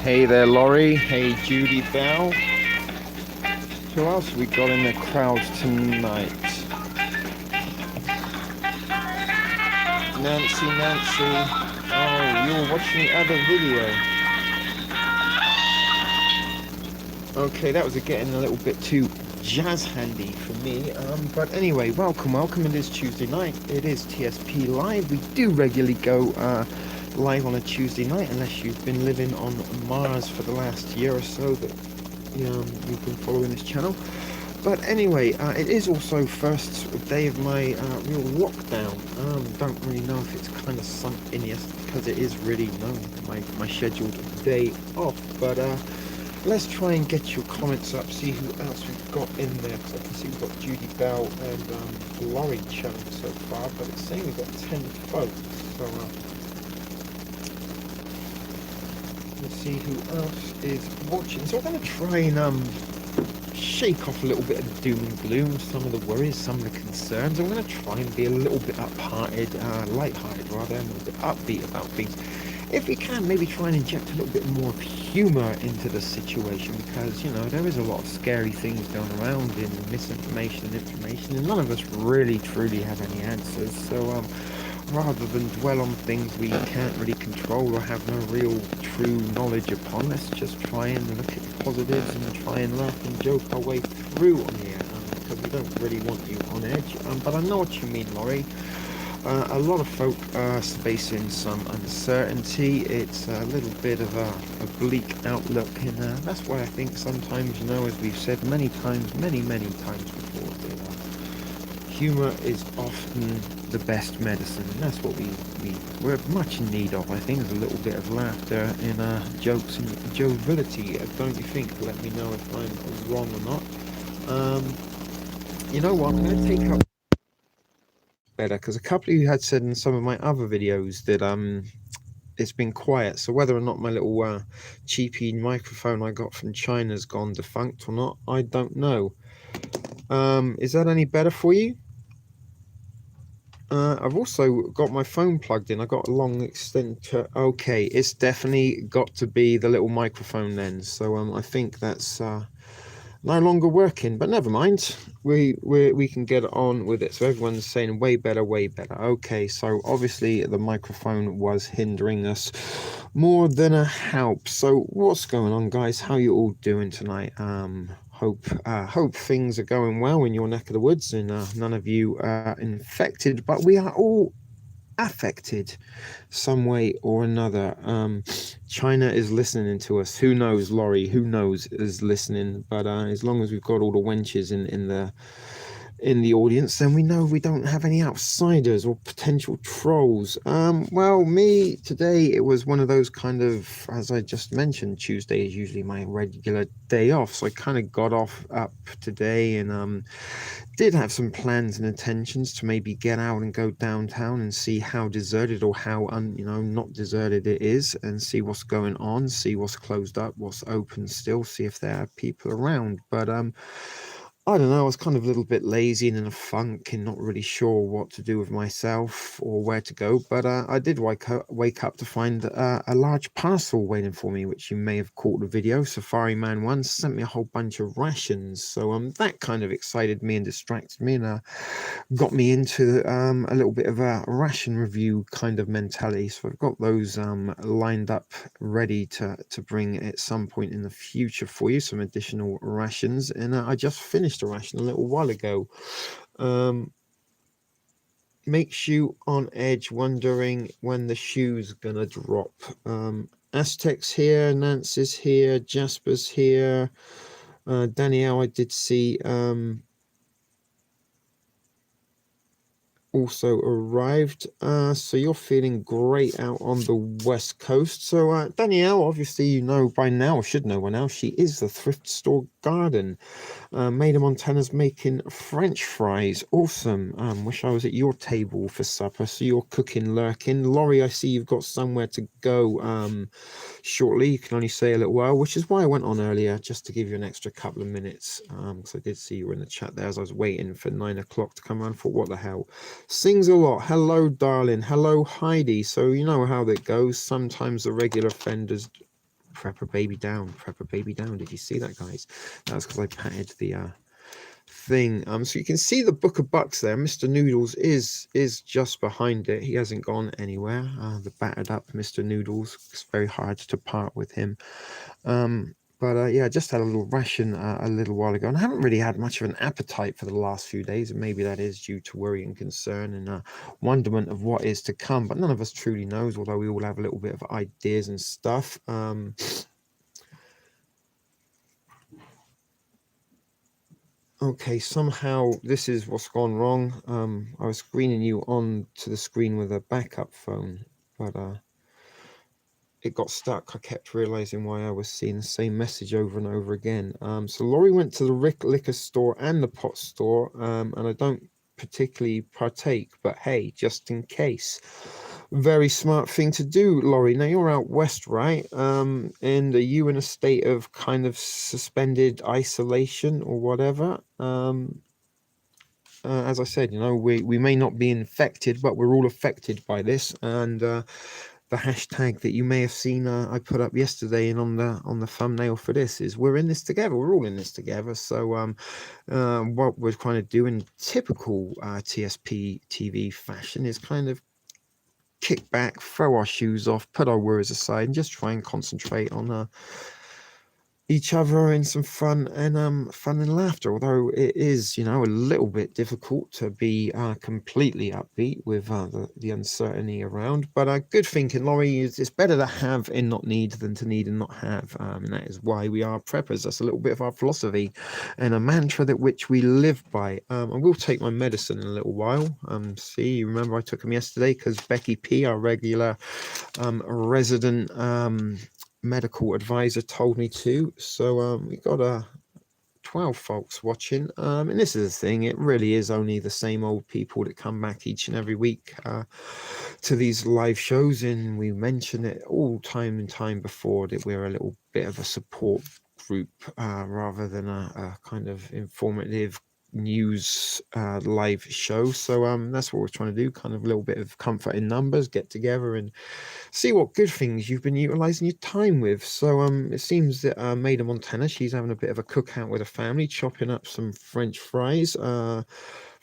Hey there, Laurie. Hey, Judy Bell. Who else have we got in the crowd tonight? Nancy. Oh, you're watching the other video. Okay, that was getting a little bit too jazz handy for me. But anyway, welcome. It is Tuesday night. It is TSP Live. We do regularly go live on a Tuesday night, unless you've been living on Mars for the last year or so that you've been following this channel. But anyway, it is also first day of my real lockdown. Don't really know if it's kind of sunk in yet, because it is really my scheduled day off. But let's try and get your comments up, see who else we've got in there. Because I can see we've got Judy Bell and Laurie chatting so far, but it's saying we've got 10 folks. So let's see who else is watching. So I'm going to try and shake off a little bit of the doom and gloom, some of the worries, some of the concerns. I'm going to try and be a little bit light-hearted rather, and a little bit upbeat about things. If we can, maybe try and inject a little bit more of humour into the situation, because, there is a lot of scary things going around in misinformation and information, and none of us really, truly have any answers. So, rather than dwell on things we can't really control or have no real true knowledge upon, let's just try and look at the positives and try and laugh and joke our way through on here, because we don't really want you on edge. But I know what you mean, Laurie. A lot of folk are facing some uncertainty. It's a little bit of a bleak outlook, and that's why I think sometimes, as we've said many times before, that humour is often the best medicine, and that's what we're much in need of. I think there's a little bit of laughter in jokes and joviality, don't you think? Let me know if I'm wrong or not. You know what, I'm going to take up better, because a couple of you had said in some of my other videos that it's been quiet, so whether or not my little cheapy microphone I got from China's gone defunct or not, I don't know. Is that any better for you? I've also got my phone plugged in. I got a long extender. Okay, it's definitely got to be the little microphone then. So I think that's no longer working. But never mind. We can get on with it. So everyone's saying way better, way better. Okay, so obviously the microphone was hindering us more than a help. So what's going on, guys? How you all doing tonight? Hope things are going well in your neck of the woods, and none of you are infected, but we are all affected some way or another. China is listening to us. Who knows, Laurie? Who knows is listening? But as long as we've got all the wenches in the audience, then we know we don't have any outsiders or potential trolls. Well, me today, it was one of those kind of, as I just mentioned, Tuesday is usually my regular day off, so I kind of got up today and did have some plans and intentions to maybe get out and go downtown and see how deserted or how not deserted it is, and see what's going on, see what's closed up, what's open still, see if there are people around. But I don't know, I was kind of a little bit lazy and in a funk and not really sure what to do with myself or where to go. But I did wake up to find a large parcel waiting for me, which you may have caught the video. Safari Man 1 sent me a whole bunch of rations. So that kind of excited me and distracted me, and got me into a little bit of a ration review kind of mentality. So I've got those lined up ready to bring at some point in the future for you, some additional rations. And I just finished a ration a little while ago. Makes you on edge, wondering when the shoe's gonna drop. Aztec's here, Nancy's here, Jasper's here, Danielle I did see also arrived. So you're feeling great out on the west coast. So Danielle, obviously by now, should know by now, she is the thrift store garden. Maida Montana's making French fries. Awesome. Wish I was at your table for supper. So you're cooking, lurking. Laurie, I see you've got somewhere to go shortly. You can only say a little while, which is why I went on earlier, just to give you an extra couple of minutes. Because I did see you in the chat there as I was waiting for 9 o'clock to come around. For what the hell? Sings a lot. Hello, darling. Hello, Heidi. So you know how that goes. Sometimes the regular offenders Prepper baby down, Prepper baby down. Did you see that, guys? That was because I patted the thing. So you can see the Book of Bucks there. Mr. Noodles is just behind it. He hasn't gone anywhere. The battered up Mr. Noodles. It's very hard to part with him. But yeah, I just had a little ration a little while ago, and I haven't really had much of an appetite for the last few days, and maybe that is due to worry and concern and wonderment of what is to come. But none of us truly knows, although we all have a little bit of ideas and stuff. Okay, somehow this is what's gone wrong. I was screening you on to the screen with a backup phone, but it got stuck. I kept realizing why I was seeing the same message over and over again. So Laurie went to the liquor store and the pot store, and I don't particularly partake, but hey, just in case. Very smart thing to do, Laurie. Now you're out west, right? And are you in a state of kind of suspended isolation or whatever? As I said, you know, we may not be infected, but we're all affected by this, and the hashtag that you may have seen I put up yesterday and on the thumbnail for this is we're in this together. We're all in this together. So what we're trying to do in typical TSP TV fashion is kind of kick back, throw our shoes off, put our worries aside, and just try and concentrate on each other in some fun and laughter, although it is, you know, a little bit difficult to be completely upbeat with the uncertainty around. But good thinking, Laurie. It's better to have and not need than to need and not have, and that is why we are preppers. That's a little bit of our philosophy and a mantra that which we live by. I will take my medicine in a little while. See, you remember I took them yesterday because Becky P, our regular resident medical advisor, told me to. So we got 12 folks watching, and this is the thing, it really is only the same old people that come back each and every week to these live shows, and we mention it all time and time before that we're a little bit of a support group rather than a kind of informative news live show. So that's what we're trying to do, kind of a little bit of comfort in numbers, get together and see what good things you've been utilizing your time with. So it seems that Maida Montana, she's having a bit of a cookout with her family, chopping up some French fries.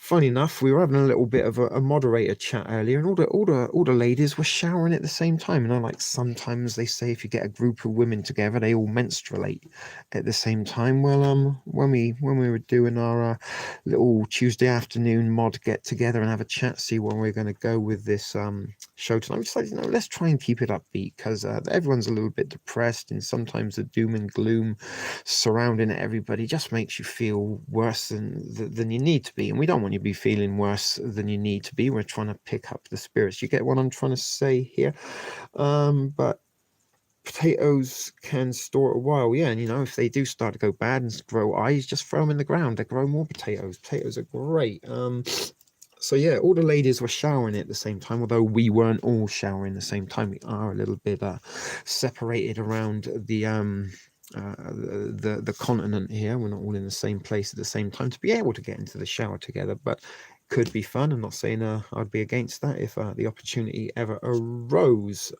Funny enough, we were having a little bit of a moderator chat earlier, and all the ladies were showering at the same time. You know, like sometimes they say if you get a group of women together, they all menstruate at the same time. Well, when we were doing our little Tuesday afternoon mod get together and have a chat, see where we're going to go with this show tonight, we decided, you know, let's try and keep it upbeat because everyone's a little bit depressed, and sometimes the doom and gloom surrounding everybody just makes you feel worse than you need to be, and we don't want you to be feeling worse than you need to be. We're trying to pick up the spirits. You get what I'm trying to say here? But potatoes can store a while, yeah, and you know, if they do start to go bad and grow eyes, just throw them in the ground. They grow more potatoes. Potatoes are great. So yeah, all the ladies were showering at the same time, although we weren't all showering at the same time. We are a little bit separated around the continent here. We're not all in the same place at the same time to be able to get into the shower together, but could be fun. I'm not saying I'd be against that if the opportunity ever arose.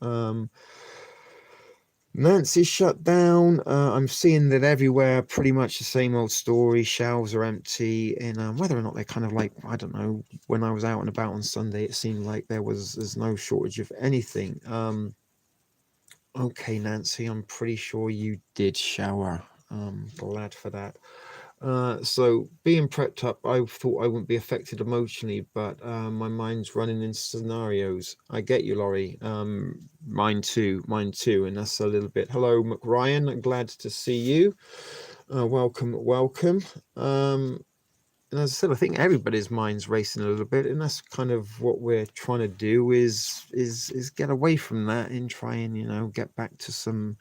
Nancy shut down. I'm seeing that everywhere, pretty much the same old story. Shelves are empty, and whether or not they're kind of like, I don't know. When I was out and about on Sunday, it seemed like there's no shortage of anything. Okay, Nancy, I'm pretty sure you did shower. Glad for that. So being prepped up, I thought I wouldn't be affected emotionally, but my mind's running in scenarios. I get you, Laurie. Mine too, and that's a little bit. Hello, McRyan. Glad to see you. Welcome. And as I said, I think everybody's mind's racing a little bit, and that's kind of what we're trying to do is get away from that and try and, you know, get back to some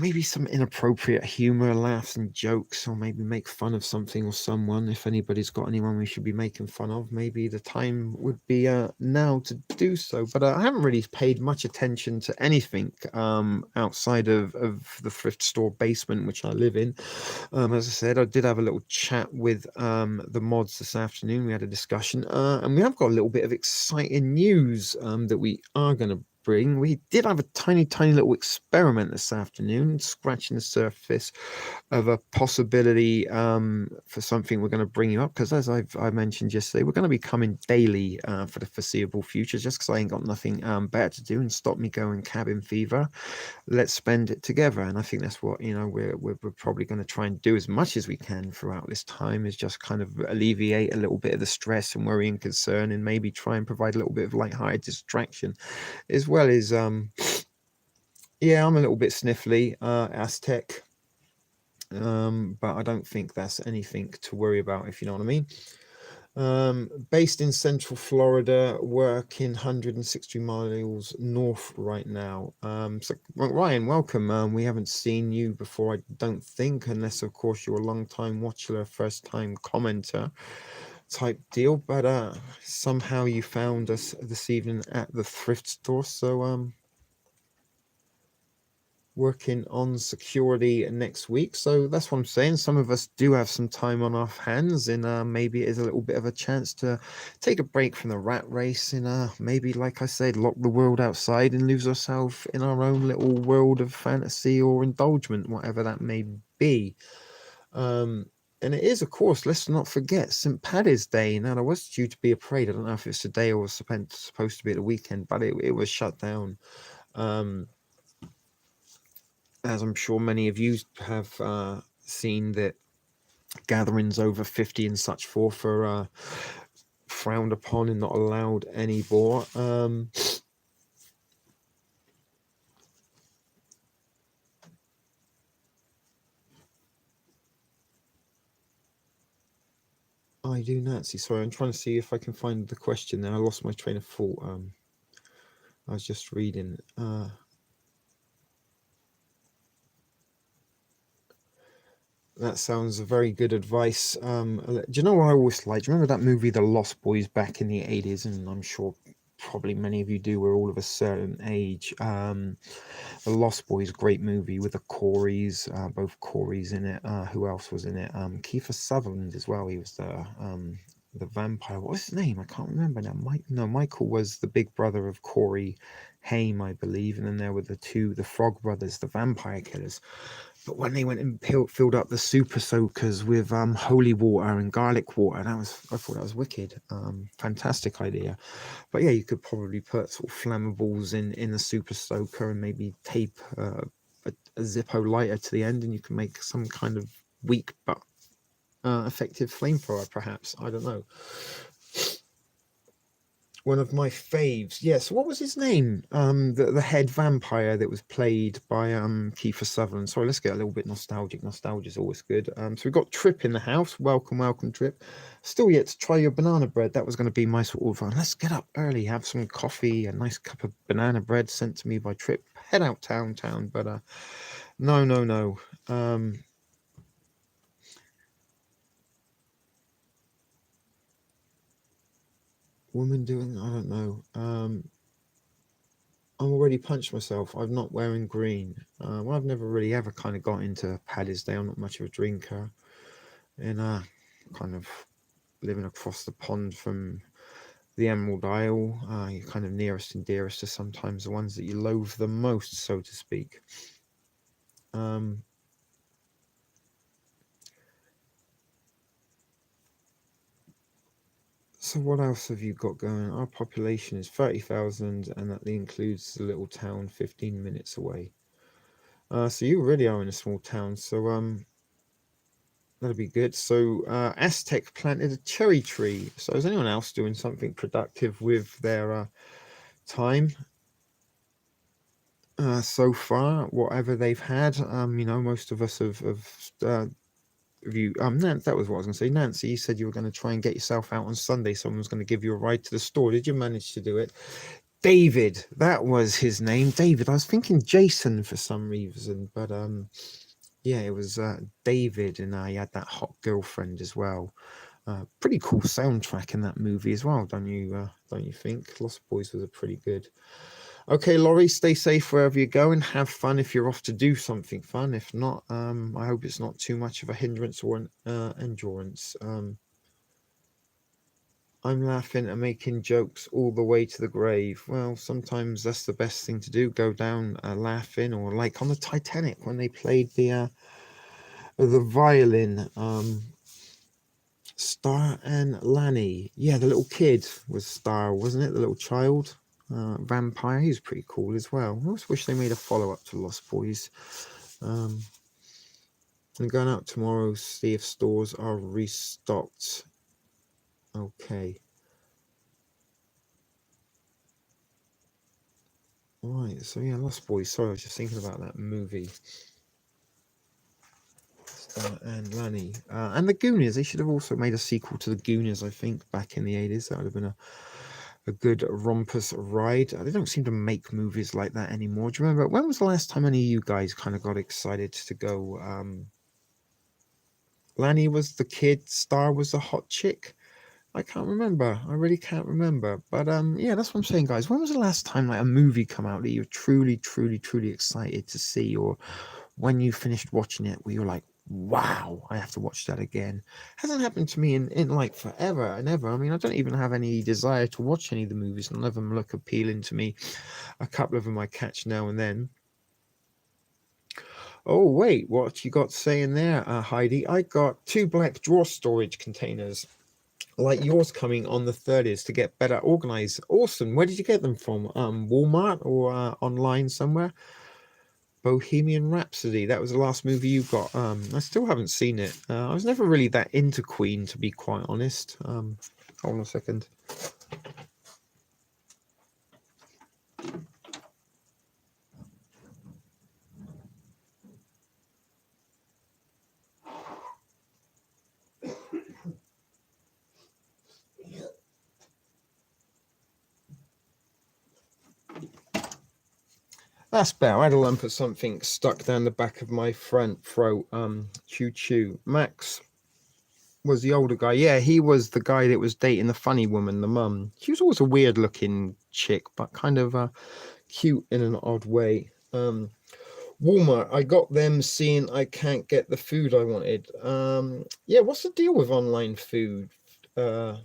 maybe some inappropriate humor, laughs and jokes, or maybe make fun of something or someone. If anybody's got anyone we should be making fun of, maybe the time would be now to do so. But I haven't really paid much attention to anything outside of the thrift store basement which I live in. As I said, I did have a little chat with the mods this afternoon. We had a discussion, and we have got a little bit of exciting news that we are going to bring. We did have a tiny little experiment this afternoon, scratching the surface of a possibility for something we're going to bring you up, because as I mentioned yesterday, we're going to be coming daily for the foreseeable future, just because I ain't got nothing better to do and stop me going cabin fever. Let's spend it together, and I think that's what we're probably going to try and do as much as we can throughout this time, is just kind of alleviate a little bit of the stress and worry and concern, and maybe try and provide a little bit of light-hearted distraction, as well as yeah, I'm a little bit sniffly, Aztec, but I don't think that's anything to worry about, if you know what I mean. Based in Central Florida, working 160 miles north right now. So Ryan, welcome. We haven't seen you before, I don't think, unless of course you're a long time watcher, first time commenter type deal. But somehow you found us this evening at the thrift store. So working on security next week, so that's what I'm saying. Some of us do have some time on our hands, and maybe it is a little bit of a chance to take a break from the rat race, and maybe, like I said, lock the world outside and lose ourselves in our own little world of fantasy or indulgement, whatever that may be. And it is, of course, let's not forget, St. Paddy's Day. Now, there was due to be a parade. I don't know if it's today or was supposed to be at the weekend, but it was shut down. As I'm sure many of you have seen, that gatherings over 50 and such forth are frowned upon and not allowed anymore. I do, Nancy. Sorry, I'm trying to see if I can find the question there. I lost my train of thought. I was just reading. That sounds very good advice. Do you know what I always liked? Do you remember that movie, The Lost Boys, back in the 80s? And I'm sure probably many of you do, we're all of a certain age. The Lost Boys, great movie with the Coreys, both Coreys in it. Who else was in it? Kiefer Sutherland as well. He was the vampire. What was his name? I can't remember now. Michael was the big brother of Corey Haim, I believe. And then there were the Frog Brothers, the vampire killers. But when they went and filled up the super soakers with holy water and garlic water, I thought that was wicked. Fantastic idea. But yeah, you could probably put sort of flammables in the super soaker and maybe tape a Zippo lighter to the end, and you can make some kind of weak but effective flamethrower, perhaps. I don't know. One of my faves. Yes, what was his name? The head vampire that was played by Kiefer Sutherland. Sorry, let's get a little bit nostalgic. Nostalgia is always good. So we've got Trip in the house. Welcome, Trip. Still yet to try your banana bread. That was going to be my sort of let's get up early, have some coffee, a nice cup of banana bread sent to me by Trip. Head out town. But no. Woman doing, I don't know. I'm already punched myself. I'm not wearing green. Well, I've never really ever kind of got into Paddy's Day. I'm not much of a drinker. And kind of living across the pond from the Emerald Isle, you're kind of nearest and dearest to sometimes the ones that you loathe the most, so to speak. So what else have you got going? Our population is 30,000, and that includes the little town 15 minutes away. So you really are in a small town. So that'll be good. So Aztec planted a cherry tree. So is anyone else doing something productive with their time so far? Whatever they've had. Most of us have you that was what I was going to say. Nancy, you said you were going to try and get yourself out on Sunday. Someone was going to give you a ride to the store. Did you manage to do it? David, that was his name. David. I was thinking Jason for some reason, but yeah, it was David, and he had that hot girlfriend as well. Pretty cool soundtrack in that movie as well, don't you think? Lost Boys was a pretty good. Okay, Laurie, stay safe wherever you're going. Have fun if you're off to do something fun. If not, I hope it's not too much of a hindrance or an endurance. I'm laughing and making jokes all the way to the grave. Well, sometimes that's the best thing to do. Go down laughing, or like on the Titanic when they played the violin. Star and Lanny. Yeah, the little kid was Star, wasn't it? The little child. Vampire. He's pretty cool as well. I just wish they made a follow up to Lost Boys. I'm going out tomorrow, see if stores are restocked. Okay. Right, so yeah, Lost Boys. Sorry, I was just thinking about that movie. Star and Lanny. And the Goonies. They should have also made a sequel to the Goonies, I think, back in the 80s. That would have been a good rompous ride. They don't seem to make movies like that anymore. Do you remember, when was the last time any of you guys kind of got excited to go? Lanny was the kid, Star was the hot chick. I can't remember. I really can't remember. But yeah, that's what I'm saying, guys. When was the last time like a movie come out that you're truly, truly, truly excited to see, or when you finished watching it, where you're like, wow, I have to watch that again? Hasn't happened to me in like forever and ever. I mean, I don't even have any desire to watch any of the movies. None of them look appealing to me. A couple of them I catch now and then. Oh, wait, what you got saying there, Heidi? I got 2 black drawer storage containers like yours coming on the 30th to get better organized. Awesome. Where did you get them from? Walmart or online somewhere? Bohemian Rhapsody. That was the last movie you got. I still haven't seen it. I was never really that into Queen, to be quite honest. Hold on a second. That's better. I had a lump of something stuck down the back of my front throat. Choo choo. Max was the older guy. Yeah, he was the guy that was dating the funny woman, the mum. She was always a weird looking chick, but kind of cute in an odd way. Walmart, I got them seeing I can't get the food I wanted. Yeah, what's the deal with online food? Can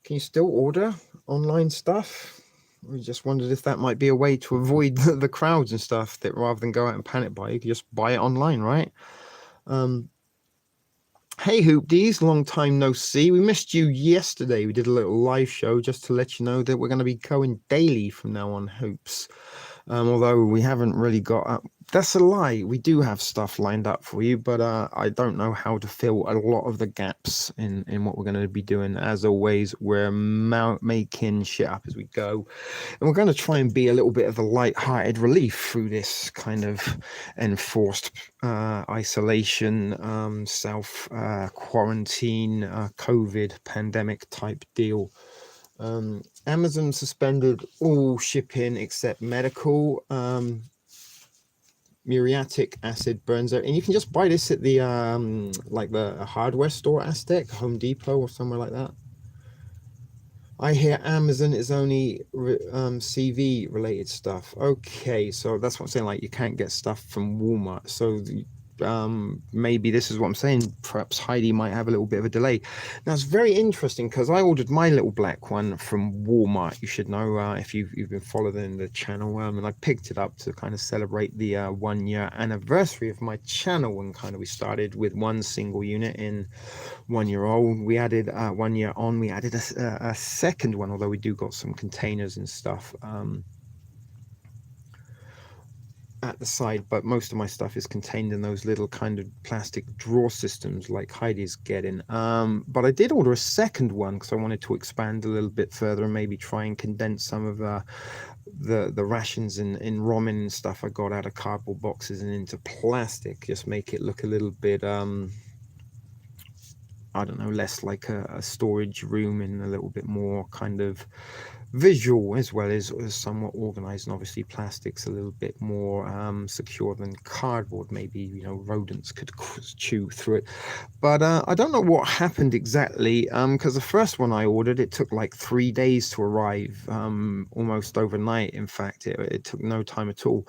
you still order online stuff? We just wondered if that might be a way to avoid the crowds and stuff, that rather than go out and panic buy, you can just buy it online, right? Hey Hoopdies, long time no see. We missed you yesterday. We did a little live show just to let you know that we're going to be going daily from now on, Hoops. Although we haven't really got up. That's a lie. We do have stuff lined up for you, but I don't know how to fill a lot of the gaps in what we're going to be doing. As always, we're making shit up as we go, and we're going to try and be a little bit of a light-hearted relief through this kind of enforced isolation, self quarantine, COVID pandemic type deal. Amazon suspended all shipping except medical. Muriatic acid burns out, and you can just buy this at the like the hardware store, Aztec, Home Depot, or somewhere like that. I hear Amazon is only CV related stuff. Okay, so that's what I'm saying. Like, you can't get stuff from Walmart. So maybe this is what I'm saying. Perhaps Heidi might have a little bit of a delay. Now, it's very interesting because I ordered my little black one from Walmart. You should know if you've been following the channel. And I picked it up to kind of celebrate the 1-year anniversary of my channel. And kind of we started with one single unit in 1 year old. We added 1 year on. We added a second one, although we do got some containers and stuff at the side, but most of my stuff is contained in those little kind of plastic drawer systems like Heidi's getting. But I did order a second one because I wanted to expand a little bit further and maybe try and condense some of the rations in ramen and stuff I got out of cardboard boxes and into plastic. Just make it look a little bit I don't know, less like a storage room and a little bit more kind of visual as well as somewhat organized, and obviously plastic's a little bit more secure than cardboard. Maybe, you know, rodents could chew through it. But I don't know what happened exactly, because the first one I ordered, it took like 3 days to arrive, almost overnight. In fact, it took no time at all.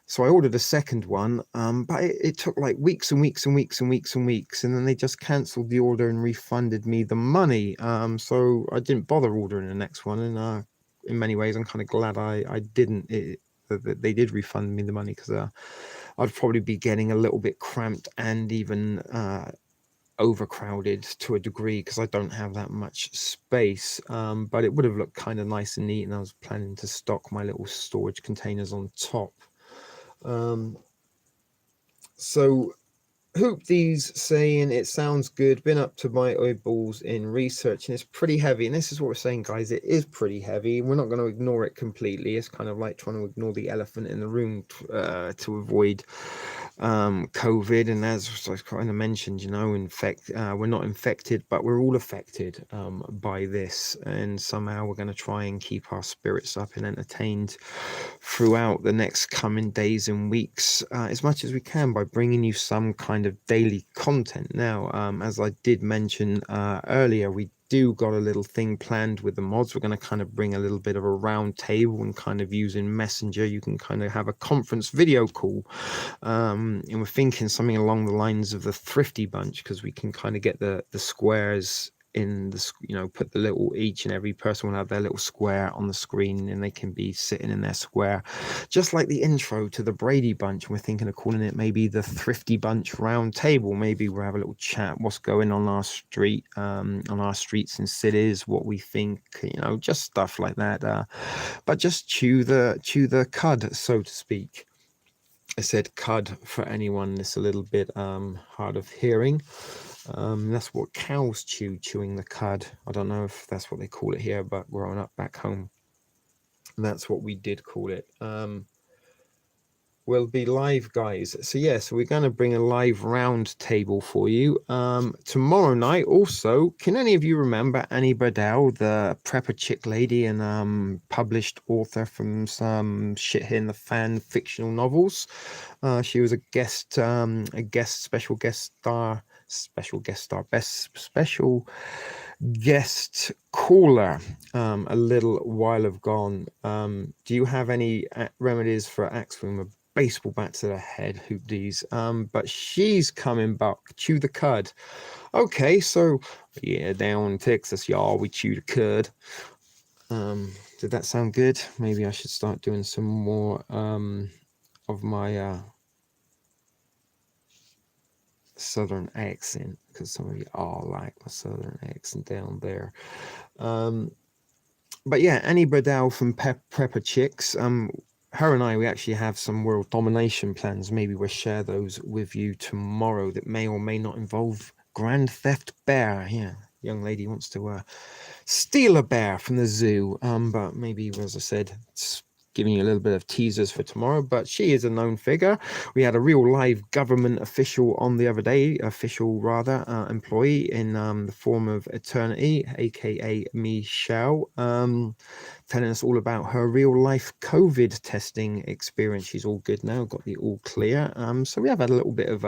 So I ordered a second one, but it took like weeks and weeks and weeks and weeks and weeks, and then they just cancelled the order and refunded me the money. So I didn't bother ordering the next one, and in many ways, I'm kind of glad I didn't. That they did refund me the money, because I'd probably be getting a little bit cramped and even overcrowded to a degree, because I don't have that much space. But it would have looked kind of nice and neat, and I was planning to stock my little storage containers on top. So Hoopties saying it sounds good. Been up to my eyeballs in research, and it's pretty heavy. And this is what we're saying, guys. It is pretty heavy. We're not going to ignore it completely. It's kind of like trying to ignore the elephant in the room to avoid COVID. And as I kind of mentioned, you know, we're not infected, but we're all affected by this. And somehow we're going to try and keep our spirits up and entertained throughout the next coming days and weeks as much as we can, by bringing you some kind of daily content. Now, as I did mention earlier, we do got a little thing planned with the mods. We're going to kind of bring a little bit of a round table, and kind of using Messenger, you can kind of have a conference video call, and we're thinking something along the lines of the Thrifty Bunch, because we can kind of get the squares in the, you know, put the little, each and every person will have their little square on the screen, and they can be sitting in their square, just like the intro to the Brady Bunch. We're thinking of calling it maybe the Thrifty Bunch Round Table. Maybe we'll have a little chat, what's going on our street, on our streets and cities, what we think, you know, just stuff like that. But just chew the cud, so to speak. I said cud for anyone that's a little bit hard of hearing. That's what cows chew, chewing the cud. I don't know if that's what they call it here, but growing up back home, that's what we did call it. We'll be live, guys. So yes, we're going to bring a live round table for you tomorrow night. Also, can any of you remember Annie Burdell, the prepper chick lady and published author from some Shit Hitting the Fan fictional novels? She was a special guest caller a little while have gone. Do you have any remedies for axe with a baseball bat to the head, Hoopties? But she's coming back. Chew the cud. Okay, so yeah, down in Texas, y'all, we chew the cud. Did that sound good? Maybe I should start doing some more of my southern accent, because some of you all like my southern accent down there. But yeah, Annie Burdell from Prepper Chicks, her and I, we actually have some world domination plans. Maybe we'll share those with you tomorrow, that may or may not involve Grand Theft Bear. Yeah, young lady wants to steal a bear from the zoo, but maybe, as I said, it's giving you a little bit of teasers for tomorrow. But she is a known figure. We had a real live government official on the other day, employee in the form of Eternity, aka Michelle, telling us all about her real life COVID testing experience. She's all good now, got the all clear. So we have had a little bit of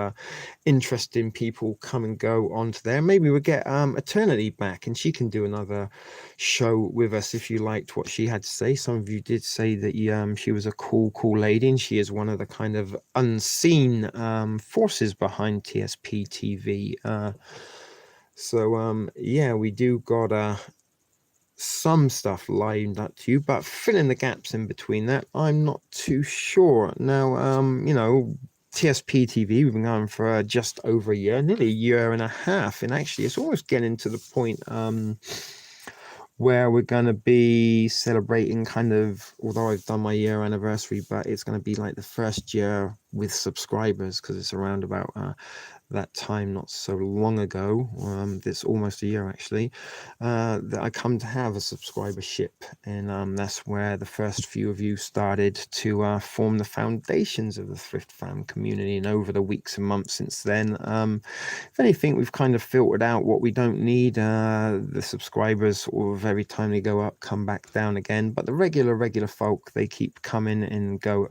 interesting people come and go onto there. Maybe we'll get Eternity back, and she can do another show with us if you liked what she had to say. Some of you did say that she was a cool lady, and she is one of the kind of unseen forces behind TSP TV. So yeah, we do got some stuff lined up to you, but fill in the gaps in between that, I'm not too sure. Now, you know, TSP TV, we've been going for just over a year, nearly a year and a half, and actually it's almost getting to the point where we're going to be celebrating kind of, although I've done my year anniversary, but it's going to be like the first year with subscribers, because it's around about that time not so long ago, it's almost a year actually, that I come to have a subscribership, and that's where the first few of you started to form the foundations of the Thrift Fam community. And over the weeks and months since then, if anything, we've kind of filtered out what we don't need. The subscribers sort of every time they go up come back down again, but the regular folk, they keep coming and go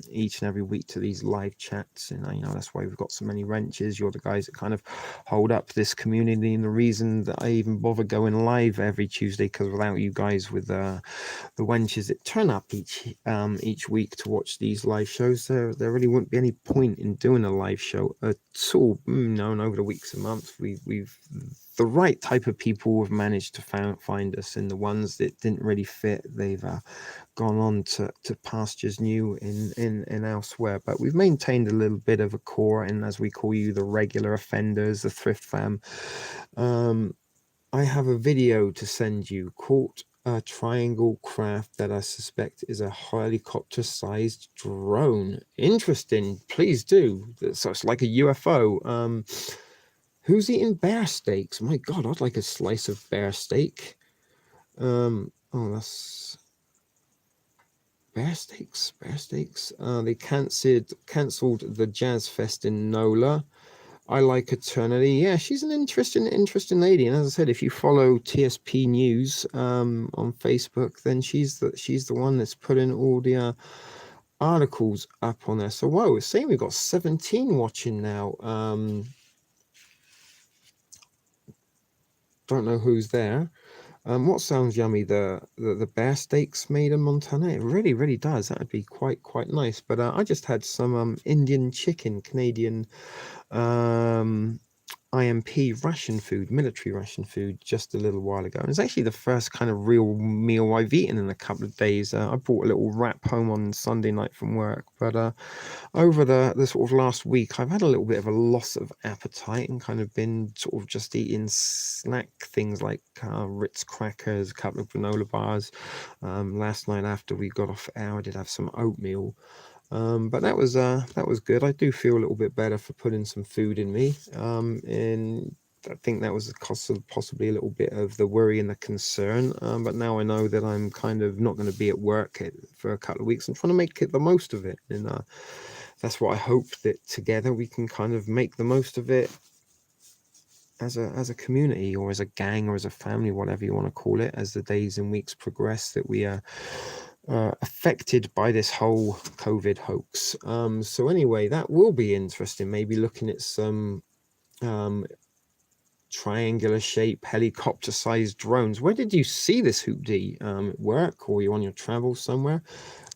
each and every week to these live chats, and that's why we've got so many wrenches. You're the guys that kind of hold up this community, and the reason that I even bother going live every Tuesday, because without you guys with the wenches that turn up each week to watch these live shows, there really wouldn't be any point in doing a live show at all. And over the weeks and months, we've the right type of people have managed to find us, and the ones that didn't really fit, they've gone on to pastures new in elsewhere. But we've maintained a little bit of a core, and as we call you, the regular offenders, the Thrift Fam. I have a video to send you called a triangle craft that I suspect is a helicopter-sized drone. Interesting. Please do. So it's like a UFO. Who's eating bear steaks? My God, I'd like a slice of bear steak. That's bear steaks. They cancelled the Jazz Fest in NOLA. I like Eternity. Yeah, she's an interesting lady. And as I said, if you follow TSP News on Facebook, then she's the one that's putting all the articles up on there. So whoa, it's saying we've got 17 watching now. Don't know who's there. What sounds yummy? The bear steaks made in Montana. It really does. That would be quite nice. But I just had some Indian chicken, Canadian IMP ration food, military ration food, just a little while ago. And it's actually the first kind of real meal I've eaten in a couple of days. I brought a little wrap home on Sunday night from work, but over the sort of last week, I've had a little bit of a loss of appetite and kind of been sort of just eating snack things like Ritz crackers, a couple of granola bars. Last night after we got off air, I did have some oatmeal. But that was good. I do feel a little bit better for putting some food in me. And I think that was the cost of possibly a little bit of the worry and the concern. But now I know that I'm kind of not going to be at work for a couple of weeks. I'm trying to make it the most of it. And that's what I hope, that together we can kind of make the most of it as a community, or as a gang, or as a family, whatever you want to call it, as the days and weeks progress, that we are affected by this whole COVID hoax. So anyway, that will be interesting. Maybe looking at some triangular shape helicopter-sized drones. Where did you see this, Hoopty? At work, or were you on your travels somewhere?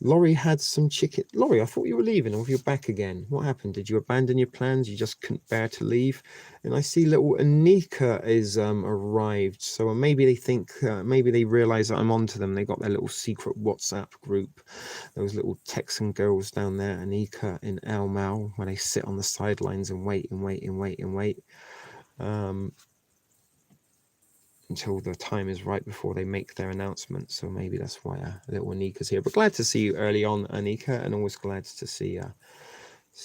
Laurie had some chicken. Laurie, I thought you were leaving, or you're back again. What happened? Did you abandon your plans? You just couldn't bear to leave? And I see little Anika is arrived. So maybe they think, maybe they realize that I'm onto them. They got their little secret WhatsApp group. Those little Texan girls down there, Anika and Al Mal, where they sit on the sidelines and wait until the time is right before they make their announcement. So maybe that's why little Anika's here. But glad to see you early on, Anika, and always glad to see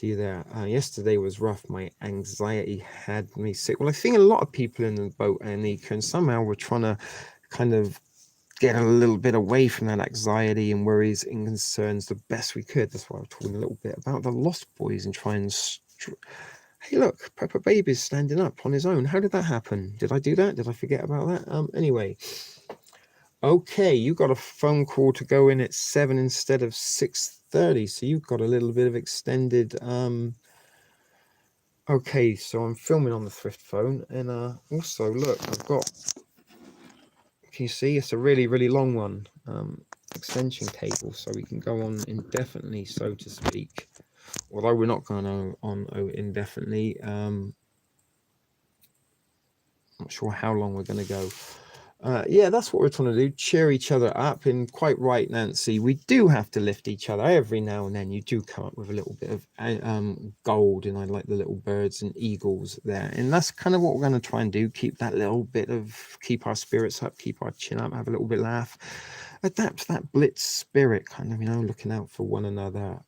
you there. Yesterday was rough. My anxiety had me sick. Well, I think a lot of people in the boat, Anika, and somehow we're trying to kind of get a little bit away from that anxiety and worries and concerns the best we could. That's why I'm talking a little bit about the Lost Boys and try and hey, look, Pepper Baby's standing up on his own. How did that happen? Did I do that? Did I forget about that? Anyway. Okay, you got a phone call to go in at 7 instead of 6:30. So you've got a little bit of extended... Okay, so I'm filming on the Thrift phone. And also, look, I've got... Can you see? It's a really long one. Extension cable, so we can go on indefinitely, so to speak. Although we're not going on indefinitely. Not sure how long we're going to go. Yeah, that's what we're trying to do. Cheer each other up. And quite right, Nancy, we do have to lift each other. Every now and then you do come up with a little bit of gold, and I like the little birds and eagles there. And that's kind of what we're going to try and do. Keep that little bit of, keep our spirits up, keep our chin up, have a little bit laugh. Adapt that blitz spirit, kind of, looking out for one another.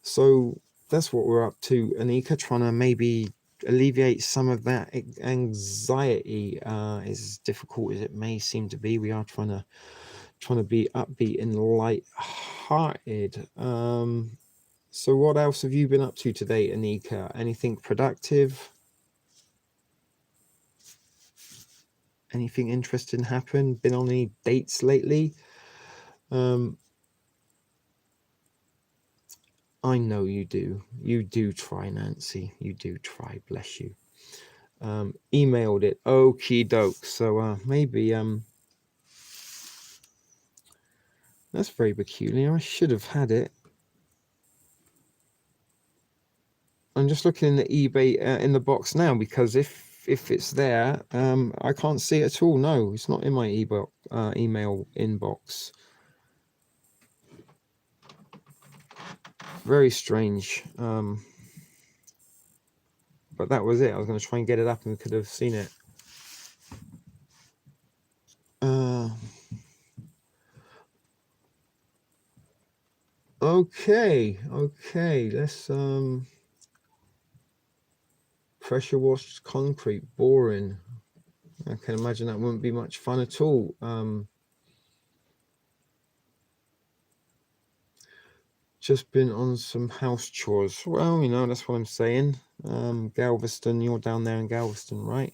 So that's what we're up to, Anika, trying to maybe alleviate some of that anxiety. As difficult as it may seem to be, we are trying to be upbeat and light-hearted. So what else have you been up to today, Anika? Anything productive? Anything interesting happen? Been on any dates lately? I know you do. You do try, Nancy. You do try. Bless you. Emailed it. Okie doke. So maybe that's very peculiar. I should have had it. I'm just looking in the eBay in the box now, because if it's there, I can't see it at all. No, it's not in my email inbox. Very strange. But that was it. I was going to try and get it up and could have seen it. Okay, let's pressure washed concrete, boring. I can imagine that wouldn't be much fun at all. Just been on some house chores. Well, you know, that's what I'm saying. Galveston, you're down there in Galveston, right?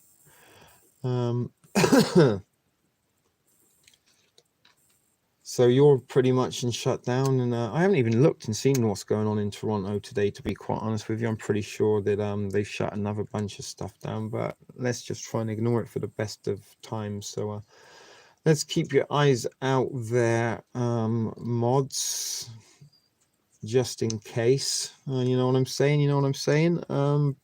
So you're pretty much in shutdown, and I haven't even looked and seen what's going on in Toronto today, to be quite honest with you. I'm pretty sure that they've shut another bunch of stuff down, but let's just try and ignore it for the best of times. So let's keep your eyes out there, mods, just in case. You know what I'm saying?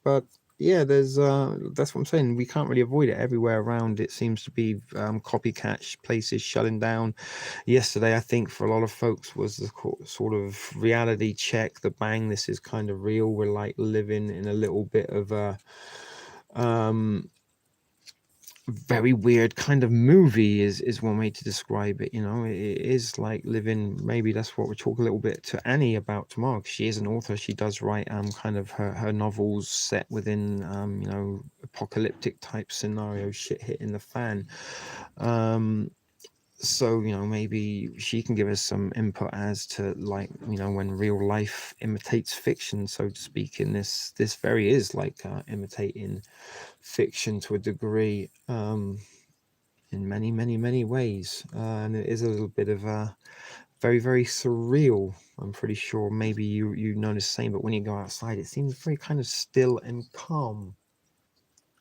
But yeah, there's that's what I'm saying. We can't really avoid it. Everywhere around it seems to be copycat places shutting down. Yesterday, I think for a lot of folks was the sort of reality check, the bang, this is kind of real. We're like living in a little bit of a very weird kind of movie is one way to describe it. You know, it is like living, maybe that's what we'll talk a little bit to Annie about tomorrow, because she is an author. She does write kind of her novels set within you know, apocalyptic type scenarios, shit hitting the fan. So, you know, maybe she can give us some input as to, like, you know, when real life imitates fiction, so to speak. In this very is like imitating fiction to a degree, in many ways, and it is a little bit of a very surreal. I'm pretty sure maybe you notice the same, but when you go outside, it seems very kind of still and calm.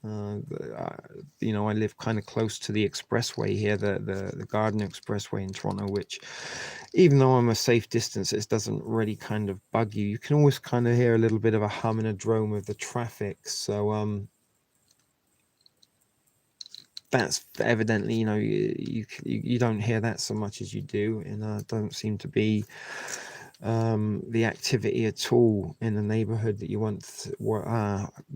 You know, I live kind of close to the expressway here, the Garden Expressway in Toronto, which, even though I'm a safe distance, it doesn't really kind of bug you. You can always kind of hear a little bit of a hum and a drone of the traffic. So that's evidently, you know, you don't hear that so much as you do, and don't seem to be the activity at all in the neighborhood that you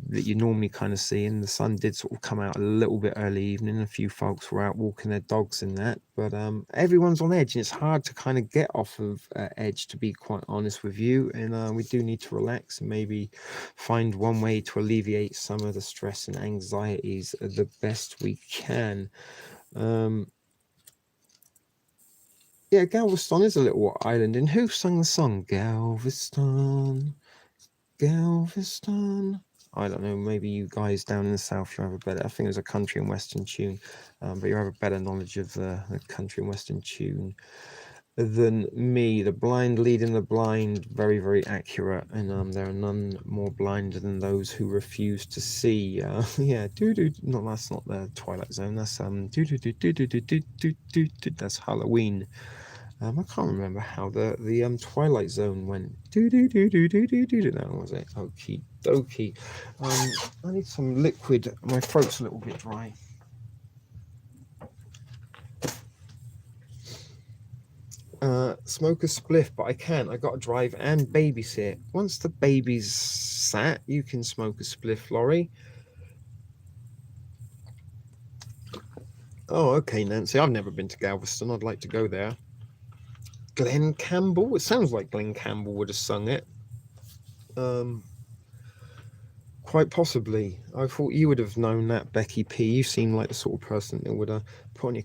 that you normally kind of see. And the sun did sort of come out a little bit early evening. A few folks were out walking their dogs in that, but everyone's on edge, and it's hard to kind of get off of edge, to be quite honest with you. And we do need to relax and maybe find one way to alleviate some of the stress and anxieties the best we can. Yeah, Galveston is a little island. And who sung the song? Galveston, Galveston. I don't know. Maybe you guys down in the south, you have a better. I think it was a country and western tune, but you have a better knowledge of the country and western tune than me. The blind leading the blind, very accurate, and there are none more blind than those who refuse to see. Yeah, no, that's not the Twilight Zone. That's that's Halloween. I can't remember how the Twilight Zone went. That was it. Okie dokie. I need some liquid. My throat's a little bit dry. Smoke a spliff, but I can't. I got to drive and babysit. Once the baby's sat, you can smoke a spliff, Laurie. Oh, okay, Nancy. I've never been to Galveston. I'd like to go there. Glenn Campbell? It sounds like Glenn Campbell would have sung it. Quite possibly. I thought you would have known that, Becky P. You seem like the sort of person that would put on your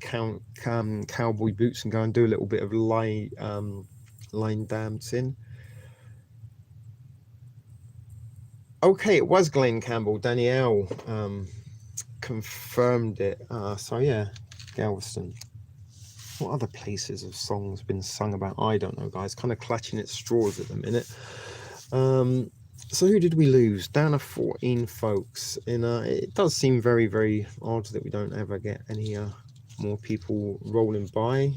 cowboy boots and go and do a little bit of line dancing. Okay, it was Glenn Campbell. Danielle confirmed it. So yeah, Galveston. What other places have songs been sung about? I don't know, guys. Kind of clutching at straws at the minute. So who did we lose? Down to 14 folks. And it does seem very, very odd that we don't ever get any more people rolling by.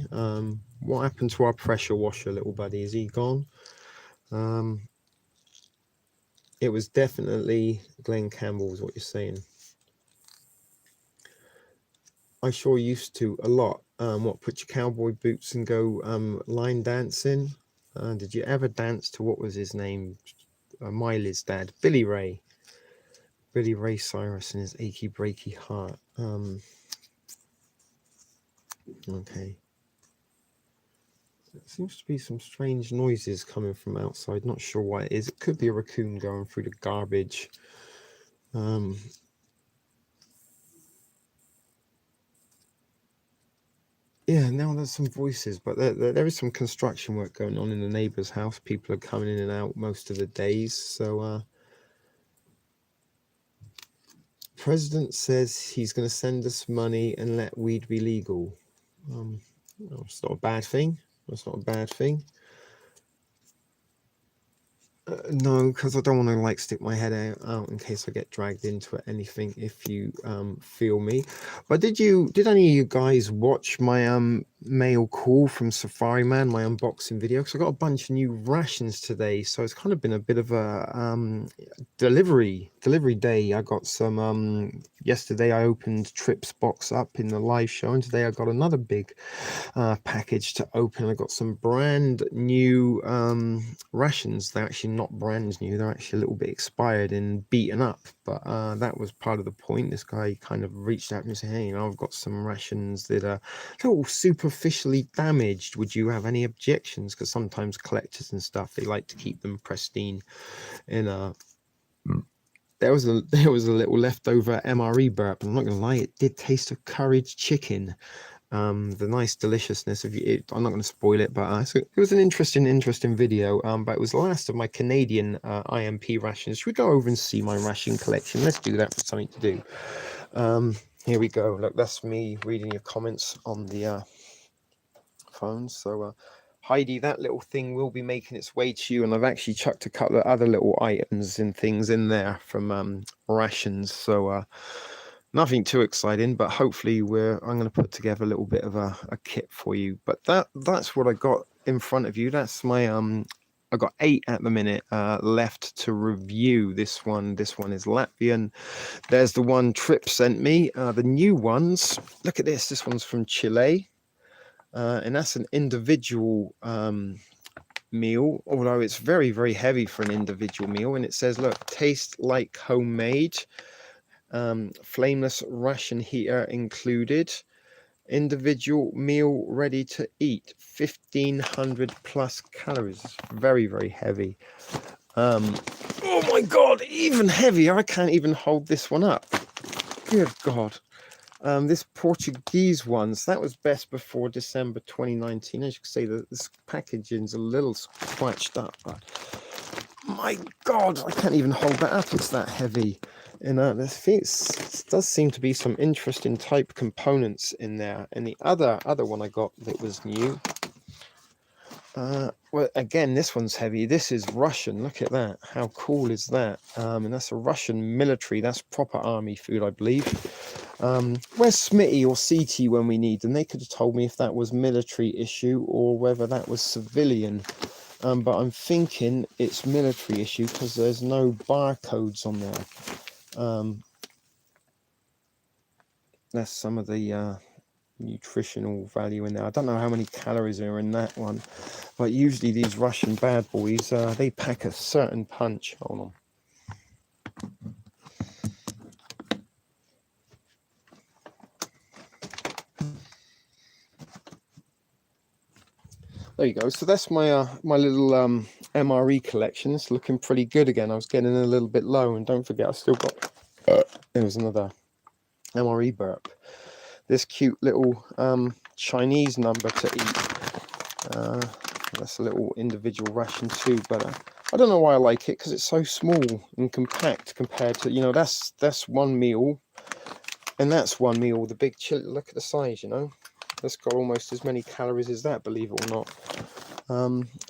What happened to our pressure washer, little buddy? Is he gone? It was definitely Glenn Campbell, is what you're saying. I sure used to a lot. What, put your cowboy boots and go line dancing? Did you ever dance to, what was his name? Miley's dad, Billy Ray Cyrus and his achy breaky heart. Okay, there seems to be some strange noises coming from outside. Not sure why it is. It could be a raccoon going through the garbage. Yeah, now there's some voices, but there is some construction work going on in the neighbor's house. People are coming in and out most of the days. So President says he's going to send us money and let weed be legal. It's not a bad thing. That's not a bad thing. No, because I don't want to like stick my head out in case I get dragged into anything, if you feel me. But did any of you guys watch my mail call from Safari Man, my unboxing video? Because I got a bunch of new rations today, so it's kind of been a bit of a delivery day. I got some yesterday. I opened Trip's box up in the live show, and today I got another big package to open. I got some brand new rations. They're actually not brand new, they're actually a little bit expired and beaten up, but that was part of the point. This guy kind of reached out and said, hey, I've got some rations that are a little superficially damaged, would you have any objections? Because sometimes collectors and stuff, they like to keep them pristine. And there was a little leftover MRE burp. I'm not gonna lie, it did taste of curried chicken. The nice deliciousness of it. I'm not going to spoil it, but so it was an interesting video. But it was the last of my Canadian IMP rations. Should we go over and see my ration collection? Let's do that for something to do. Here we go. Look, that's me reading your comments on the phone. So Heidi, that little thing will be making its way to you, and I've actually chucked a couple of other little items and things in there from rations. So nothing too exciting, but hopefully I'm going to put together a little bit of a kit for you. But that's what I got in front of you. That's my I got 8 at the minute left to review. This one is Latvian. There's the one Trip sent me. The new ones, look at this. This one's from Chile, and that's an individual meal, although it's very, very heavy for an individual meal. And it says, look, taste like homemade. Flameless ration heater included, individual meal ready to eat, 1500 plus calories. Very, very heavy. Oh my god, even heavier. I can't even hold this one up. Good god. This Portuguese ones, that was best before December 2019. As you can see, this packaging's a little scratched up, but my god, I can't even hold that up. It's that heavy. And there does seem to be some interesting type components in there. And the other one I got that was new, well, again, this one's heavy. This is Russian. Look at that. How cool is that? And that's a Russian military. That's proper army food, I believe. Where's Smitty or CT when we need them? They could have told me if that was military issue or whether that was civilian. But I'm thinking it's military issue because there's no barcodes on there. That's some of the nutritional value in there. I don't know how many calories are in that one, but usually these Russian bad boys, they pack a certain punch. Hold on. There you go. So that's my my little MRE collection. It's looking pretty good again. I was getting a little bit low, and don't forget I still got there was another MRE burp. This cute little Chinese number to eat. That's a little individual ration too, but I don't know why I like it, because it's so small and compact compared to, you know, that's one meal, and that's one meal. The big chili, look at the size, you know, that's got almost as many calories as that, believe it or not.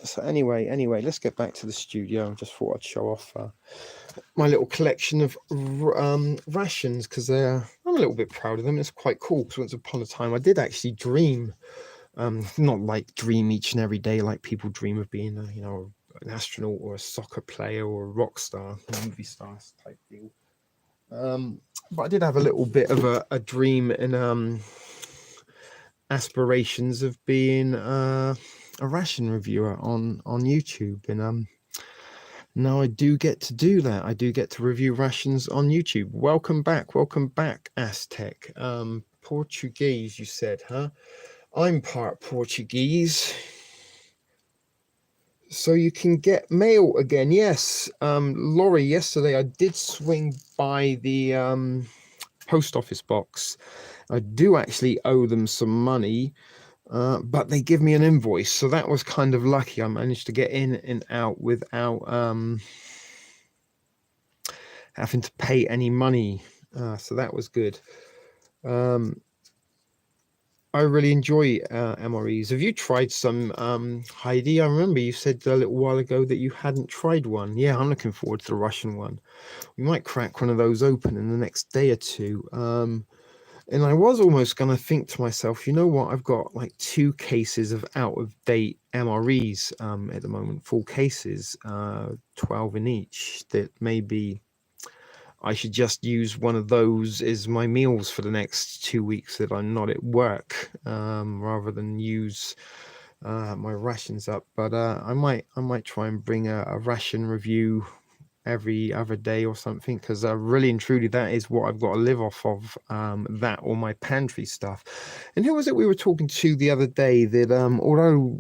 So anyway, let's get back to the studio. I just thought I'd show off my little collection of rations, because I'm a little bit proud of them. It's quite cool, because once upon a time I did actually dream, not like dream each and every day like people dream of being you know, an astronaut or a soccer player or a rock star, a movie star type deal. But I did have a little bit of a dream and aspirations of being a ration reviewer on YouTube, and now I do get to do that. I do get to review rations on YouTube. Welcome back, Aztec. Portuguese, you said, huh? I'm part Portuguese. So you can get mail again. Yes, Laurie, yesterday I did swing by the post office box. I do actually owe them some money, but they give me an invoice, so that was kind of lucky. I managed to get in and out without having to pay any money, so that was good. I really enjoy MREs. Have you tried some, Heidi? I remember you said a little while ago that you hadn't tried one. Yeah, I'm looking forward to the Russian one. We might crack one of those open in the next day or two. And I was almost going to think to myself, you know what? I've got like 2 cases of out-of-date MREs at the moment, full cases, 12 in each, that maybe I should just use one of those as my meals for the next 2 weeks that I'm not at work, rather than use my rations up. But I might try and bring a ration review every other day or something, because really and truly that is what I've got to live off of, that or my pantry stuff. And who was it we were talking to the other day that although,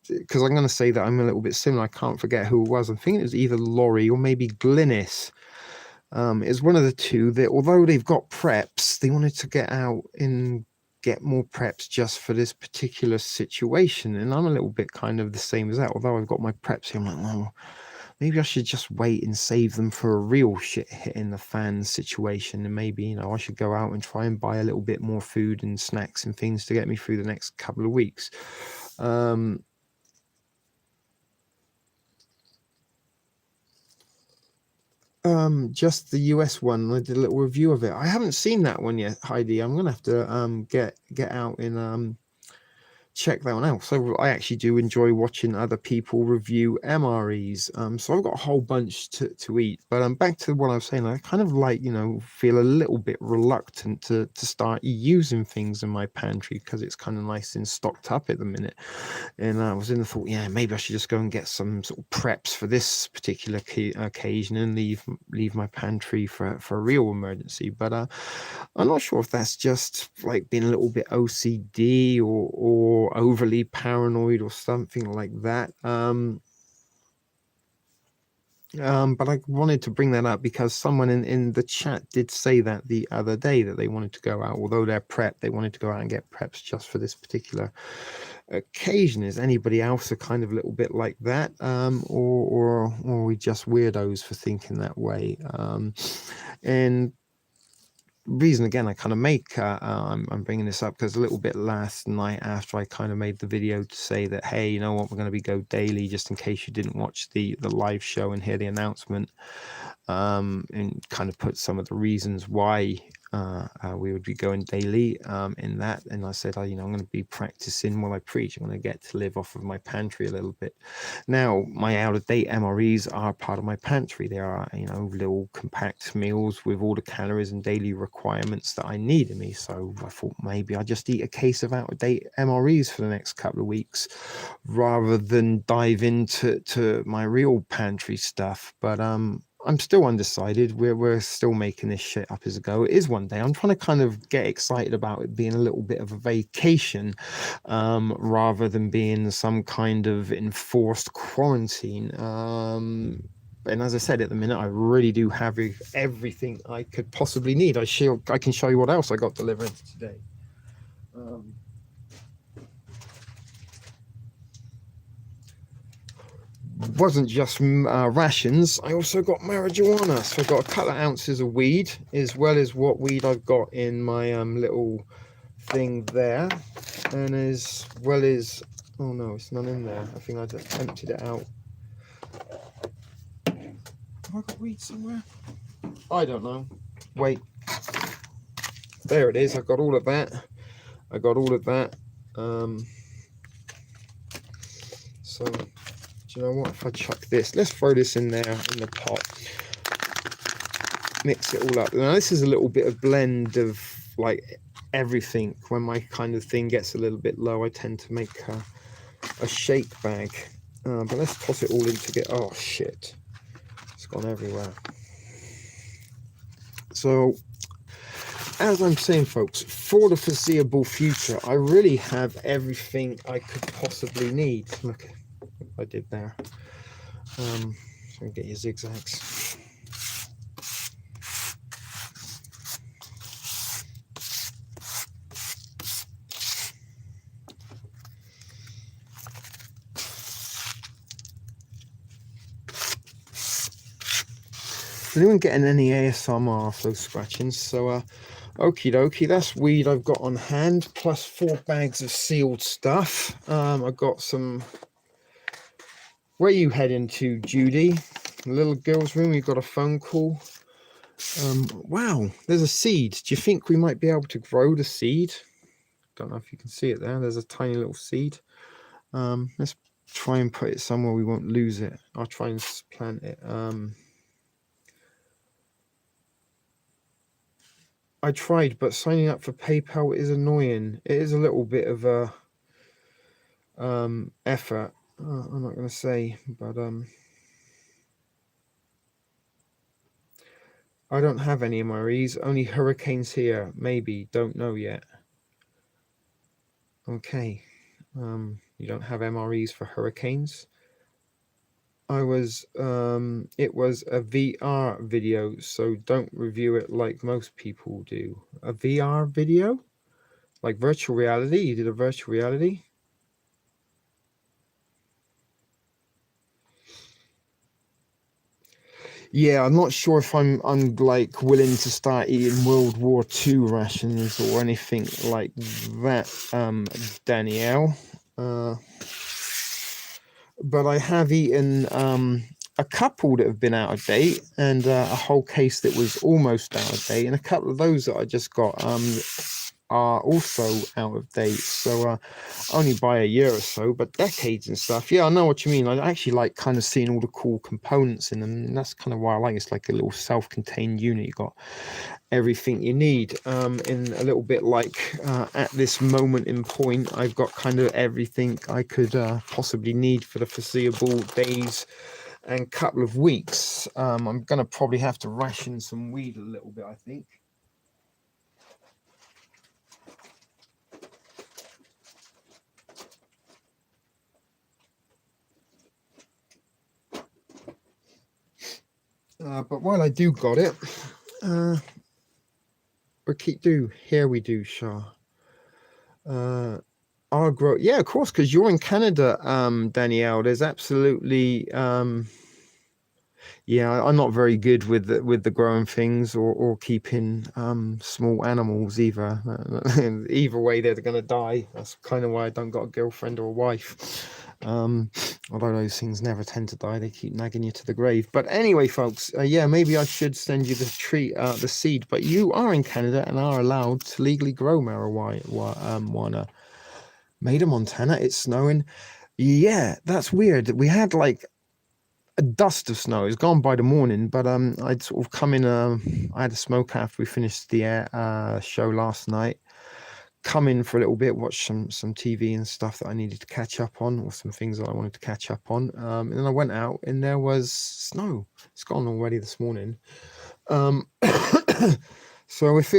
because I'm going to say that I'm a little bit similar, I can't forget who it was. I'm thinking it was either Laurie or maybe Glynis. Is one of the two that, although they've got preps, they wanted to get out and get more preps just for this particular situation. And I'm a little bit kind of the same as that. Although I've got my preps here, I'm like, well, maybe I should just wait and save them for a real shit hitting the fan situation. And maybe, you know, I should go out and try and buy a little bit more food and snacks and things to get me through the next couple of weeks. Just the US one. I did a little review of it. I haven't seen that one yet, Heidi. I'm gonna have to get out and check that one out. So I actually do enjoy watching other people review MREs. So I've got a whole bunch to eat. But back to what I was saying, I kind of like, you know, feel a little bit reluctant to start using things in my pantry, because it's kind of nice and stocked up at the minute. And I was in the thought, yeah, maybe I should just go and get some sort of preps for this particular occasion and leave my pantry for a real emergency. But I'm not sure if that's just like being a little bit OCD or overly paranoid or something like that. But I wanted to bring that up because someone in the chat did say that the other day, that they wanted to go out, although they're prepped, they wanted to go out and get preps just for this particular occasion. Is anybody else a kind of little bit like that, or are we just weirdos for thinking that way? And reason again I kind of make I'm bringing this up because a little bit last night, after I kind of made the video to say that, hey, you know what, we're going to be go daily, just in case you didn't watch the live show and hear the announcement, and kind of put some of the reasons why we would be going daily in that. And I said, you know, I'm going to be practicing while I preach. I'm going to get to live off of my pantry a little bit. Now, my out-of-date MREs are part of my pantry. They are, you know, little compact meals with all the calories and daily requirements that I need in me. So I thought maybe I'd just eat a case of out-of-date MREs for the next couple of weeks, rather than dive into my real pantry stuff. But I'm still undecided. We're still making this shit up as a go. It is one day. I'm trying to kind of get excited about it being a little bit of a vacation, rather than being some kind of enforced quarantine. And as I said, at the minute, I really do have everything I could possibly need. I can show you what else I got delivered today. Wasn't just rations. I also got marijuana. So I got a couple of ounces of weed, as well as what weed I've got in my little thing there, and as well as, oh no, it's none in there. I think I just emptied it out. Have I got weed somewhere? I don't know. Wait, there it is. I got all of that. So do you know what, if I chuck this, let's throw this in there in the pot, mix it all up. Now this is a little bit of blend of like everything. When my kind of thing gets a little bit low, I tend to make a shake bag, but let's toss it all in together. Oh shit, it's gone everywhere. So as I'm saying, folks, for the foreseeable future, I really have everything I could possibly need. Look what I did there. So get your zigzags. Anyone getting any ASMR off those scratchings? So okie dokie, that's weed I've got on hand, plus 4 bags of sealed stuff. I've got some. Where are you heading to, Judy? The little girl's room. You've got a phone call. Wow, there's a seed. Do you think we might be able to grow the seed? Don't know if you can see it there. There's a tiny little seed. Let's try and put it somewhere we won't lose it. I'll try and plant it. I tried, but signing up for PayPal is annoying. It is a little bit of a effort. I'm not going to say, but I don't have any MREs. Only hurricanes here. Maybe. Don't know yet. Okay. You don't have MREs for hurricanes? It was a VR video, so don't review it like most people do. A VR video? Like virtual reality? You did a virtual reality? Yeah, I'm not sure if I'm like willing to start eating World War II rations or anything like that, Danielle. But I have eaten a couple that have been out of date, and a whole case that was almost out of date, and a couple of those that I just got are also out of date. So only by a year or so, but decades and stuff. Yeah, I know what you mean. I actually like kind of seeing all the cool components in them, and that's kind of why I like it. It's like a little self-contained unit. You got everything you need, in a little bit like at this moment in point, I've got kind of everything I could possibly need for the foreseeable days and couple of weeks. I'm gonna probably have to ration some weed a little bit, I think. But while I do got it, here we do, Shah. Our grow, yeah, of course, because you're in Canada, Danielle. There's absolutely, yeah, I'm not very good with the growing things or keeping small animals either. Either way, they're gonna die. That's kind of why I don't got a girlfriend or a wife. Although those things never tend to die, they keep nagging you to the grave. But anyway, folks, yeah, maybe I should send you the seed. But you are in Canada and are allowed to legally grow marijuana. Maida, Montana, it's snowing. Yeah, that's weird. We had like a dust of snow. It's gone by the morning, but I'd sort of come in. I had a smoke after we finished the show last night. come in for a little bit, watch some TV and stuff that I needed to catch up on, or some things that I wanted to catch up on. And then I went out and there was snow. It's gone already this morning. So if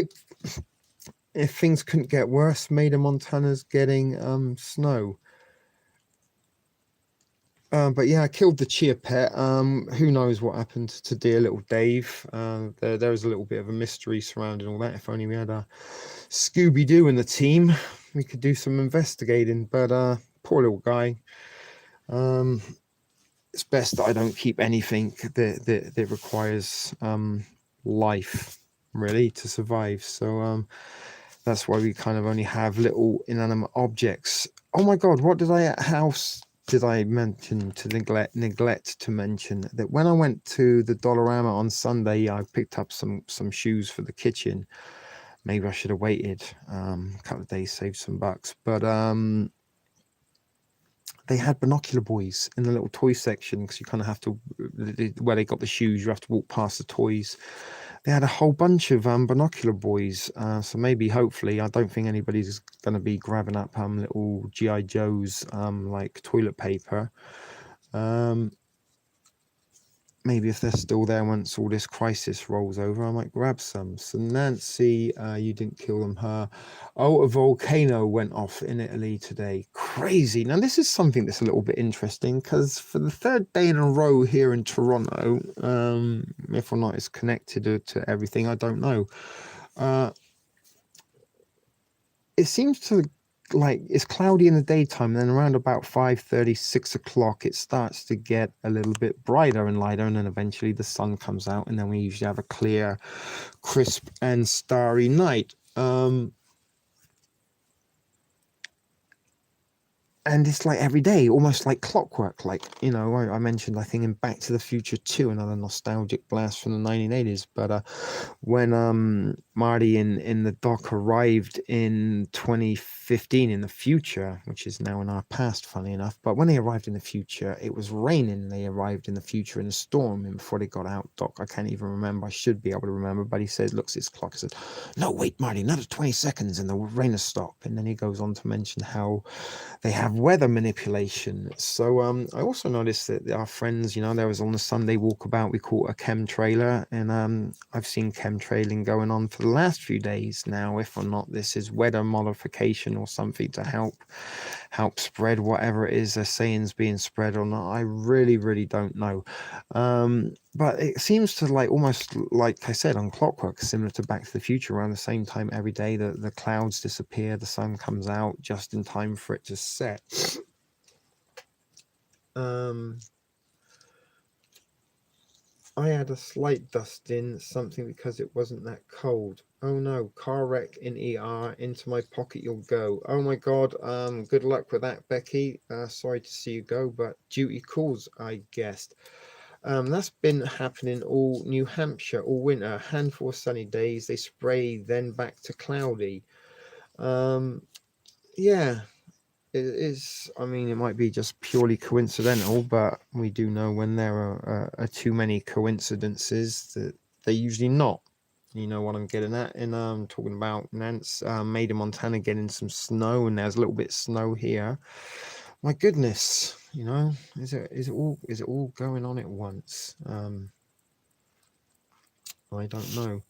things couldn't get worse, Maiden Montana's getting snow. But yeah, I killed the chia pet. Who knows what happened to dear little Dave? There was a little bit of a mystery surrounding all that. If only we had a Scooby-Doo in the team, we could do some investigating. But poor little guy. It's best that I don't keep anything that requires life, really, to survive. So that's why we kind of only have little inanimate objects. Oh my God, what did I mention to neglect to mention that when I went to the Dollarama on Sunday, I picked up some shoes for the kitchen. Maybe I should have waited a couple of days, saved some bucks. But they had Binocular Boys in the little toy section, because you kind of have to, where they got the shoes, you have to walk past the toys. They had a whole bunch of Binocular Boys, so maybe, hopefully, I don't think anybody's going to be grabbing up little G.I. Joes like toilet paper. Maybe if they're still there once all this crisis rolls over, I might grab some. So Nancy, you didn't kill them, her. Oh, a volcano went off in Italy today. Crazy. Now, this is something that's a little bit interesting, because for the third day in a row here in Toronto, if or not it's connected to everything, I don't know. It seems to, like, it's cloudy in the daytime, then around about 5:30, 6 o'clock, it starts to get a little bit brighter and lighter, and then eventually the sun comes out, and then we usually have a clear, crisp and starry night. And it's like every day, almost like clockwork. Like, you know, I mentioned, I think, in Back to the Future 2, another nostalgic blast from the 1980s. But when Marty in the dock arrived in 2015 in the future, which is now in our past, funny enough. But when they arrived in the future, it was raining. They arrived in the future in a storm, and before they got out, Doc, I can't even remember. I should be able to remember. But he said, looks at his clock, he said, "No, wait, Marty, another 20 seconds and the rain has stopped." And then he goes on to mention how they have weather manipulation. So I also noticed that our friends, you know, there was on the Sunday walkabout, we caught a chemtrailer, and I've seen chemtrailing going on for the last few days now. If or not this is weather modification or something to help spread whatever it is they're saying is being spread or not, I really don't know. But it seems to, like, almost like I said, on clockwork, similar to Back to the Future, around the same time every day, the clouds disappear, the sun comes out just in time for it to set. I had a slight dusting, something because it wasn't that cold. Oh no, car wreck in ER, into my pocket you'll go. Oh my God, good luck with that, Becky. Sorry to see you go, but duty calls, I guessed. That's been happening all New Hampshire all winter. A handful of sunny days, they spray, then back to cloudy. Yeah, it is. I mean, it might be just purely coincidental, but we do know when there are too many coincidences that they're usually not. You know what I'm getting at? And I'm talking about Nance, Maiden Montana getting some snow, and there's a little bit of snow here. My goodness, you know, is it all going on at once? I don't know.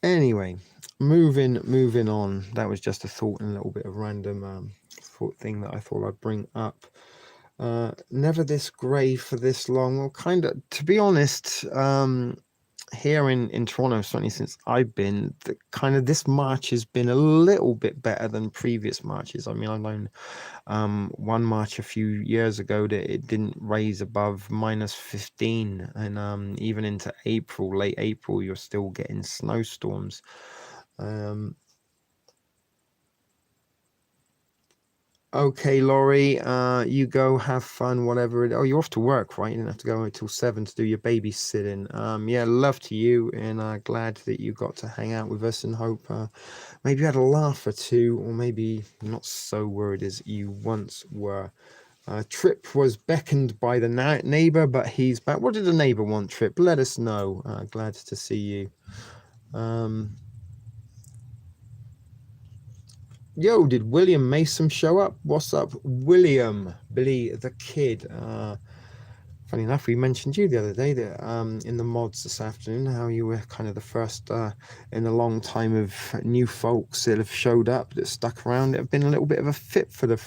Anyway, moving on. That was just a thought and a little bit of random thought thing that I thought I'd bring up. Never this grey for this long. Well, kind of, to be honest, here in Toronto, certainly since I've been, this March has been a little bit better than previous Marches. I mean, I've known one March a few years ago that it didn't raise above -15, and even into April, late April, you're still getting snowstorms. Okay, Laurie, you go have fun, whatever it. Oh, you're off to work, right? You didn't have to go until 7 to do your babysitting. Yeah, love to you, and glad that you got to hang out with us, and hope maybe you had a laugh or two, or maybe not so worried as you once were. Trip was beckoned by the neighbor, but he's back. What did the neighbor want, Trip? Let us know. Glad to see you. Yo, did William Mason show up? What's up, William? Billy the Kid. Funny enough, we mentioned you the other day that in the mods this afternoon, how you were kind of the first in a long time of new folks that have showed up, that stuck around. It have been a little bit of a fit for the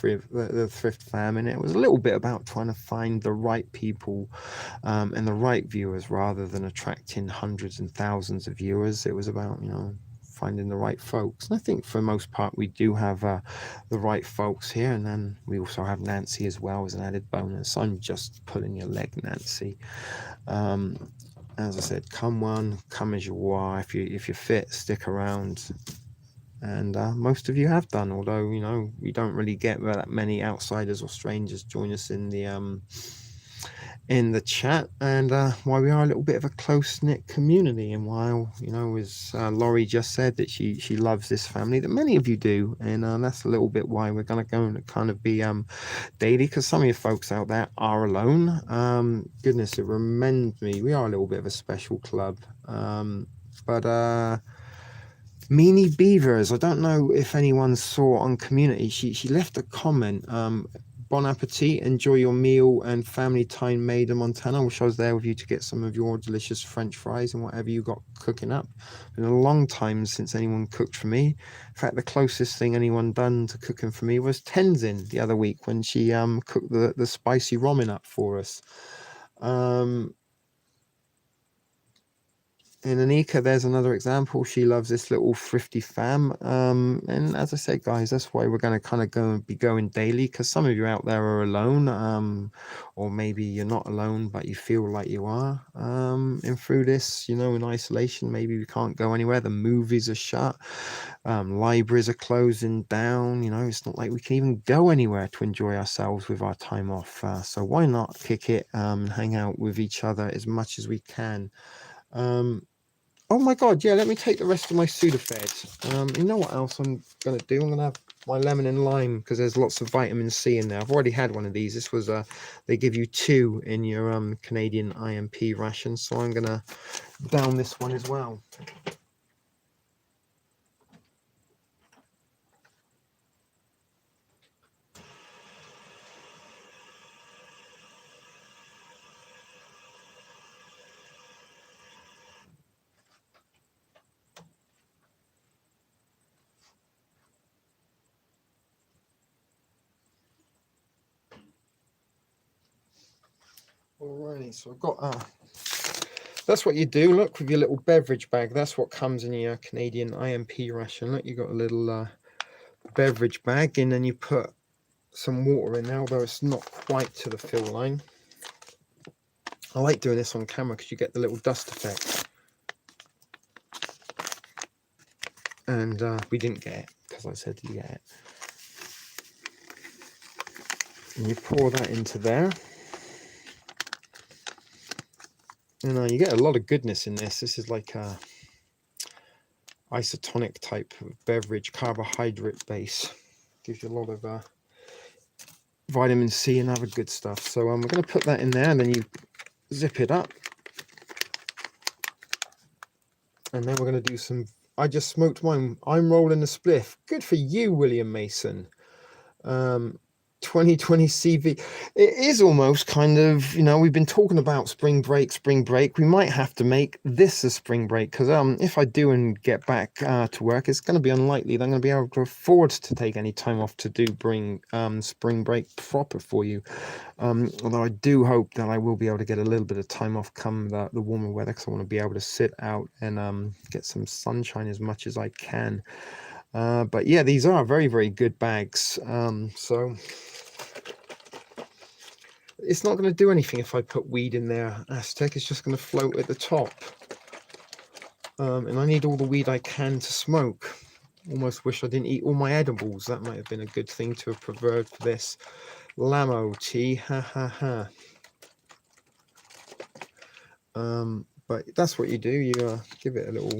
Thrift fam, and it was a little bit about trying to find the right people and the right viewers rather than attracting hundreds and thousands of viewers. It was about, finding the right folks. And I think for the most part, we do have the right folks here. And then we also have Nancy as well as an added bonus. I'm just pulling your leg, Nancy. As I said, come as you are. If you're fit, stick around. And most of you have done, although, we don't really get that many outsiders or strangers join us in the chat, and why we are a little bit of a close-knit community, and while as Laurie just said that she loves this family, that many of you do, and that's a little bit why we're going to go and kind of be daily, because some of you folks out there are alone. Goodness, it reminds me we are a little bit of a special club, but Meanie Beavers, I don't know if anyone saw on community, she left a comment. Bon appetit, enjoy your meal and family time made in Montana. I wish I was there with you to get some of your delicious French fries and whatever you got cooking up. Been a long time since anyone cooked for me. In fact, the closest thing anyone done to cooking for me was Tenzin the other week when she cooked the spicy ramen up for us. In Anika, there's another example. She loves this little thrifty fam. And as I said, guys, that's why we're going to kind of be going daily, because some of you out there are alone, or maybe you're not alone, but you feel like you are. And through this, in isolation, maybe we can't go anywhere. The movies are shut. Libraries are closing down. It's not like we can even go anywhere to enjoy ourselves with our time off. So why not kick it, hang out with each other as much as we can. Oh my god, yeah, let me take the rest of my Sudafed. You know what else I'm going to do? I'm going to have my lemon and lime, because there's lots of vitamin C in there. I've already had one of these. This was, they give you 2 in your Canadian IMP ration, so I'm going to down this one as well. Alrighty, so I've got that's what you do. Look, with your little beverage bag, that's what comes in your Canadian IMP ration. Look, you got a little beverage bag, and then you put some water in there, although it's not quite to the fill line. I like doing this on camera because you get the little dust effect, and we didn't get it because I said you get it. And you pour that into there. And you get a lot of goodness in this. This is like a isotonic type of beverage, carbohydrate base. Gives you a lot of vitamin C and other good stuff. So we're going to put that in there, and then you zip it up. And then we're going to do some... I just smoked mine. I'm rolling a spliff. Good for you, William Mason. 2020 CV. It is almost kind of, we've been talking about spring break. We might have to make this a spring break, because if I do and get back to work, it's going to be unlikely that I'm going to be able to afford to take any time off to do spring break proper for you. Although I do hope that I will be able to get a little bit of time off come the warmer weather, because I want to be able to sit out and get some sunshine as much as I can. But yeah, these are very, very good bags. So it's not going to do anything if I put weed in there, Aztec. It's just going to float at the top. And I need all the weed I can to smoke. Almost wish I didn't eat all my edibles. That might have been a good thing to have preserved for this. Lamo tea, ha ha ha. But that's what you do. You give it a little...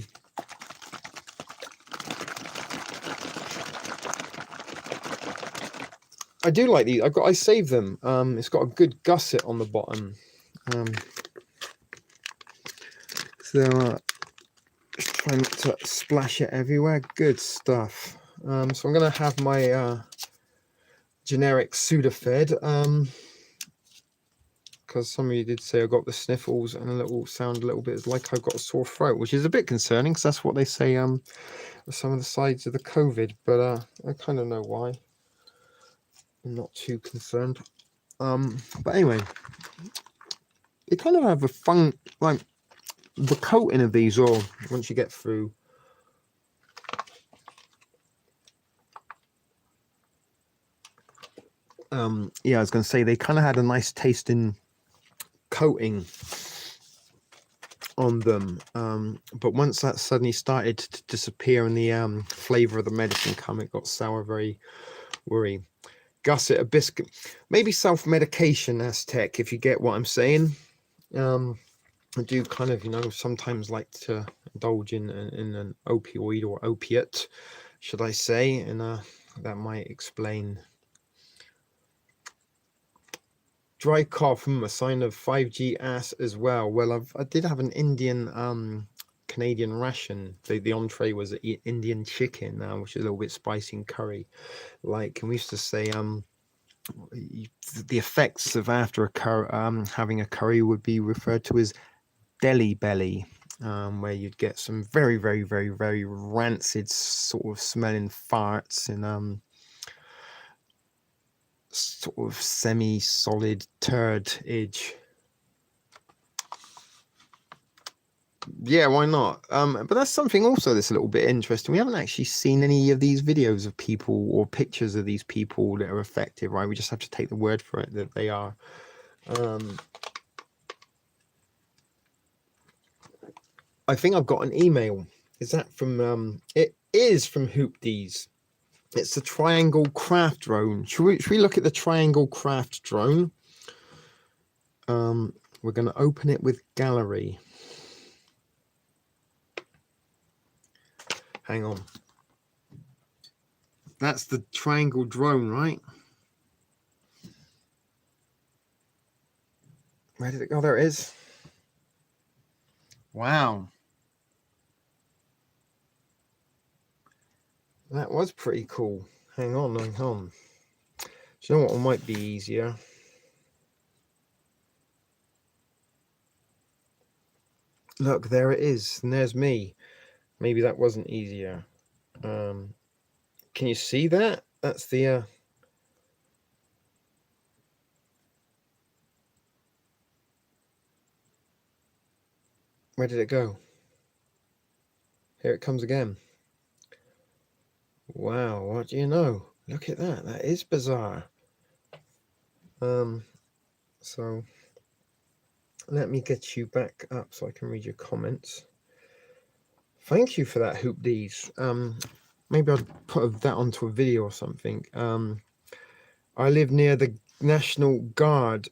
I do like these. I saved them. It's got a good gusset on the bottom. So just try not to splash it everywhere. Good stuff. So I'm gonna have my generic Sudafed. Because some of you did say I got the sniffles and sound a little bit like I've got a sore throat, which is a bit concerning because that's what they say some of the sides of the COVID, but I kind of know why. I'm not too concerned. But anyway, you kind of have a fun, like the coating of these, or once you get through. Yeah, I was going to say they kind of had a nice tasting coating on them, but once that suddenly started to disappear and the flavor of the medicine come, it got sour, very worry. Gusset, a biscuit, maybe self-medication, Aztec, if you get what I'm saying. I do kind of, sometimes like to indulge in an opioid or opiate, should I say, and that might explain. Dry cough, a sign of 5G ass as well. Well, I did have an Indian Canadian ration. The entree was Indian chicken, which is a little bit spicy and curry. Like, and we used to say, the effects of after having a curry would be referred to as Delhi belly, where you'd get some very, very, very, very rancid sort of smelling farts and sort of semi-solid turd-age. Yeah, why not? But that's something also that's a little bit interesting. We haven't actually seen any of these videos of people or pictures of these people that are affected, right? We just have to take the word for it that they are. I think I've got an email. Is that from it is from Hoopdees. It's the Triangle Craft drone. Should we look at the Triangle Craft drone? We're going to open it with gallery. Hang on. That's the Triangle drone, right? Where did it go? There it is. Wow. That was pretty cool. Hang on. Do you know what might be easier? Look, there it is. And there's me. Maybe that wasn't easier. Can you see that? That's the... Where did it go? Here it comes again. Wow, what do you know? Look at that. That is bizarre. So let me get you back up so I can read your comments. Thank you for that, Hoopdees. Maybe I'll put that onto a video or something. I live near the National Guard.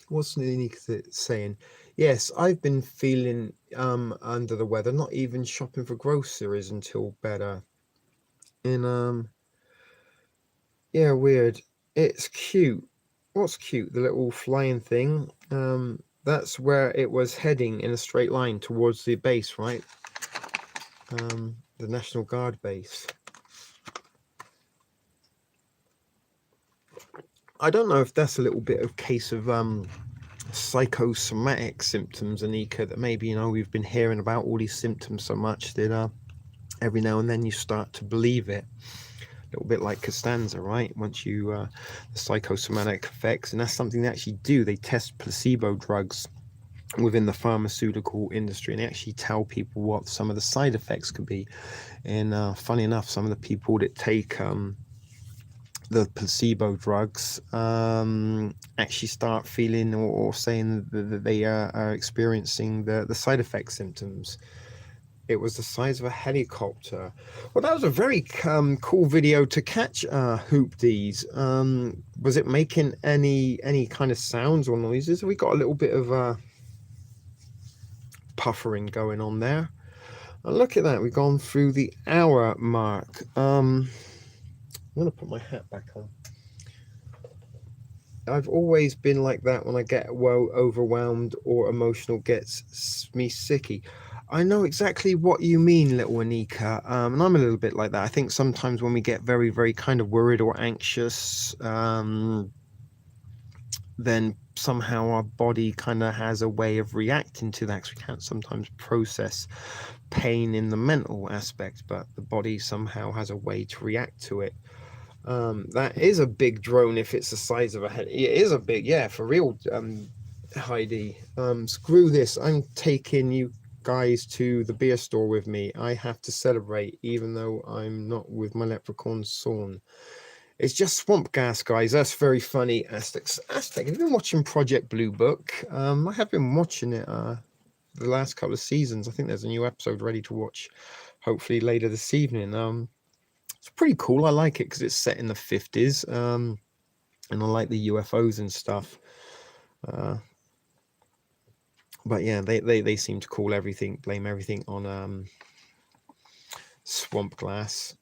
What's Nick saying? Yes, I've been feeling under the weather, not even shopping for groceries until better. And yeah, weird. It's cute. What's cute? The little flying thing. That's where it was heading in a straight line towards the base, right? The National Guard base. I don't know if that's a little bit of case of psychosomatic symptoms, Anika, that maybe, we've been hearing about all these symptoms so much that every now and then you start to believe it. A little bit like Costanza, right? Once you the psychosomatic effects, and that's something they actually do. They test placebo drugs within the pharmaceutical industry, and they actually tell people what some of the side effects could be. And funny enough, some of the people that take the placebo drugs actually start feeling or saying that they are experiencing the side effect symptoms. It was the size of a helicopter. Well, that was a very cool video to catch, Hoopdees. Was it making any kind of sounds or noises? We got a little bit of puffering going on there. And look at that, we've gone through the hour mark. I'm going to put my hat back on. I've always been like that when I get well overwhelmed or emotional gets me sicky. I know exactly what you mean, little Anika, and I'm a little bit like that. I think sometimes when we get very, very kind of worried or anxious, then somehow our body kind of has a way of reacting to that, 'cause we can't sometimes process pain in the mental aspect, but the body somehow has a way to react to it. That is a big drone if it's the size of a head. It is a big, yeah, for real, Heidi. Screw this. I'm taking you guys to the beer store with me. I have to celebrate, even though I'm not with my leprechaun Sawn. It's just swamp gas, guys. That's very funny. Aztec. Have you been watching Project Blue Book? I have been watching it the last couple of seasons. I think there's a new episode ready to watch, hopefully later this evening. It's pretty cool. I like it because it's set in the 50s, and I like the UFOs and stuff. But yeah, they seem to blame everything on swamp glass.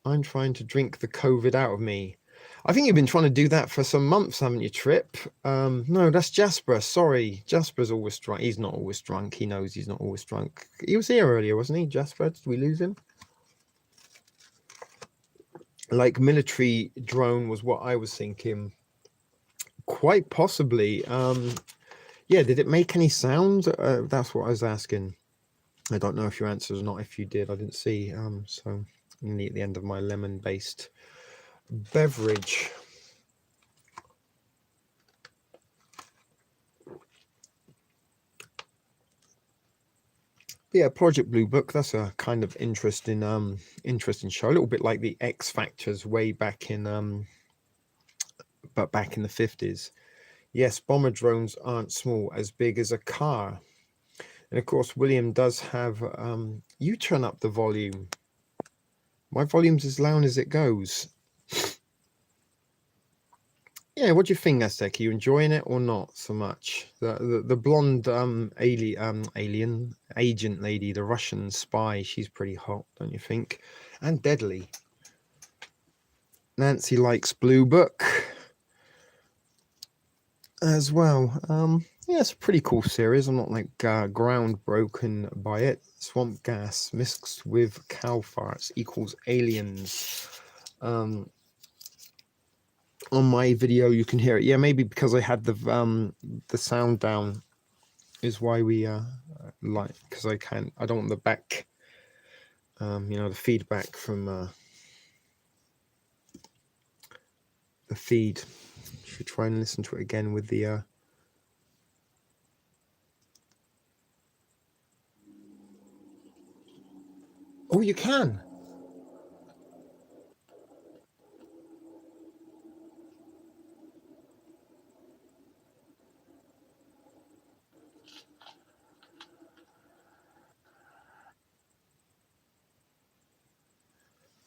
I'm trying to drink the COVID out of me. I think you've been trying to do that for some months, haven't you, Trip? No, that's Jasper. Sorry. Jasper's always drunk. He's not always drunk. He knows he's not always drunk. He was here earlier, wasn't he, Jasper? Did we lose him? Like military drone was what I was thinking. Quite possibly. Yeah, did it make any sound? That's what I was asking. I don't know if your answer is not. If you did, I didn't see. So I'm nearly at the end of my lemon-based beverage. Yeah, Project Blue Book. That's a kind of interesting show. A little bit like the X Factors way back in but back in the 50s. Yes, bomber drones aren't small, as big as a car. And of course, William does have. You turn up the volume. My volume's as loud as it goes. Yeah, what do you think, Aztec? Are you enjoying it or not so much? The blonde alien agent lady, the Russian spy, she's pretty hot, don't you think? And deadly. Nancy likes Blue Book as well. Yeah, it's a pretty cool series. I'm not like ground broken by it. Swamp gas mixed with cow farts equals aliens. On my video you can hear it. Yeah, maybe because I had the sound down is why we like, because I don't want the back the feedback from the feed. Should try and listen to it again with the oh, you can.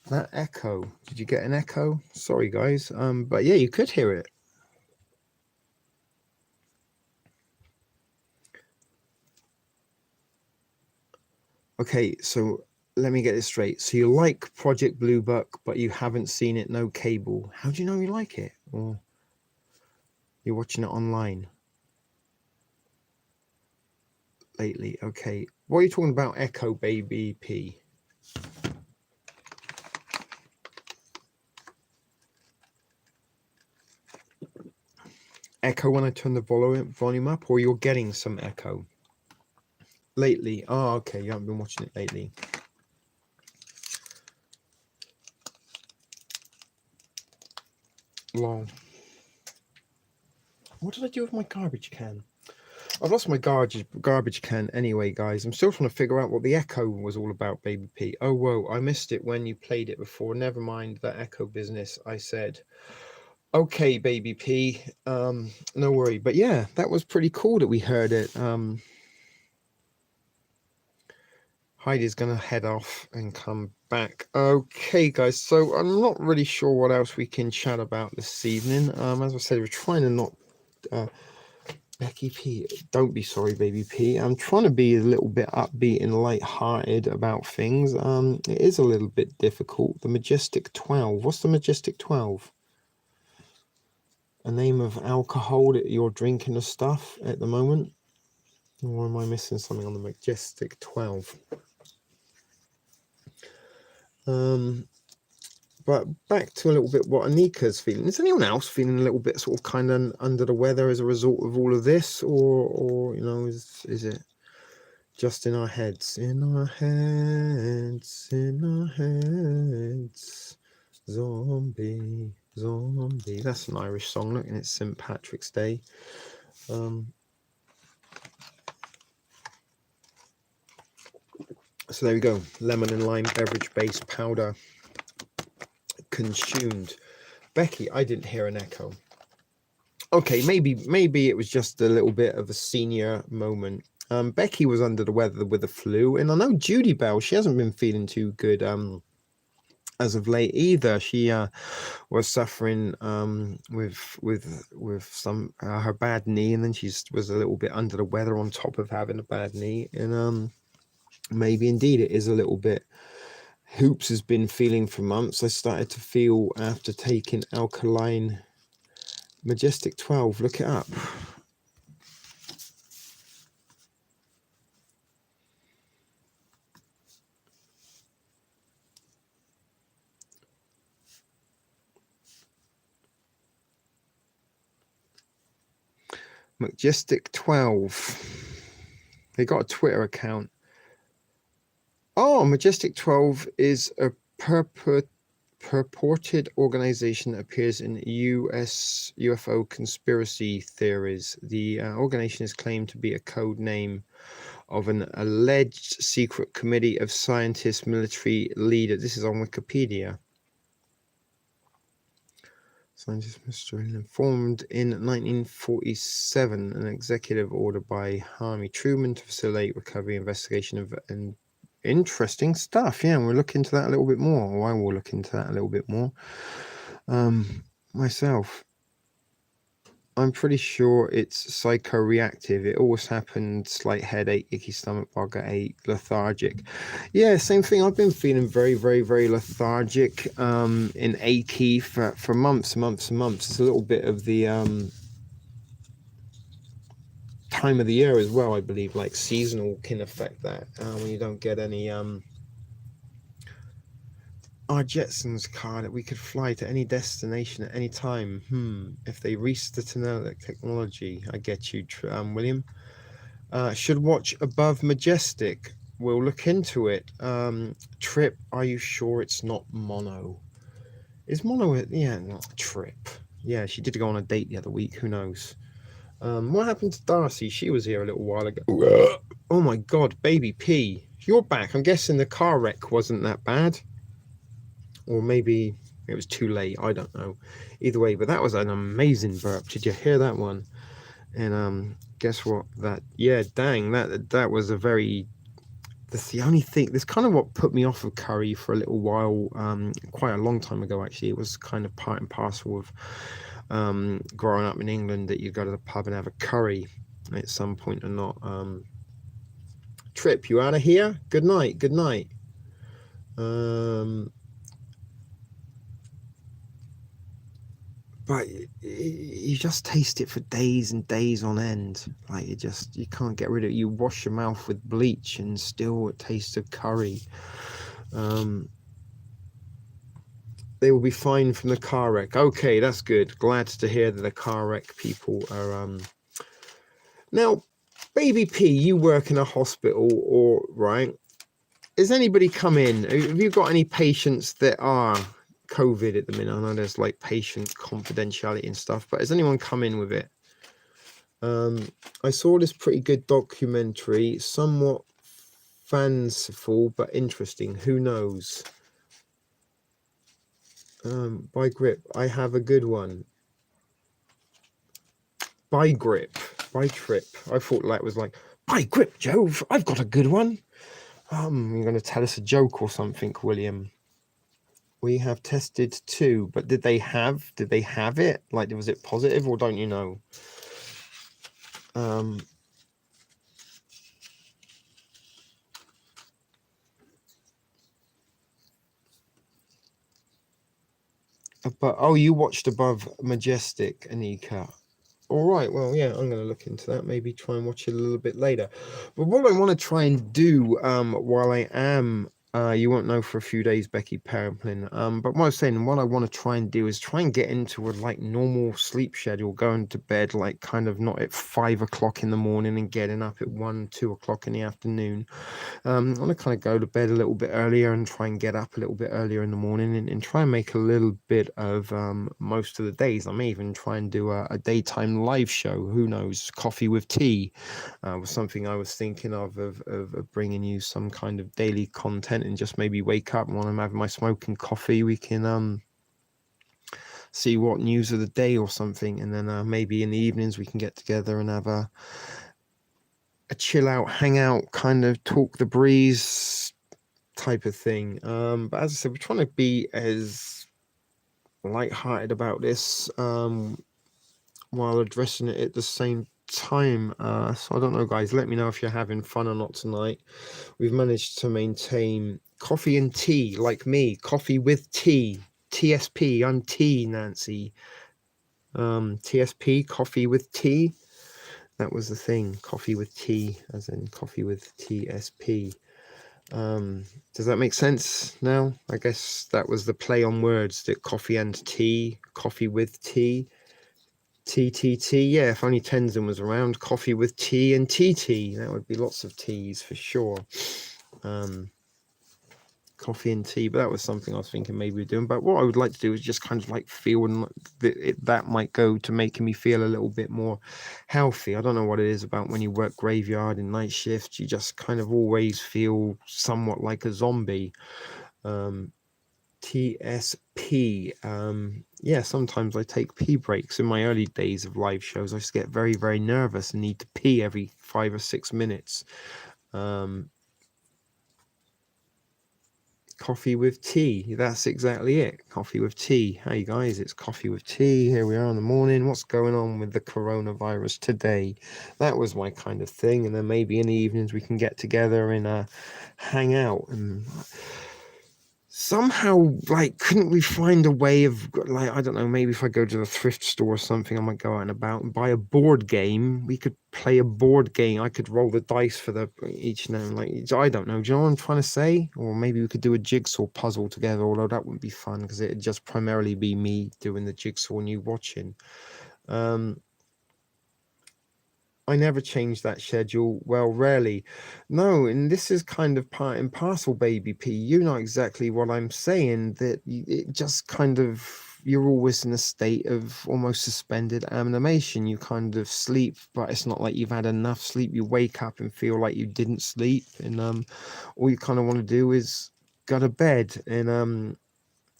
That echo. Did you get an echo? Sorry, guys. But yeah, you could hear it. Okay, so let me get this straight. So you like Project Blue Book, but you haven't seen it, no cable. How do you know you like it? Or you're watching it online lately? Okay. What are you talking about, Echo Baby P? Echo when I turn the volume up, or you're getting some echo lately? Oh, okay, you haven't been watching it lately. Lol. What did I do with my garbage can? I've lost my garbage can anyway, guys. I'm still trying to figure out what the echo was all about, Baby P. Oh, whoa, I missed it when you played it before. Never mind that echo business, I said. Okay, Baby P, no worry. But yeah, that was pretty cool that we heard it. Heidi's gonna head off and come back. Okay, guys, so I'm not really sure what else we can chat about this evening. As I said, we're trying to not Becky P, don't be sorry, baby P. I'm trying to be a little bit upbeat and light-hearted about things. It is a little bit difficult. The Majestic 12. What's the Majestic 12? A name of alcohol that you're drinking or stuff at the moment? Or am I missing something on the Majestic 12? But back to a little bit what Anika's feeling. Is anyone else feeling a little bit sort of kind of under the weather as a result of all of this? Or you know, is it just in our heads? In our heads, in our heads. Zombie, zombie. That's an Irish song. Look, and it's St. Patrick's Day. So there we go. Lemon and lime beverage base powder consumed. Becky, I didn't hear an echo. Okay, maybe it was just a little bit of a senior moment. Becky was under the weather with the flu, and I know Judy Bell, she hasn't been feeling too good as of late either. She was suffering with some her bad knee, and then she was a little bit under the weather on top of having a bad knee, and maybe indeed it is a little bit. Hoops has been feeling for months. I started to feel after taking alkaline Majestic 12. Look it up. Majestic 12. They got a Twitter account. Oh, Majestic 12 is a purported organization that appears in US UFO conspiracy theories. The organization is claimed to be a code name of an alleged secret committee of scientists, military leaders. This is on Wikipedia. Scientists formed in 1947, an executive order by Harry Truman to facilitate recovery, investigation of and interesting stuff. Yeah, we'll look into that a little bit more, or I will look into that a little bit more myself. I'm pretty sure it's psychoreactive. It always happens, slight headache, icky stomach, bug ache, lethargic. Yeah, same thing. I've been feeling very, very, very lethargic, and achy for months and months and months. It's a little bit of the time of the year as well, I believe, like seasonal can affect that when you don't get any our Jetsons car that we could fly to any destination at any time. If they restart technology, I get you, William. Should watch Above Majestic. We'll look into it. Trip, are you sure it's not Mono? Is Mono it? Yeah, not Trip. Yeah, she did go on a date the other week. Who knows? What happened to Darcy? She was here a little while ago. Oh my God, baby P, you're back. I'm guessing the car wreck wasn't that bad. Or maybe it was too late. I don't know. Either way, but that was an amazing burp. Did you hear that one? And guess what? Dang, that was a very. That's the only thing. That's kind of what put me off of curry for a little while. Quite a long time ago, actually. It was kind of part and parcel of growing up in England that you go to the pub and have a curry at some point or not. Trip, you out of here? Good night. Good night. But you just taste it for days and days on end. Like you can't get rid of it. You wash your mouth with bleach and still it tastes of curry. They will be fine from the car wreck. Okay, that's good. Glad to hear that the car wreck people are now, baby P, you work in a hospital, or right? Has anybody come in? Have you got any patients that are COVID at the minute? I know there's like patient confidentiality and stuff, but has anyone come in with it? I saw this pretty good documentary, somewhat fanciful but interesting. Who knows? By Grip, I have a good one. By Grip, by Trip. I thought that was like, by Grip, Jove, I've got a good one. You're going to tell us a joke or something, William. We have tested too, but did they have it? Like, was it positive or don't you know? But oh, you watched Above Majestic, Anika. All right, well, yeah, I'm going to look into that. Maybe try and watch it a little bit later. But what I want to try and do while I am, you won't know for a few days, Becky Paraplin. But what I was saying, what I want to try and do is try and get into a like normal sleep schedule, going to bed like kind of not at 5 o'clock in the morning and getting up at 1, 2 o'clock in the afternoon. I want to kind of go to bed a little bit earlier and try and get up a little bit earlier in the morning and try and make a little bit of most of the days. I may even try and do a daytime live show. Who knows? Coffee with tea was something I was thinking of bringing you some kind of daily content, and just maybe wake up while I'm having my smoking coffee. We can see what news of the day or something, and then maybe in the evenings we can get together and have a chill out, hang out, kind of talk the breeze type of thing. But as I said, we're trying to be as light-hearted about this while addressing it at the same time. So I don't know, guys, let me know if you're having fun or not tonight. We've managed to maintain coffee and tea, like me, coffee with tea, TSP, I'm tea, Nancy. TSP, coffee with tea. That was the thing, coffee with tea, as in coffee with TSP. Does that make sense now? I guess that was the play on words, that coffee and tea, coffee with tea, TTT. Yeah, if only Tenzin was around, coffee with tea and TT. That would be lots of teas for sure. Coffee and tea, but that was something I was thinking maybe we're doing. But what I would like to do is just kind of like feel, and that might go to making me feel a little bit more healthy. I don't know what it is about when you work graveyard and night shifts, you just kind of always feel somewhat like a zombie. TSP. Yeah, sometimes I take pee breaks. In my early days of live shows, I used to get very, very nervous and need to pee every 5 or 6 minutes. Coffee with tea, that's exactly it. Coffee with tea. Hey guys, it's coffee with tea. Here we are in the morning. What's going on with the coronavirus today? That was my kind of thing. And then maybe in the evenings we can get together and hang out. And somehow, like, couldn't we find a way of, like, I don't know, maybe if I go to the thrift store or something, I might go out and about and buy a board game. We could play a board game. I could roll the dice for the each now. Like, I don't know. Do you know what I'm trying to say? Or maybe we could do a jigsaw puzzle together, although that wouldn't be fun because it'd just primarily be me doing the jigsaw and you watching. I never change that schedule. Well, rarely. No, and this is kind of part and parcel, baby P. You know exactly what I'm saying, that it just kind of, you're always in a state of almost suspended animation. You kind of sleep, but it's not like you've had enough sleep. You wake up and feel like you didn't sleep, and all you kind of want to do is go to bed. And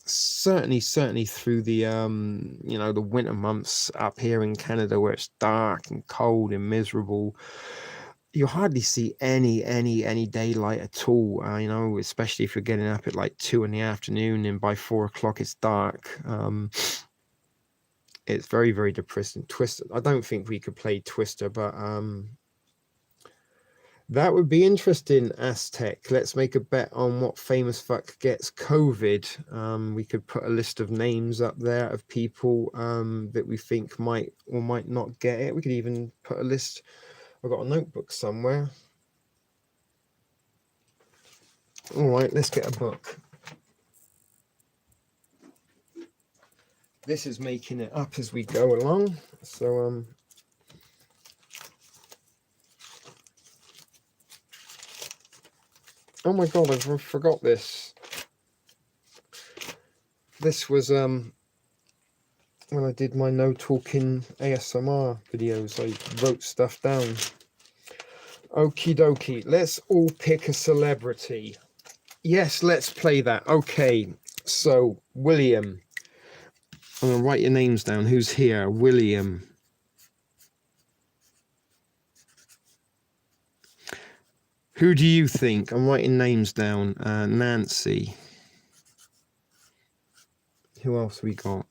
certainly through the the winter months up here in Canada, where it's dark and cold and miserable, you hardly see any daylight at all. Especially if you're getting up at like 2 in the afternoon and by 4 o'clock it's dark. It's very, very depressing. Twister, I don't think we could play Twister, but that would be interesting, Aztec. Let's make a bet on what famous fuck gets COVID. We could put a list of names up there of people that we think might or might not get it. We could even put a list. I've got a notebook somewhere. All right, let's get a book. This is making it up as we go along. So oh my god, I forgot this. This was when I did my no talking ASMR videos. I wrote stuff down. Okie dokie, let's all pick a celebrity. Yes, let's play that. Okay, so William, I'm gonna write your names down. Who's here? William. Who do you think? I'm writing names down. Nancy. Who else we got?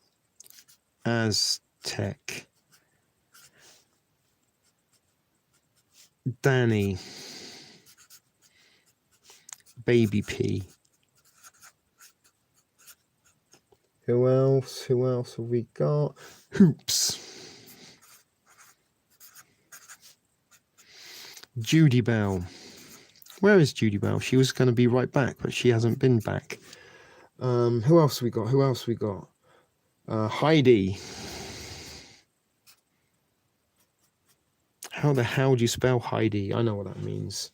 Aztec. Danny. Baby P. Who else? Who else have we got? Hoops. Judy Bell. Where is Judy Bell? She was going to be right back, but she hasn't been back. Who else we got? Who else we got? Heidi. How the hell do you spell Heidi? I know what that means.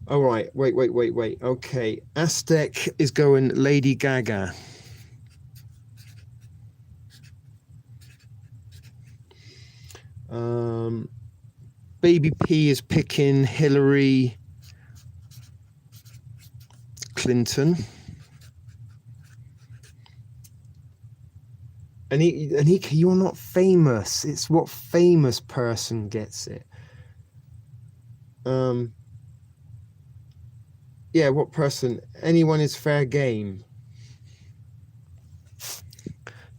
All right. Wait. Okay. Aztec is going Lady Gaga. Baby P is picking Hillary Clinton. Anika, you're not famous. It's what famous person gets it. Yeah, what person? Anyone is fair game.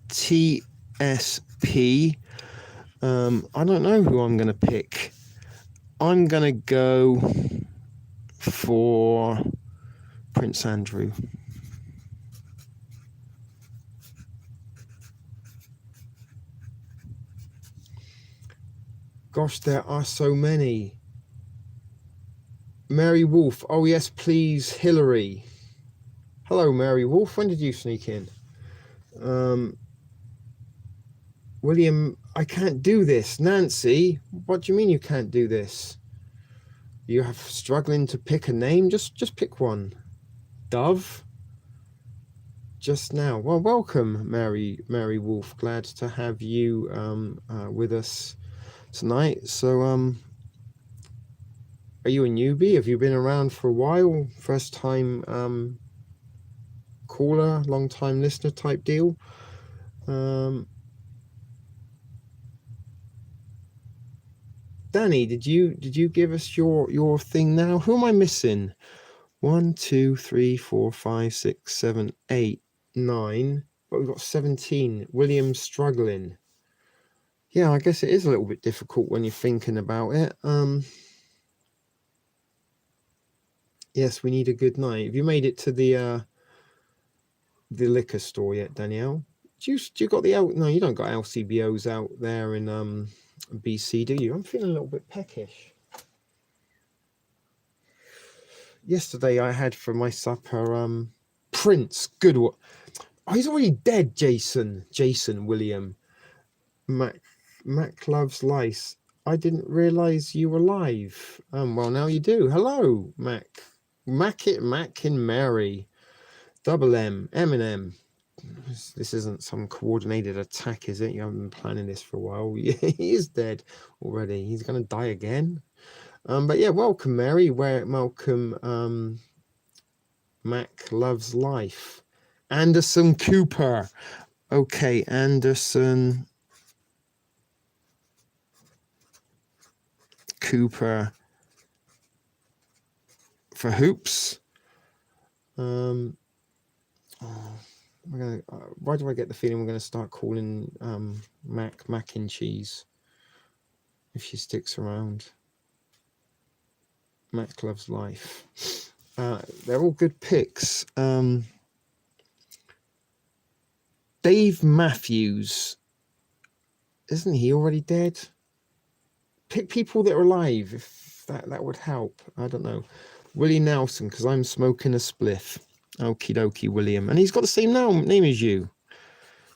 TSP. I don't know who I'm going to pick. I'm going to go for Prince Andrew. Gosh, there are so many. Mary Wolf. Oh, yes, please, Hillary. Hello, Mary Wolf. When did you sneak in? William, I can't do this. Nancy, what do you mean you can't do this? You have struggling to pick a name? Just pick one. Dove? Just now. Well, welcome, Mary Wolf. Glad to have you with us tonight. So, are you a newbie? Have you been around for a while? First time caller, long time listener type deal? Danny, did you give us your thing now? Who am I missing? 1, 2, 3, 4, 5, 6, 7, 8, 9. But we've got 17. William's struggling. Yeah, I guess it is a little bit difficult when you're thinking about it. Yes, we need a good night. Have you made it to the liquor store yet, Danielle? Do you got the no? You don't got LCBOs out there in BC, do you? I'm feeling a little bit peckish. Yesterday I had for my supper Prince. Good one. Oh, he's already dead, Jason William. Mac loves lice. I didn't realize you were live. Well, now you do. Hello, Mac and Mary. Double M, Eminem. This isn't some coordinated attack, is it? You haven't been planning this for a while. He is dead already. He's going to die again. But yeah, welcome, Mary. Welcome, Mac loves life. Anderson Cooper. Okay, Anderson Cooper for hoops. Why do I get the feeling we're going to start calling Mac and cheese if she sticks around? Mac loves life. They're all good picks. Dave Matthews, isn't he already dead? Pick people that are alive, if that would help. I don't know. Willie Nelson, because I'm smoking a spliff. Okie dokie, William. And he's got the same name as you.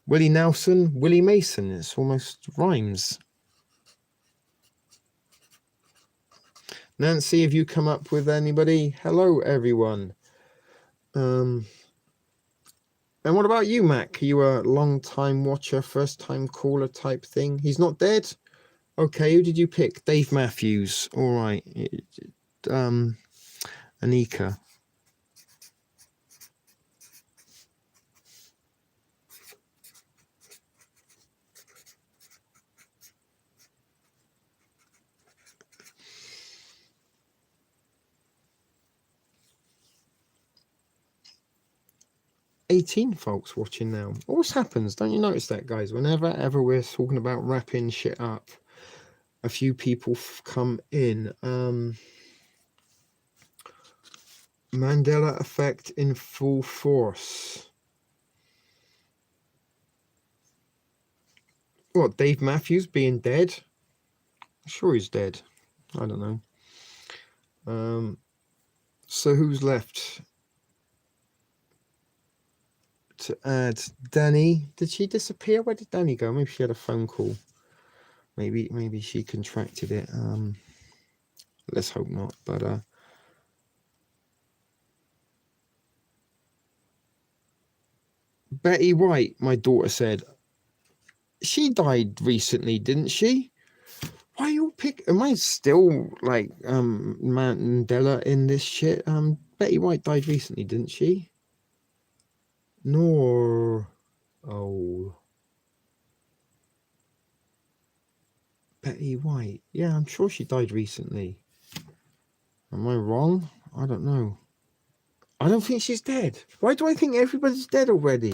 Willie Nelson, Willie Mason. It's almost rhymes. Nancy, have you come up with anybody? Hello, everyone. And what about you, Mac? Are you a long-time watcher, first-time caller type thing? He's not dead? Okay, who did you pick? Dave Matthews. All right. Anika. 18 folks watching now. Always happens, don't you notice that, guys? Whenever ever we're talking about wrapping shit up, a few people come in. Mandela effect in full force. What, Dave Matthews being dead? I'm sure he's dead. I don't know. So who's left to add? Danny. Did she disappear? Where did Danny go? Maybe she had a phone call. Maybe she contracted it. Let's hope not. But Betty White, my daughter said, she died recently, didn't she? Why you pick? Am I still like Mandela in this shit? Betty White died recently, didn't she? No. Oh. Betty White. Yeah, I'm sure she died recently. Am I wrong? I don't know. I don't think she's dead. Why do I think everybody's dead already?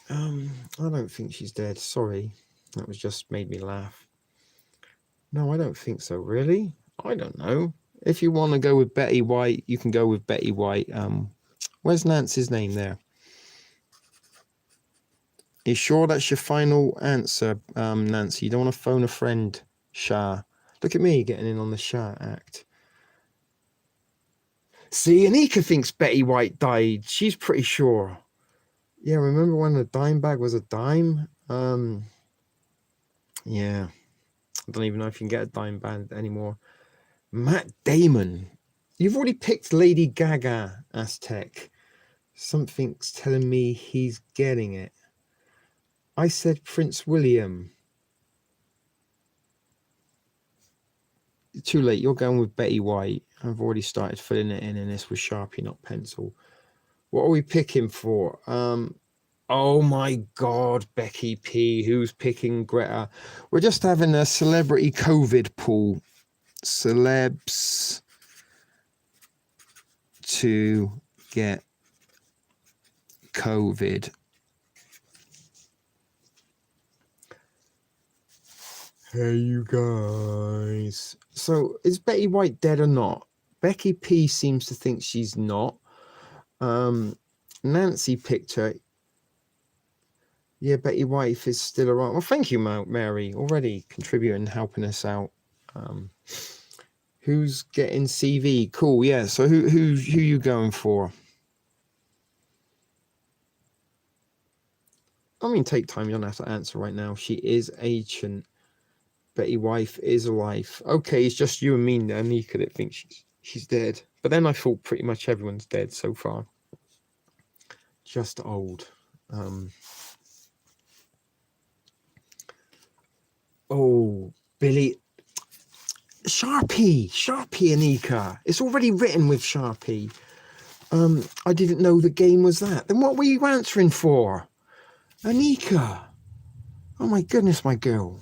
I don't think she's dead. Sorry. That was just made me laugh. No, I don't think so. Really? I don't know. If you want to go with Betty White, you can go with Betty White. Where's Nancy's name there? You sure that's your final answer, Nancy? You don't want to phone a friend, Shah? Look at me getting in on the Shah act. See, Anika thinks Betty White died. She's pretty sure. Yeah, remember when the dime bag was a dime? Yeah. I don't even know if you can get a dime bag anymore. Matt Damon. You've already picked Lady Gaga, Aztec. Something's telling me he's getting it. I said Prince William. Too late. You're going with Betty White. I've already started filling it in, and this was Sharpie, not pencil. What are we picking for? Oh my God, Becky P. Who's picking Greta? We're just having a celebrity COVID pool. Celebs to get COVID. Hey, you guys. So, is Betty White dead or not? Becky P seems to think she's not. Nancy picked her. Yeah, Betty White is still around. Well, thank you, Mary, already contributing, helping us out. Who's getting CV? Cool, yeah. So who you going for? I mean, take time. You don't have to answer right now. She is ancient. Betty White is alive. Okay, it's just you and me, Anika, that think she's dead. But then I thought pretty much everyone's dead so far. Just old. Oh, Billy. Sharpie, Anika. It's already written with Sharpie. I didn't know the game was that. Then what were you answering for? Anika. Oh my goodness, my girl.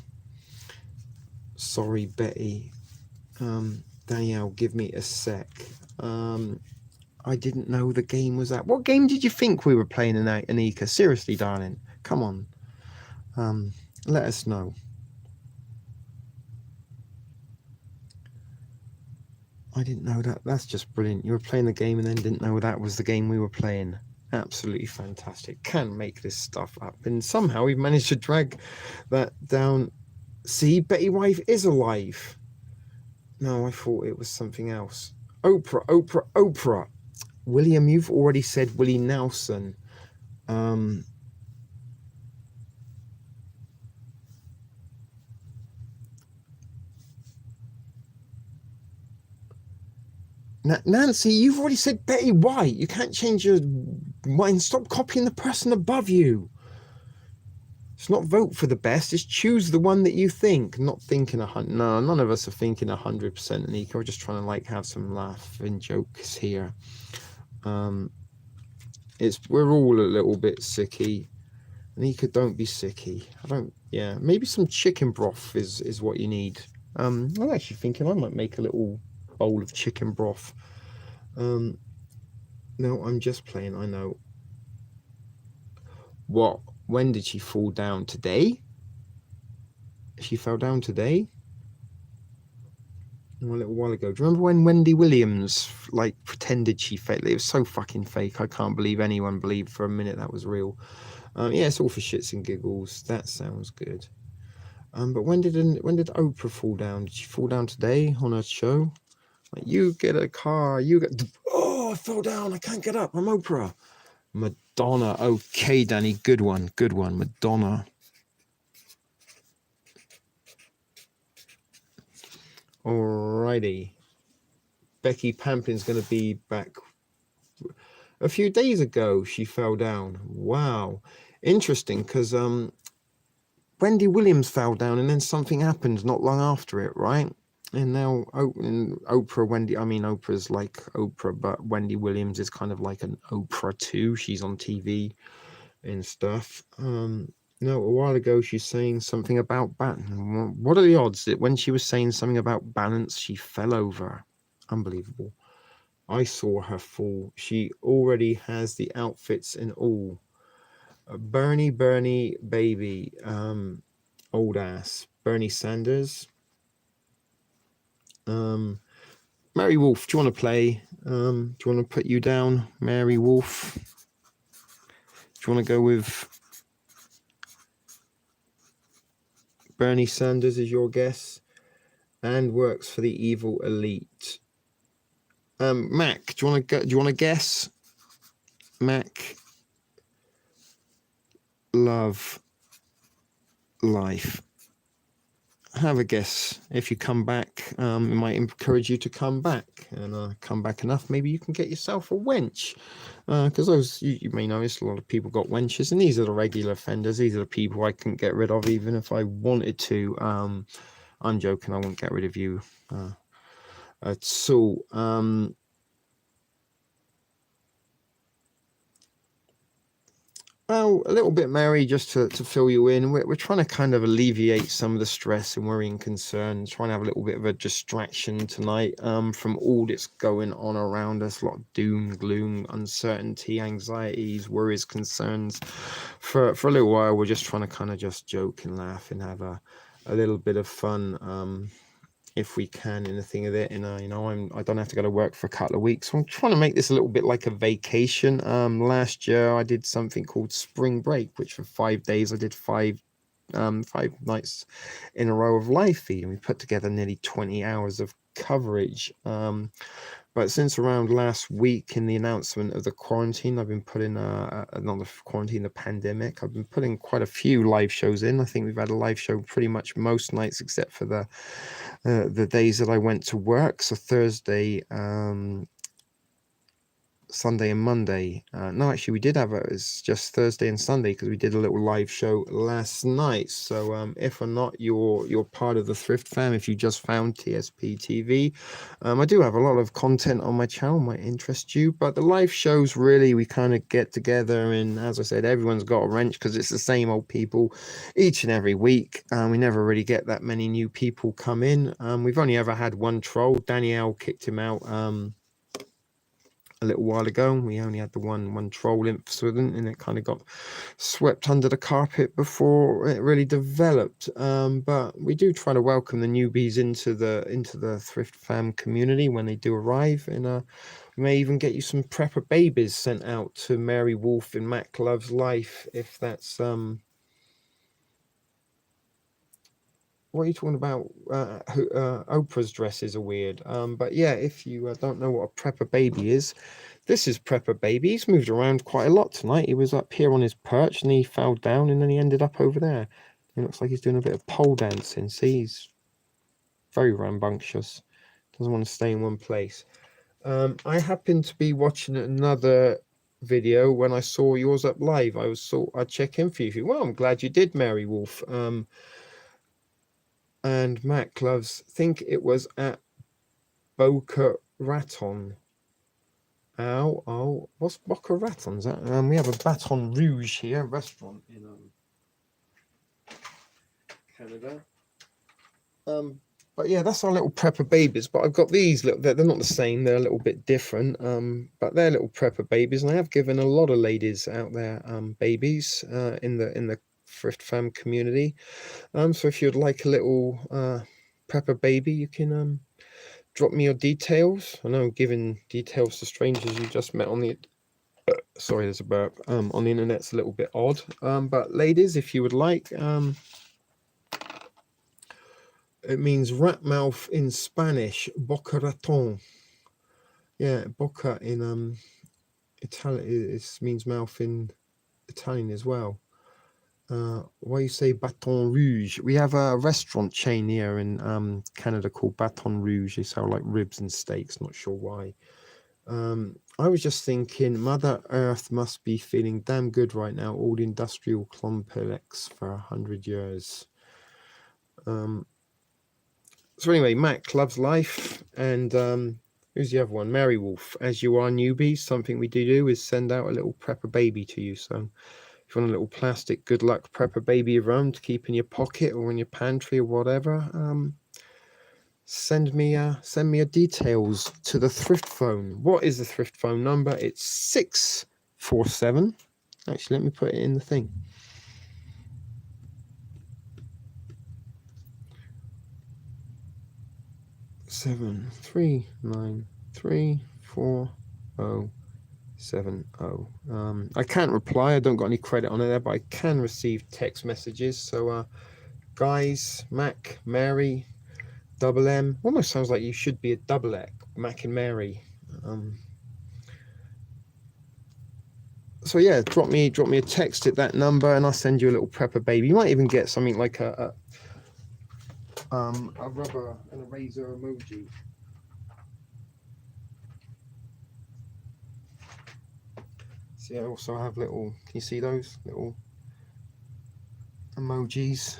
Sorry, Betty. Danielle, give me a sec. I didn't know the game was that. What game did you think we were playing in Anika? Seriously, darling. Come on. Let us know. I didn't know that. That's just brilliant. You were playing the game and then didn't know that was the game we were playing. Absolutely fantastic. Can't make this stuff up. And somehow we've managed to drag that down. See, Betty White is alive. No, I thought it was something else. Oprah. William, you've already said Willie Nelson. Nancy, you've already said Betty White. You can't change your mind. Stop copying the person above you. It's not vote for the best. It's choose the one that you think. Not thinking 100. No, none of us are thinking 100%, Anika. We're just trying to like have some laughing jokes here. We're all a little bit sicky. Anika, don't be sicky. Maybe some chicken broth is what you need. I'm actually thinking I might make a little bowl of chicken broth. No, I'm just playing, I know. What? When did she fall down? Today? She fell down today? A little while ago. Do you remember when Wendy Williams like pretended she faked? It was so fucking fake. I can't believe anyone believed for a minute that was real. Yeah, it's all for shits and giggles. That sounds good. But when did Oprah fall down? Did she fall down today on her show? Like, you get a car, you get. Oh, I fell down. I can't get up. I'm Oprah. Madonna. Okay, Danny. Good one. Good one. Madonna. Alrighty. Becky Pamplin's going to be back. A few days ago, she fell down. Wow. Interesting, because Wendy Williams fell down and then something happened not long after it, right? And now Oprah's like Oprah, but Wendy Williams is kind of like an Oprah too. She's on TV and stuff. No, a while ago she's saying something about balance. What are the odds that when she was saying something about balance, she fell over? Unbelievable. I saw her fall. She already has the outfits and all. Bernie baby, old ass. Bernie Sanders. Mary Wolf, do you want to play? Do you want to put you down, Mary Wolf? Do you want to go with Bernie Sanders as your guess? And works for the evil elite. Mac, do you want to guess? Mac, love, life. Have a guess. If you come back, it might encourage you to come back, and come back enough, maybe you can get yourself a wench. Because those you may notice a lot of people got wenches, and these are the regular offenders. These are the people I couldn't get rid of even if I wanted to. I'm joking. I won't get rid of you at all. Well, a little bit, Mary, just to fill you in. We're trying to kind of alleviate some of the stress and worry and concern, trying to have a little bit of a distraction tonight from all that's going on around us, a lot of doom, gloom, uncertainty, anxieties, worries, concerns. For a little while, we're just trying to kind of just joke and laugh and have a little bit of fun. If we can in the thing of it, and I don't have to go to work for a couple of weeks, so I'm trying to make this a little bit like a vacation. Last year I did something called spring break, which for 5 days I did five nights in a row of live feed, and we put together nearly 20 hours of coverage. But since around last week, in the announcement of the quarantine, I've been putting not the quarantine, the pandemic. I've been putting quite a few live shows in. I think we've had a live show pretty much most nights, except for the days that I went to work. So Thursday, Sunday and Monday. No, actually we did have it's just Thursday and Sunday, because we did a little live show last night. So if or not you're part of the Thrift Fam, if you just found TSP TV, I do have a lot of content on my channel, might interest you. But the live shows, really, we kind of get together, and as I said, everyone's got a wrench because it's the same old people each and every week. We never really get that many new people come in. We've only ever had one troll. Danielle kicked him out a little while ago. We only had the one troll incident, and it kind of got swept under the carpet before it really developed. But we do try to welcome the newbies into the Thrift Fam community when they do arrive, and we may even get you some prepper babies sent out to Mary Wolf and Mac Loves Life, if that's what are you talking about? Oprah's dresses are weird. But yeah, if you don't know what a prepper baby is, this is prepper baby. He's moved around quite a lot tonight. He was up here on his perch, and he fell down, and then he ended up over there. It looks like he's doing a bit of pole dancing. See, he's very rambunctious. Doesn't want to stay in one place. I happened to be watching another video when I saw yours up live. I'd check in for you. Well, I'm glad you did, Mary Wolf. And Mac Loves, think it was at Boca Raton. What's Boca Raton's at? We have a Baton Rouge here, restaurant in Canada. But yeah, that's our little prepper babies. But I've got these little, they're not the same, they're a little bit different. But they're little prepper babies, and I have given a lot of ladies out there babies in the thrift fam community. So if you'd like a little prepper baby, you can drop me your details. I know giving details to strangers you just met on the sorry, there's a burp on the internet's a little bit odd. But ladies, if you would like, it means rat mouth in Spanish, boca raton. Yeah, boca in Italian, it means mouth in Italian as well. Why you say Baton Rouge? We have a restaurant chain here in Canada called Baton Rouge. They sell like ribs and steaks, not sure why. I was just thinking, Mother Earth must be feeling damn good right now, all the industrial complex for 100 years. So anyway, Mac loves life, and who's the other one? Mary Wolf. As you are newbies, something we do is send out a little prepper baby to you. So if you want a little plastic good luck prepper baby of your own to keep in your pocket or in your pantry or whatever, send me your details to the thrift phone. What is the thrift phone number? It's 647. Actually, let me put it in the thing. 7393470. I can't reply. I don't got any credit on it there, but I can receive text messages. So, guys, Mac, Mary, double M. Almost sounds like you should be a double X, Mac and Mary. So yeah, drop me a text at that number, and I'll send you a little prepper baby. You might even get something like a rubber and eraser emoji. See, I also have little. Can you see those little emojis?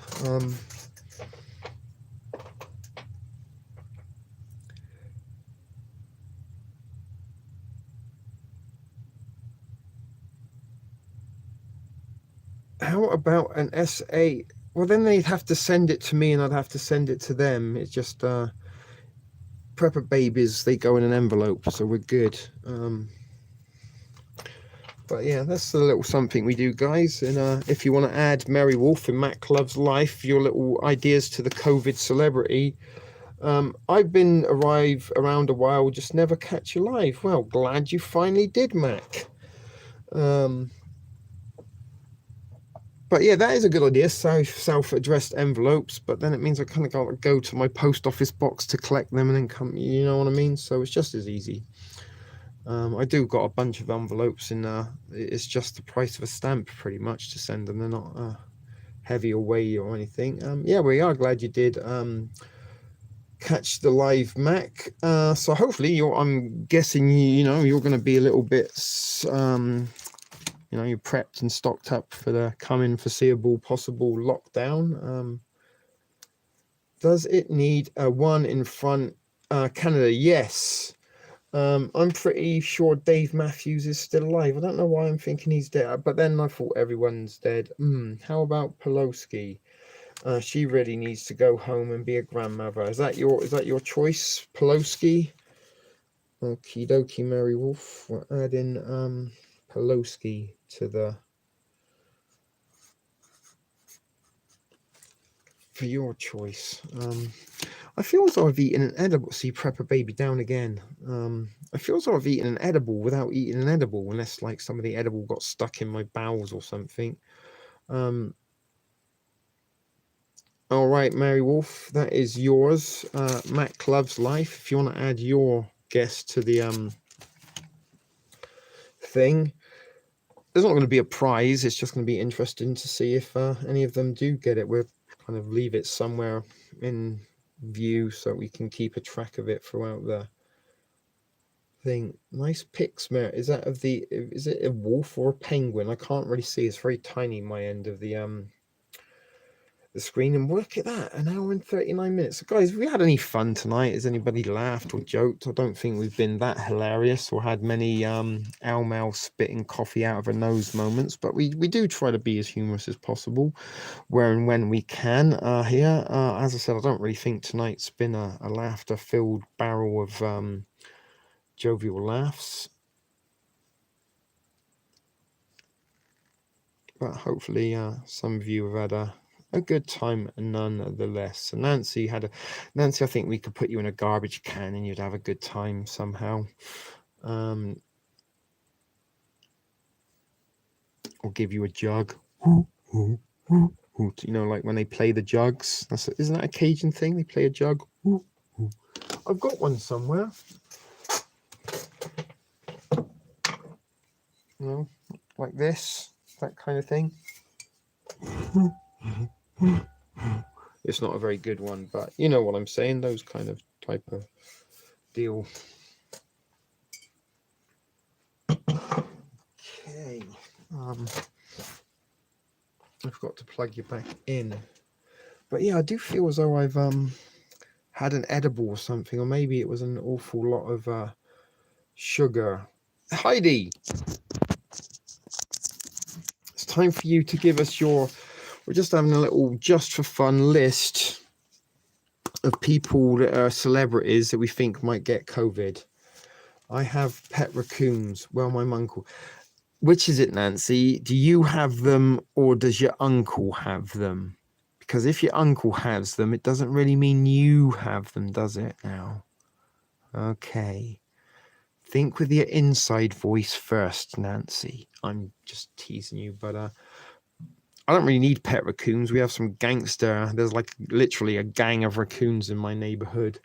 How about an SA? Well, then they'd have to send it to me, and I'd have to send it to them. It's just prepper babies. They go in an envelope, so we're good. But yeah, that's a little something we do, guys. And if you want to add Mary Wolf and Mac Loves Life, your little ideas to the COVID celebrity, I've been around a while, just never catch you live. Well, glad you finally did, Mac. But yeah, that is a good idea. Self-addressed envelopes, but then it means I kind of got to go to my post office box to collect them and then come. You know what I mean? So it's just as easy. I do got a bunch of envelopes, and it's just the price of a stamp pretty much to send them. They're not heavy or weighty or anything. Yeah, we are glad you did catch the live, Mac. So hopefully I'm guessing you're going to be a little bit you're prepped and stocked up for the coming foreseeable possible lockdown. Does it need a one in front? Canada, yes. I'm pretty sure Dave Matthews is still alive. I don't know why I'm thinking he's dead, but then I thought everyone's dead. How about Pelosi? She really needs to go home and be a grandmother. Is that your choice, Pelosi? Okie dokie, Mary Wolf. We're adding Pelosi to the for your choice. I feel as though I've eaten an edible. See, prepper baby down again. I feel as though I've eaten an edible without eating an edible, unless like some of the edible got stuck in my bowels or something. All right, Mary Wolf, that is yours. Mac Loves Life. If you want to add your guest to the thing, there's not going to be a prize. It's just going to be interesting to see if any of them do get it. We'll kind of leave it somewhere in view so we can keep a track of it throughout the thing. Nice pics, Mary. Is it a wolf or a penguin? I can't really see. It's very tiny, my end of the the screen and work at that, an hour and 39 minutes. So guys, have we had any fun tonight? Has anybody laughed or joked? I don't think we've been that hilarious or had many Al Mal spitting coffee out of her nose moments, but we do try to be as humorous as possible where and when we can here. As I said, I don't really think tonight's been a laughter filled barrel of jovial laughs, but hopefully some of you have had a good time nonetheless. So Nancy, I think we could put you in a garbage can and you'd have a good time somehow. Or give you a jug. You know, like when they play the jugs. Isn't that a Cajun thing? They play a jug. I've got one somewhere. You know, like this, that kind of thing. It's not a very good one, but you know what I'm saying, those kind of type of deal. Okay, I've got to plug you back in, but yeah, I do feel as though I've had an edible or something, or maybe it was an awful lot of sugar. Heidi, it's time for you to give us your, we're just having a little just for fun list of people that are celebrities that we think might get COVID. I have pet raccoons. Well, my uncle. Which is it, Nancy? Do you have them or does your uncle have them? Because if your uncle has them, it doesn't really mean you have them, does it now? Okay. Think with your inside voice first, Nancy. I'm just teasing you, but I don't really need pet raccoons. We have some gangster. There's like literally a gang of raccoons in my neighborhood.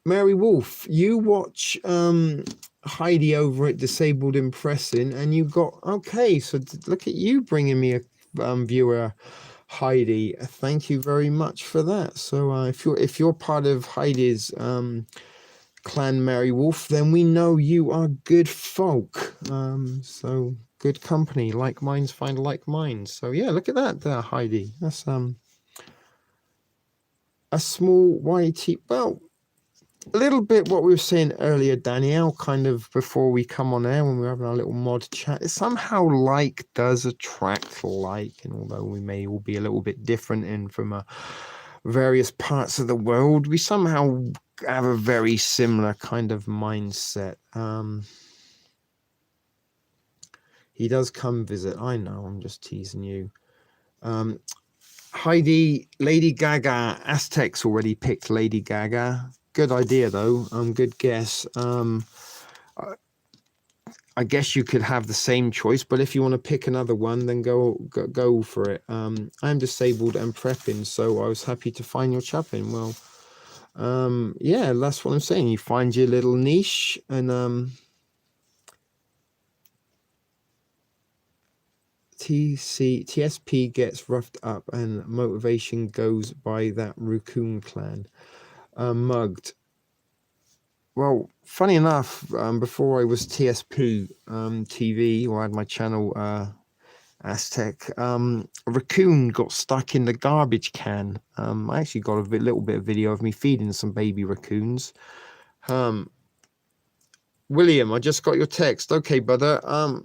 Mary Wolf, you watch Heidi over at Disabled Impressing, and you got okay. So look at you bringing me a viewer, Heidi. Thank you very much for that. So if you're part of Heidi's clan, Mary Wolf, then we know you are good folk. So good company. Like minds find like minds. So yeah, look at that there, Heidi. That's a small YT. Well, a little bit what we were saying earlier, Danielle, kind of before we come on air when we were having our little mod chat. It somehow like does attract like, and although we may all be a little bit different and from various parts of the world, we somehow have a very similar kind of mindset. He does come visit. I know, I'm just teasing you. Heidi, Lady Gaga, Aztecs already picked Lady Gaga. Good idea though. Good guess. I guess you could have the same choice, but if you want to pick another one, then go for it. I'm disabled and prepping, so I was happy to find your chapping. Well, yeah, that's what I'm saying. You find your little niche, and TSP gets roughed up, and motivation goes by that raccoon clan. Mugged. Well, funny enough, before I was TSP TV, or I had my channel Aztec, a raccoon got stuck in the garbage can. I actually got a little bit of video of me feeding some baby raccoons. William, I just got your text. Okay, brother.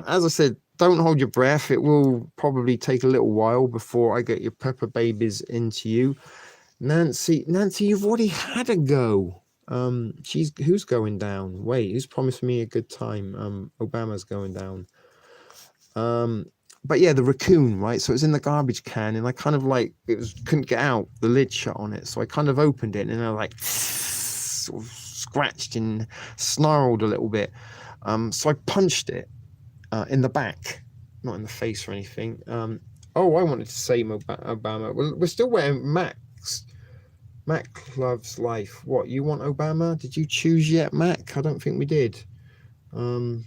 As I said, don't hold your breath. It will probably take a little while before I get your pepper babies into you. Nancy, you've already had a go. Who's going down? Wait, who's promised me a good time? Obama's going down. But yeah, the raccoon, right? So it was in the garbage can, and I kind of like couldn't get out, the lid shut on it. So I kind of opened it, and I like sort of scratched and snarled a little bit. So I punched it in the back, not in the face or anything. Oh, I wanted to say Obama. Well, we're still wearing Mac loves life. What, you want Obama? Did you choose yet, Mac? I don't think we did. Oh,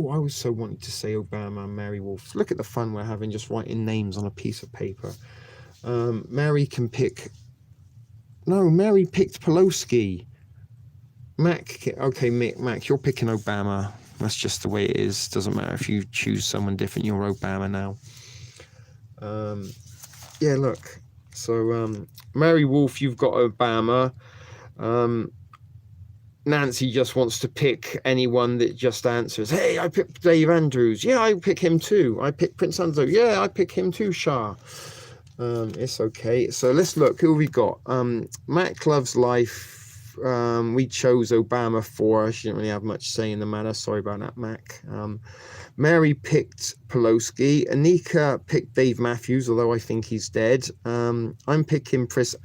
I was so wanting to say Obama, Mary Wolf. Look at the fun we're having just writing names on a piece of paper. Mary can pick. No, Mary picked Pelosi. Mac, okay, Mac, you're picking Obama. That's just the way it is. Doesn't matter if you choose someone different, you're Obama now. Yeah, look. So, Mary Wolf, you've got Obama. Nancy just wants to pick anyone that just answers. Hey, I picked Dave Andrews. Yeah, I pick him too. I pick Prince Anzo. Yeah, I pick him too, Shah. It's okay. So let's look. Who have we got? Mac Loves Life. We chose Obama for her. She didn't really have much say in the matter. Sorry about that, Mac. Mary picked Pelosi. Anika picked Dave Matthews, although I think he's dead. I'm picking Prince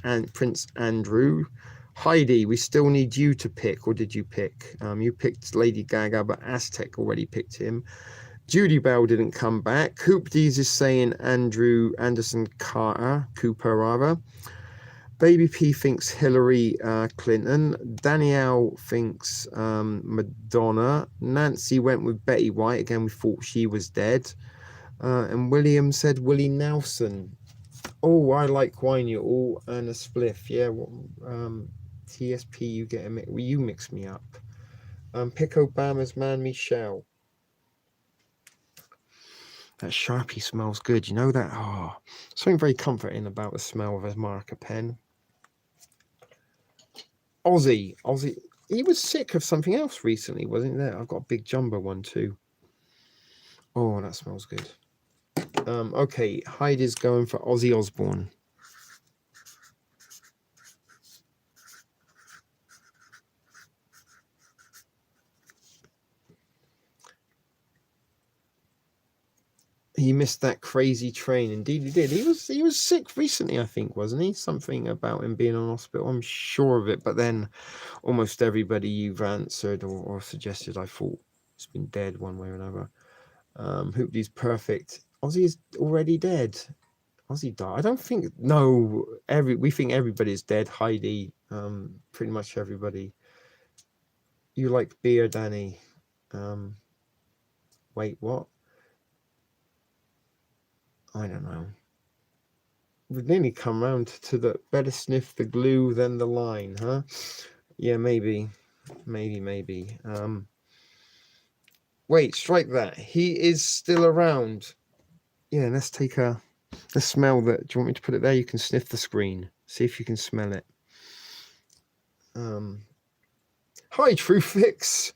Andrew. Heidi, we still need you to pick. Or did you pick? You picked Lady Gaga, but Aztec already picked him. Judy Bell didn't come back. Hoopdies is saying Andrew Anderson Cooper rather. Baby P thinks Hillary Clinton. Danielle thinks Madonna. Nancy went with Betty White. Again, we thought she was dead. And William said Willie Nelson. Oh, I like wine, you all, and a spliff. Yeah, TSP, you get a mix. Well, you mix me up. Pick Obama's man, Michelle. That Sharpie smells good. You know that? Oh, something very comforting about the smell of a marker pen. Ozzy, he was sick of something else recently, wasn't there? I've got a big jumbo one too. Oh, that smells good. Okay, Heidi's going for Ozzy Osbourne. He missed that crazy train. Indeed, he did. He was sick recently, I think, wasn't he? Something about him being in hospital. I'm sure of it. But then, almost everybody you've answered or suggested, I thought, has been dead one way or another. Hoopty's perfect. Ozzy is already dead. Ozzy died. I don't think. No, we think everybody's dead. Heidi, pretty much everybody. You like beer, Danny? Wait, what? I don't know. We've nearly come round to the better sniff the glue than the line, huh? Yeah, maybe. Wait, strike that. He is still around. Yeah, let's smell that. Do you want me to put it there? You can sniff the screen. See if you can smell it. Hi, TrueFix.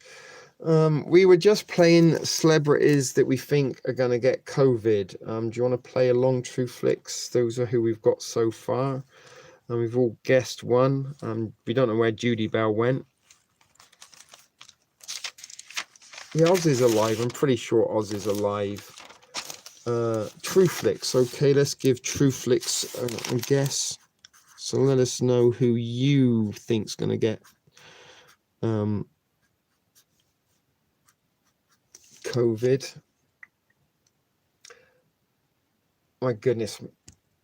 We were just playing celebrities that we think are going to get COVID. Do you want to play along, TrueFlix? Those are who we've got so far. And we've all guessed one. We don't know where Judy Bell went. Yeah, Oz is alive. I'm pretty sure Oz is alive. TrueFlix. Okay, let's give TrueFlix a guess. So let us know who you think's going to get COVID. My goodness.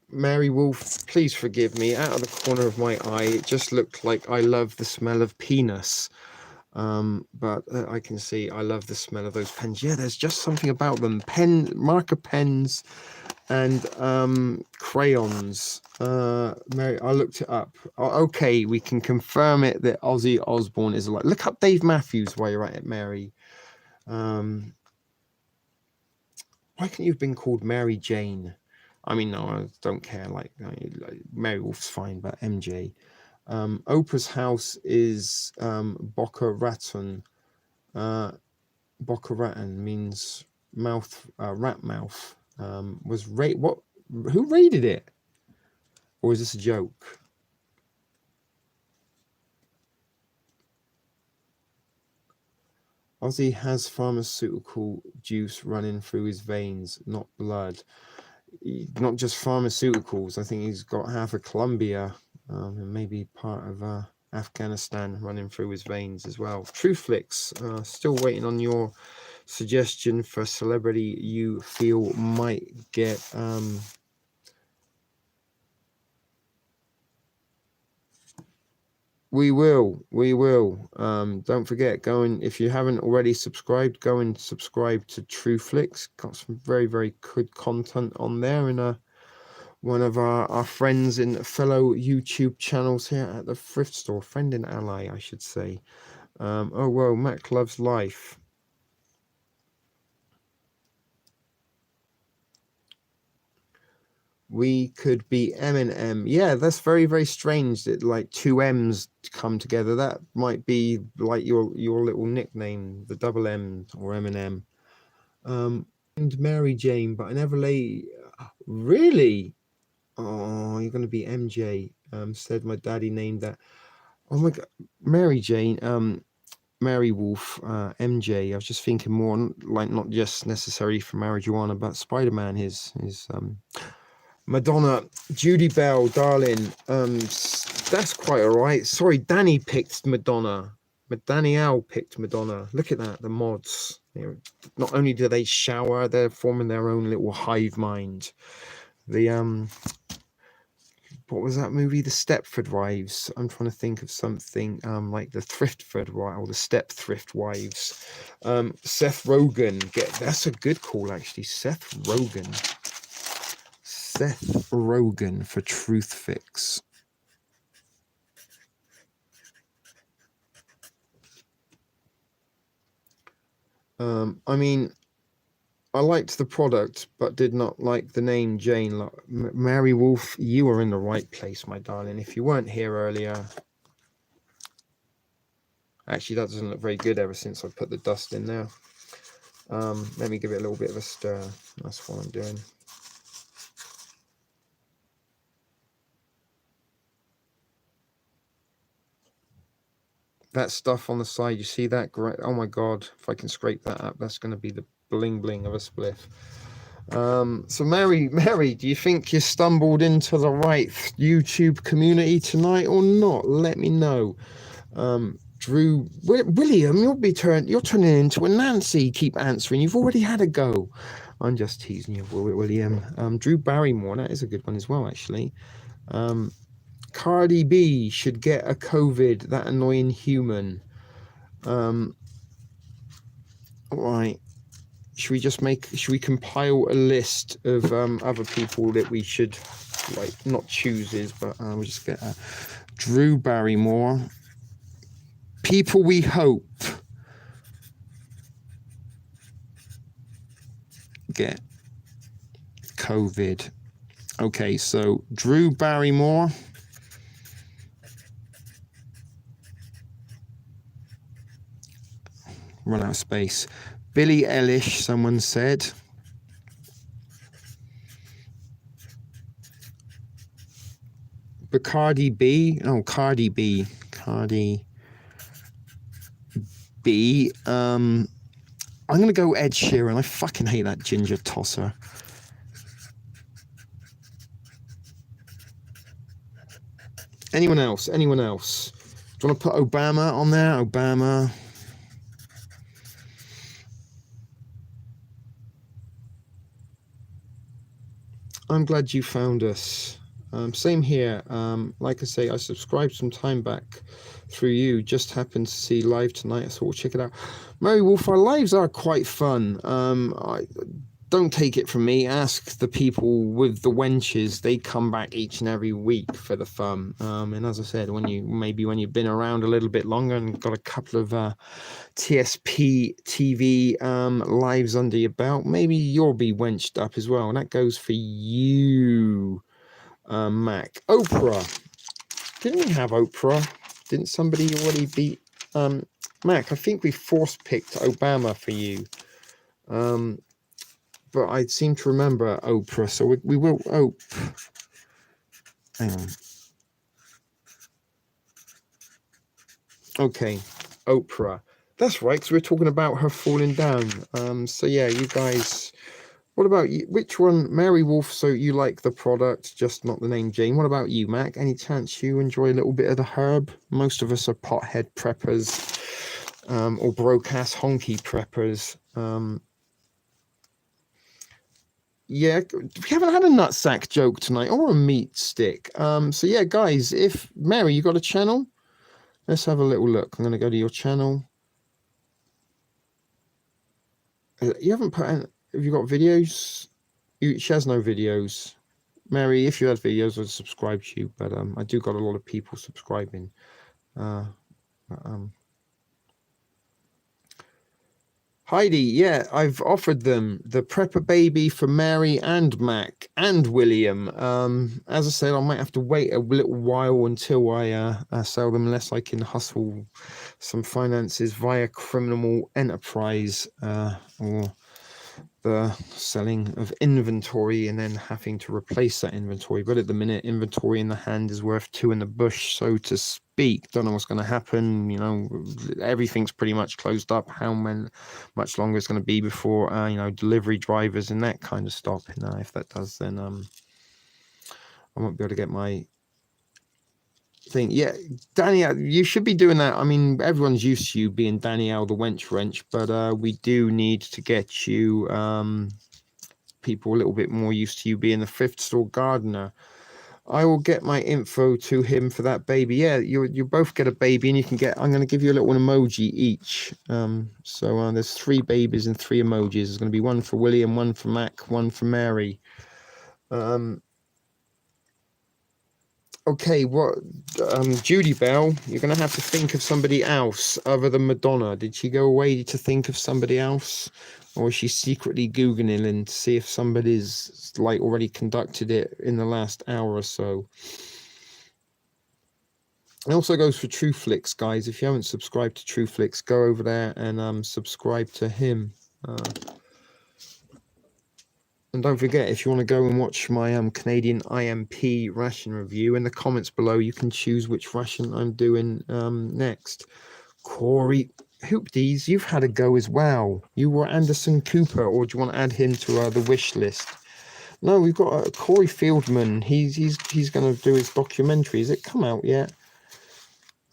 Mary Wolf, please forgive me. Out of the corner of my eye, it just looked like I love the smell of penis. But I can see I love the smell of those pens. Yeah, there's just something about them. Marker pens and crayons. Mary, I looked it up. Okay, we can confirm it that Ozzy Osbourne is alive. Look up Dave Matthews while you're at it, Mary. Why couldn't you have been called Mary Jane? I mean, no, I don't care. Like Mary Wolf's fine, but MJ. Oprah's house is Boca Raton. Boca Raton means mouth, rat mouth. Who raided it? Or is this a joke? Ozzy has pharmaceutical juice running through his veins, not blood. Not just pharmaceuticals. I think he's got half of Colombia and maybe part of Afghanistan running through his veins as well. TrueFlix, still waiting on your suggestion for celebrity you feel might get We will. Don't forget, if you haven't already subscribed, go and subscribe to TrueFlix. Got some very, very good content on there in one of our friends in fellow YouTube channels here at the thrift store. Friend and ally, I should say. Oh, well, Mac Loves Life. We could be M and M. Yeah, that's very, very strange that like two M's come together. That might be like your little nickname, the double M or M&M. And Mary Jane, but I never lay. Really? Oh, you're gonna be MJ. Said my daddy named that. Oh my God, Mary Jane. Mary Wolf, MJ. I was just thinking more like not just necessarily for marijuana, but Spider-Man. His Madonna, Judy Bell, darling. That's quite all right. Sorry, Danny picked Madonna. Danielle picked Madonna. Look at that, the mods. Not only do they shower, they're forming their own little hive mind. The what was that movie? The Stepford Wives. I'm trying to think of something like the Thriftford Wives or the Step Thrift Wives. Seth Rogen. That's a good call actually. Seth Rogen for Truth Fix. I mean, I liked the product, but did not like the name Jane. Mary Wolf, you are in the right place, my darling. If you weren't here earlier, actually, that doesn't look very good ever since I put the dust in there. Let me give it a little bit of a stir. That's what I'm doing. That stuff on the side, you see that? Great. Oh my God, if I can scrape that up, that's going to be the bling bling of a spliff. So Mary, do you think you stumbled into the right YouTube community tonight or not? Let me know. Drew, William, you're turning into a Nancy. Keep answering. You've already had a go. I'm just teasing you, William. Drew Barrymore, that is a good one as well, actually. Cardi B should get a COVID, that annoying human. All right. Should we compile a list of other people that we should, like, not chooses, but we'll just get Drew Barrymore. People we hope get COVID. Okay, so Drew Barrymore. Run out of space. Billie Eilish, someone said. Bacardi B. Oh, Cardi B. Cardi B. I'm going to go Ed Sheeran. I fucking hate that ginger tosser. Anyone else? Do you want to put Obama on there? Obama. I'm glad you found us. Same here. Like I say, I subscribed some time back through you. Just happened to see live tonight. I thought, we'll check it out. Mary Wolf, our lives are quite fun. Don't take it from me. Ask the people with the wenches. They come back each and every week for the fun. And as I said, when you've been around a little bit longer and got a couple of TSP TV lives under your belt, maybe you'll be wenched up as well. And that goes for you, Mac. Oprah. Didn't we have Oprah? Didn't somebody already beat Mac? I think we force picked Obama for you. But I seem to remember Oprah, so we will. Hang on. Okay, Oprah. That's right, because we're talking about her falling down. So yeah, you guys. What about you? Which one, Mary Wolf? So you like the product, just not the name Jane. What about you, Mac? Any chance you enjoy a little bit of the herb? Most of us are pothead preppers, or broke-ass honky preppers. Yeah, we haven't had a nutsack joke tonight or a meat stick. So yeah, guys, if Mary, you got a channel? Let's have a little look. I'm going to go to your channel. You haven't put in, have you got videos? She has no videos. Mary, if you had videos, I'd subscribe to you, but I do got a lot of people subscribing. Heidi, yeah, I've offered them the Prepper Baby for Mary and Mac and William. As I said, I might have to wait a little while until I sell them, unless I can hustle some finances via criminal enterprise or the selling of inventory and then having to replace that inventory. But at the minute, inventory in the hand is worth two in the bush, so to speak. Don't know what's going to happen. You know, everything's pretty much closed up. Much longer it's going to be before you know, delivery drivers and that kind of stop. You know, if that does, then I won't be able to get my thing. Yeah, Danielle, you should be doing that. I mean, everyone's used to you being Danielle the wench wrench, but we do need to get you people a little bit more used to you being the thrift store gardener. I will get my info to him for that baby. Yeah, you both get a baby, and you can get. I'm going to give you a little emoji each. So there's 3 babies and 3 emojis. There's going to be one for William, one for Mac, one for Mary. Okay, Judy Bell, you're going to have to think of somebody else other than Madonna. Did she go away to think of somebody else? Or is she secretly Googling to see if somebody's like already conducted it in the last hour or so? It also goes for TrueFlix, guys. If you haven't subscribed to TrueFlix, go over there and subscribe to him. And don't forget, if you want to go and watch my Canadian IMP ration review, in the comments below, you can choose which ration I'm doing next. Corey Hoopdies, you've had a go as well. You were Anderson Cooper, or do you want to add him to the wish list? No, we've got Corey Fieldman. He's going to do his documentary. Has it come out yet?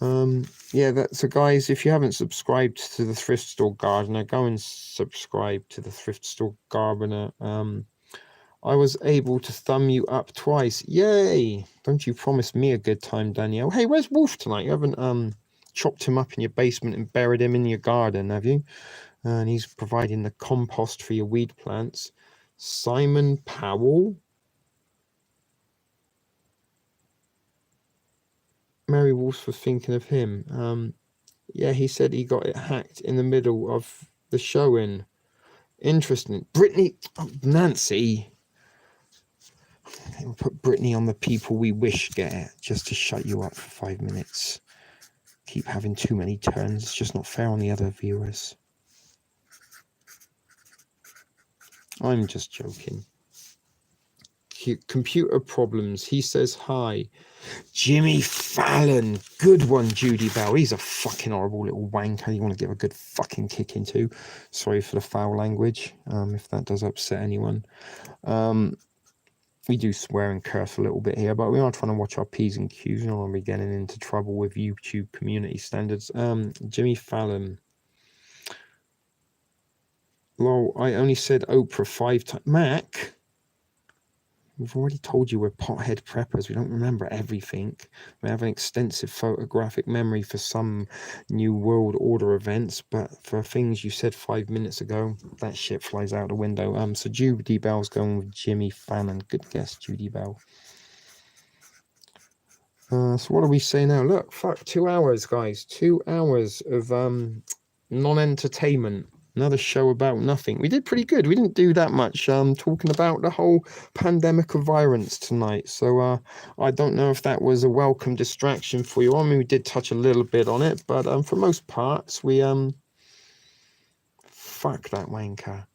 Yeah, so guys, if you haven't subscribed to the Thrift Store Gardener, go and subscribe to the Thrift Store Gardener. I was able to thumb you up twice. Yay! Don't you promise me a good time, Danielle? Hey, where's Wolf tonight? You haven't chopped him up in your basement and buried him in your garden, have you? And he's providing the compost for your weed plants. Simon Powell. Mary Wolf was thinking of him. Yeah, he said he got it hacked in the middle of the showing. Interesting. Brittany, Nancy. We'll put Brittany on the people we wish get just to shut you up for 5 minutes. Keep having too many turns. It's just not fair on the other viewers. I'm just joking. Computer problems. He says hi. Jimmy Fallon. Good one, Judy Bell. He's a fucking horrible little wanker you want to give a good fucking kick into. Sorry for the foul language, if that does upset anyone. We do swear and curse a little bit here, but we are trying to watch our P's and Q's. We don't want to be getting into trouble with YouTube community standards. Jimmy Fallon. Lol, I only said Oprah 5 times. Mac, we've already told you we're pothead preppers. We don't remember everything. We have an extensive photographic memory for some New World Order events, but for things you said 5 minutes ago, that shit flies out the window. So Judy Bell's going with Jimmy Fallon. Good guess, Judy Bell. So what do we say now? Look, fuck, 2 hours, guys. 2 hours of non-entertainment. Another show about nothing. We did pretty good. We didn't do that much talking about the whole pandemic of violence tonight. So I don't know if that was a welcome distraction for you. I mean, we did touch a little bit on it, but for most parts, we fuck that wanker.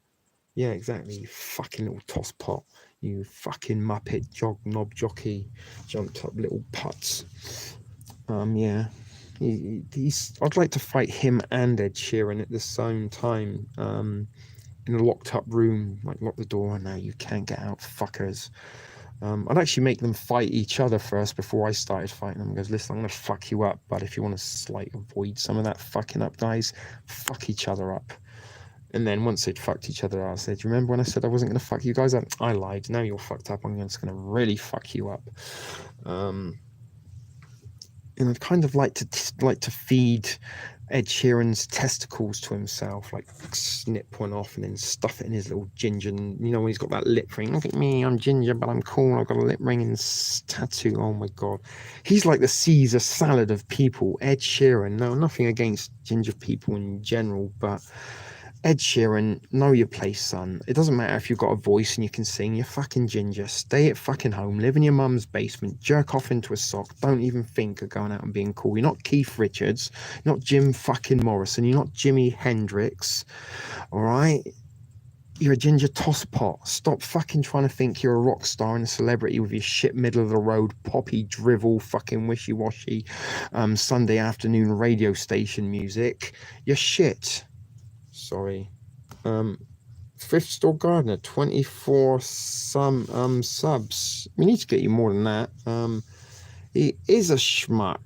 Yeah, exactly. You fucking little tosspot. You fucking muppet knob jockey, jumped up little putz. Yeah. I'd like to fight him and Ed Sheeran at the same time, in a locked up room, like lock the door and now you can't get out, fuckers. I'd actually make them fight each other first before I started fighting them. Because listen, I'm gonna fuck you up, but if you want to avoid some of that fucking up, guys, fuck each other up. And then once they'd fucked each other, I said, "Do you remember when I said I wasn't gonna fuck you guys up? I lied. Now you're fucked up. I'm just gonna really fuck you up." And I'd kind of like to feed Ed Sheeran's testicles to himself, like snip one off and then stuff it in his little ginger. And, you know, when he's got that lip ring. Look at me, I'm ginger, but I'm cool. I've got a lip ring and tattoo. Oh my god, he's like the Caesar salad of people. Ed Sheeran. No, nothing against ginger people in general, but Ed Sheeran, know your place, son. It doesn't matter if you've got a voice and you can sing. You're fucking ginger. Stay at fucking home. Live in your mum's basement. Jerk off into a sock. Don't even think of going out and being cool. You're not Keith Richards. You're not Jim fucking Morrison. You're not Jimi Hendrix. All right? You're a ginger tosspot. Stop fucking trying to think you're a rock star and a celebrity with your shit middle of the road poppy drivel fucking wishy-washy Sunday afternoon radio station music. You're shit. Sorry. Thrift Store Gardener, 24 subs. We need to get you more than that. He is a schmuck.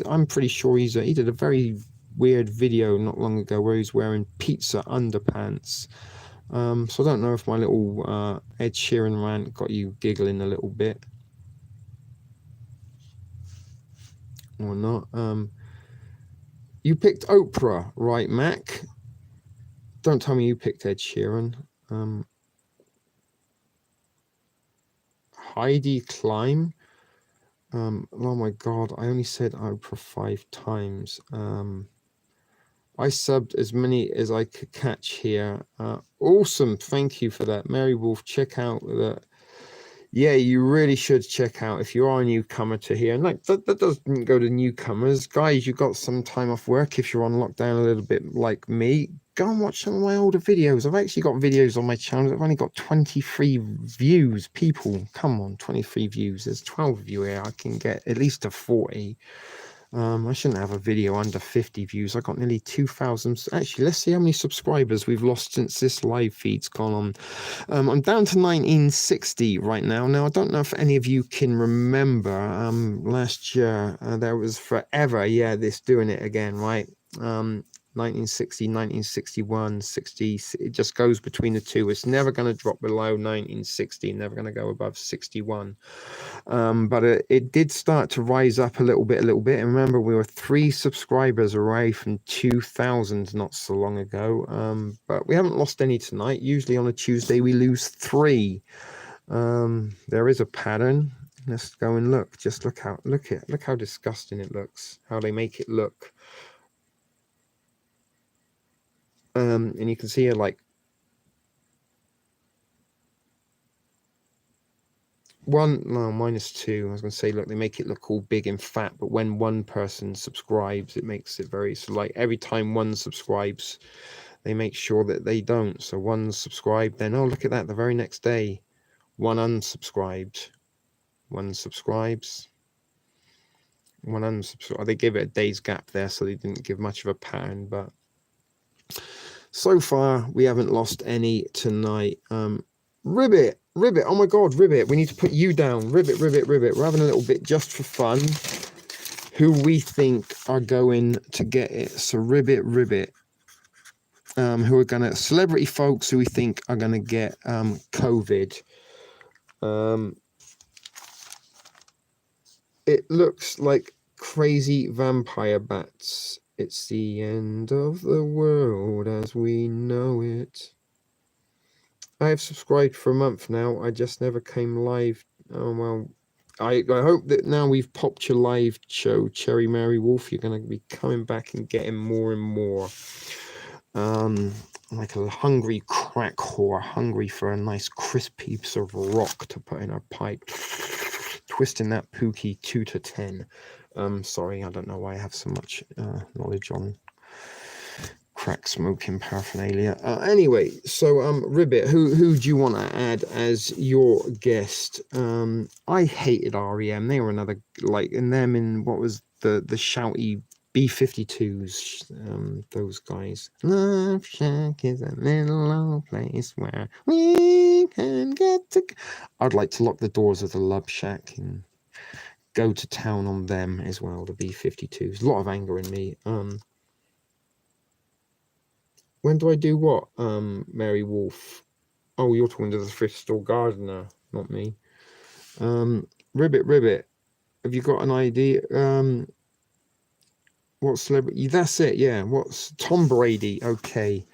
I'm pretty sure he did a very weird video not long ago where he's wearing pizza underpants. So I don't know if my little Ed Sheeran rant got you giggling a little bit or not. You picked Oprah, right, Mac? Don't tell me you picked Ed Sheeran. Heidi Klum. Oh my god, I only said Oprah 5 times. I subbed as many as I could catch here. Awesome, thank you for that. Mary Wolf, check out that. Yeah, you really should check out if you are a newcomer to here. And like that doesn't go to newcomers. Guys, you got some time off work if you're on lockdown a little bit like me. Go and watch some of my older videos. I've actually got videos on my channel. I've only got 23 views. People, come on, 23 views. There's 12 of you here. I can get at least a 40. I shouldn't have a video under 50 views. I got nearly 2,000. Actually, let's see how many subscribers we've lost since this live feed's gone on. I'm down to 1960 right now. Now, I don't know if any of you can remember last year. There was forever, yeah, this doing it again, right? 1960, 1961, 60, it just goes between the two. It's never going to drop below 1960, never going to go above 61. But it did start to rise up a little bit. And remember, we were 3 subscribers away from 2,000 not so long ago. But we haven't lost any tonight. Usually on a Tuesday, we lose 3. There is a pattern. Let's go and look. Just look how disgusting it looks. How they make it look. And you can see here, like, -2. I was going to say, look, they make it look all big and fat, but when one person subscribes, it makes it very, so like every time one subscribes, they make sure that they don't. So one subscribed, then, oh, look at that, the very next day, one unsubscribed, one subscribes, one unsubscribed. They give it a day's gap there, so they didn't give much of a pattern, but so far, we haven't lost any tonight. Ribbit, oh my god, Ribbit, we need to put you down. Ribbit. We're having a little bit just for fun. Who we think are going to get it. So Ribbit. Who are gonna, celebrity folks who we think are gonna get COVID. It looks like crazy vampire bats. It's the end of the world as we know it. I have subscribed for a month now. I just never came live. Oh, well, I hope that now we've popped your live show, Cherry Mary Wolf, you're going to be coming back and getting more and more. Like a hungry crack whore, hungry for a nice crisp piece of rock to put in her pipe. Twisting that pookie 2 to 10. Sorry, I don't know why I have so much knowledge on crack smoking paraphernalia. Anyway, so Ribbit, who do you want to add as your guest? I hated REM. They were another, like, in them, in what was the shouty B-52s, those guys. Love Shack is a little old place where we can get to. I'd like to lock the doors of the Love Shack and go to town on them as well, the B-52s. A lot of anger in me. When do I do what, Mary Wolf? Oh, you're talking to the Thrift Store Gardener, not me. Ribbit, have you got an idea? What celebrity? That's it, yeah. What's Tom Brady? Okay.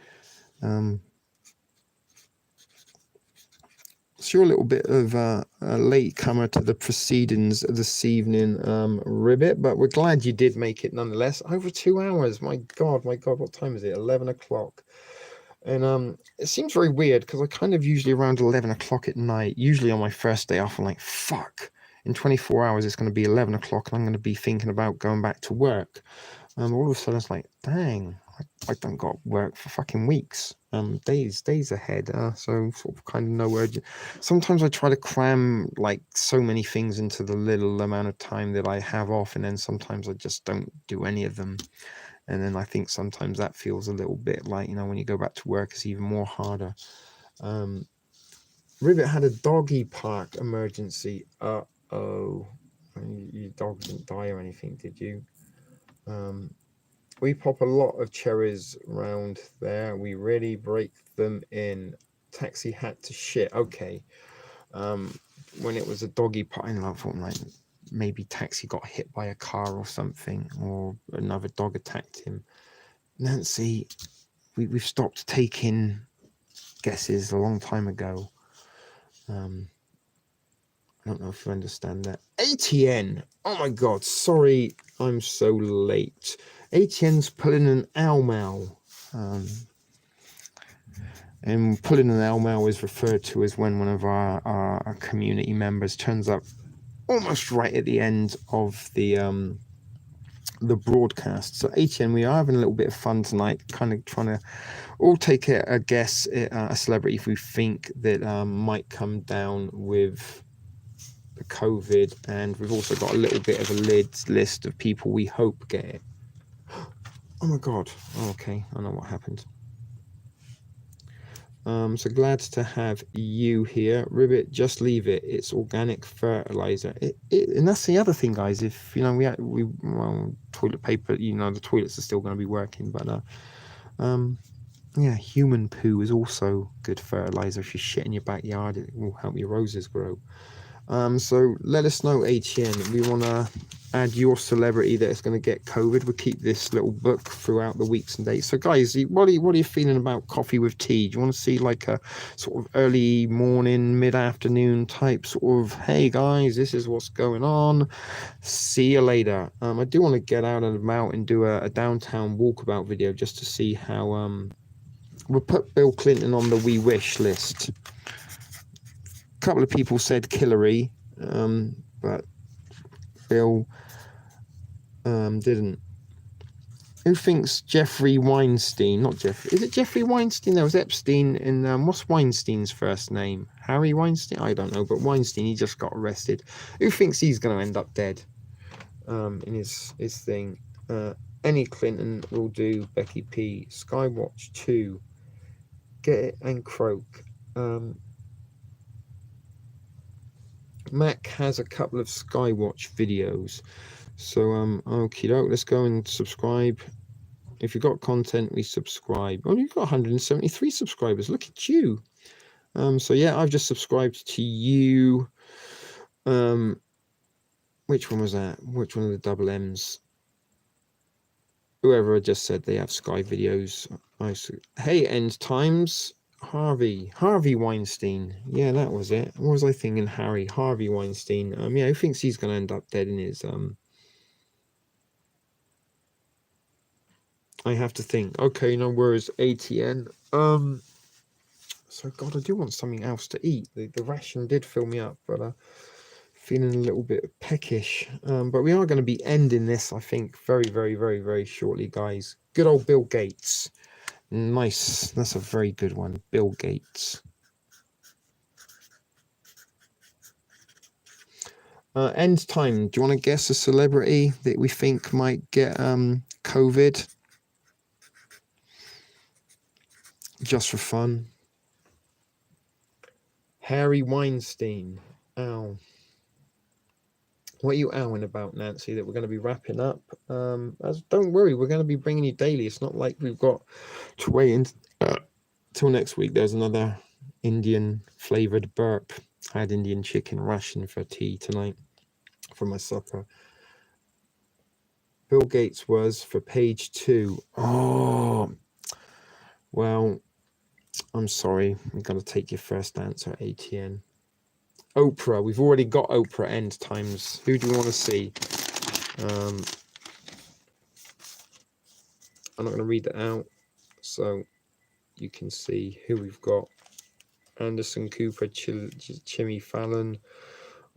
perhaps you're a little bit of a late comer to the proceedings this evening, Ribbit, but we're glad you did make it nonetheless. Over 2 hours. My God, what time is it? 11 o'clock. And it seems very weird because I kind of usually around 11 o'clock at night, usually on my first day off, I'm like, fuck, in 24 hours it's going to be 11 o'clock and I'm going to be thinking about going back to work. All of a sudden it's like, dang, I don't got work for fucking weeks. Days ahead. So sort of kind of no urgent. Sometimes I try to cram like so many things into the little amount of time that I have off, and then sometimes I just don't do any of them. And then I think sometimes that feels a little bit like, when you go back to work, it's even more harder. Ribbit had a doggy park emergency. Uh-oh. Your dog didn't die or anything, did you? We pop a lot of cherries round there. We really break them in. Taxi had to shit. Okay. When it was a doggy park, I thought like maybe Taxi got hit by a car or something, or another dog attacked him. Nancy, we've stopped taking guesses a long time ago. I don't know if you understand that. ATN. Oh my God. Sorry, I'm so late. ATN's pulling an Almal. And pulling an Almal is referred to as when one of our community members turns up almost right at the end of the broadcast. So ATN, we are having a little bit of fun tonight, kind of trying to all take a guess at a celebrity if we think that might come down with the COVID, and we've also got a little bit of a list of people we hope get it. Oh my God. Okay, I know what happened. So glad to have you here, Ribbit. Just leave it. It's organic fertilizer. And that's the other thing, guys. If toilet paper, the toilets are still going to be working, but yeah, human poo is also good fertilizer. If you shit in your backyard, it will help your roses grow. So let us know, ATN. We want to add your celebrity that is going to get COVID. We'll keep this little book throughout the weeks and days. So guys, what are you feeling about coffee with tea? Do you want to see like a sort of early morning, mid-afternoon type sort of, hey guys, this is what's going on, see you later? I do want to get out and about and do a downtown walkabout video just to see how we'll put Bill Clinton on the we wish list. A couple of people said Hillary, but Bill didn't. Who thinks Jeffrey Weinstein? Not Jeffrey. Is it Jeffrey Weinstein? There was Epstein, and what's Weinstein's first name? Harry Weinstein? I don't know, but Weinstein, he just got arrested. Who thinks he's going to end up dead in his thing? Any Clinton will do. Becky P. Skywatch 2. Get it and croak. Mac has a couple of Skywatch videos. So, okie doke, let's go and subscribe. If you've got content, we subscribe. Oh, you've got 173 subscribers. Look at you. So yeah, I've just subscribed to you. Which one was that? Which one of the double M's? Whoever just said they have Sky videos. Hey, End Times. Harvey Weinstein. Yeah, that was it. What was I thinking? Harvey Weinstein. Yeah, who thinks he's going to end up dead in his I have to think. Okay, no worries. ATN. So God, I do want something else to eat. The ration did fill me up, but feeling a little bit peckish. But we are going to be ending this, I think, very, very, very, very shortly, guys. Good old Bill Gates. Nice. That's a very good one. Bill Gates. End time. Do you want to guess a celebrity that we think might get COVID? Just for fun. Harry Weinstein. Ow. What are you owing about, Nancy, that we're going to be wrapping up? Don't worry, we're going to be bringing you daily. It's not like we've got to wait till next week. There's another Indian flavored burp. I had Indian chicken ration for tea tonight for my supper. Bill Gates was for page 2. Oh, well, I'm sorry. I'm going to take your first answer, ATN. Oprah. We've already got Oprah end times. Who do we want to see? I'm not going to read that out, so you can see who we've got. Anderson Cooper, Jimmy Fallon,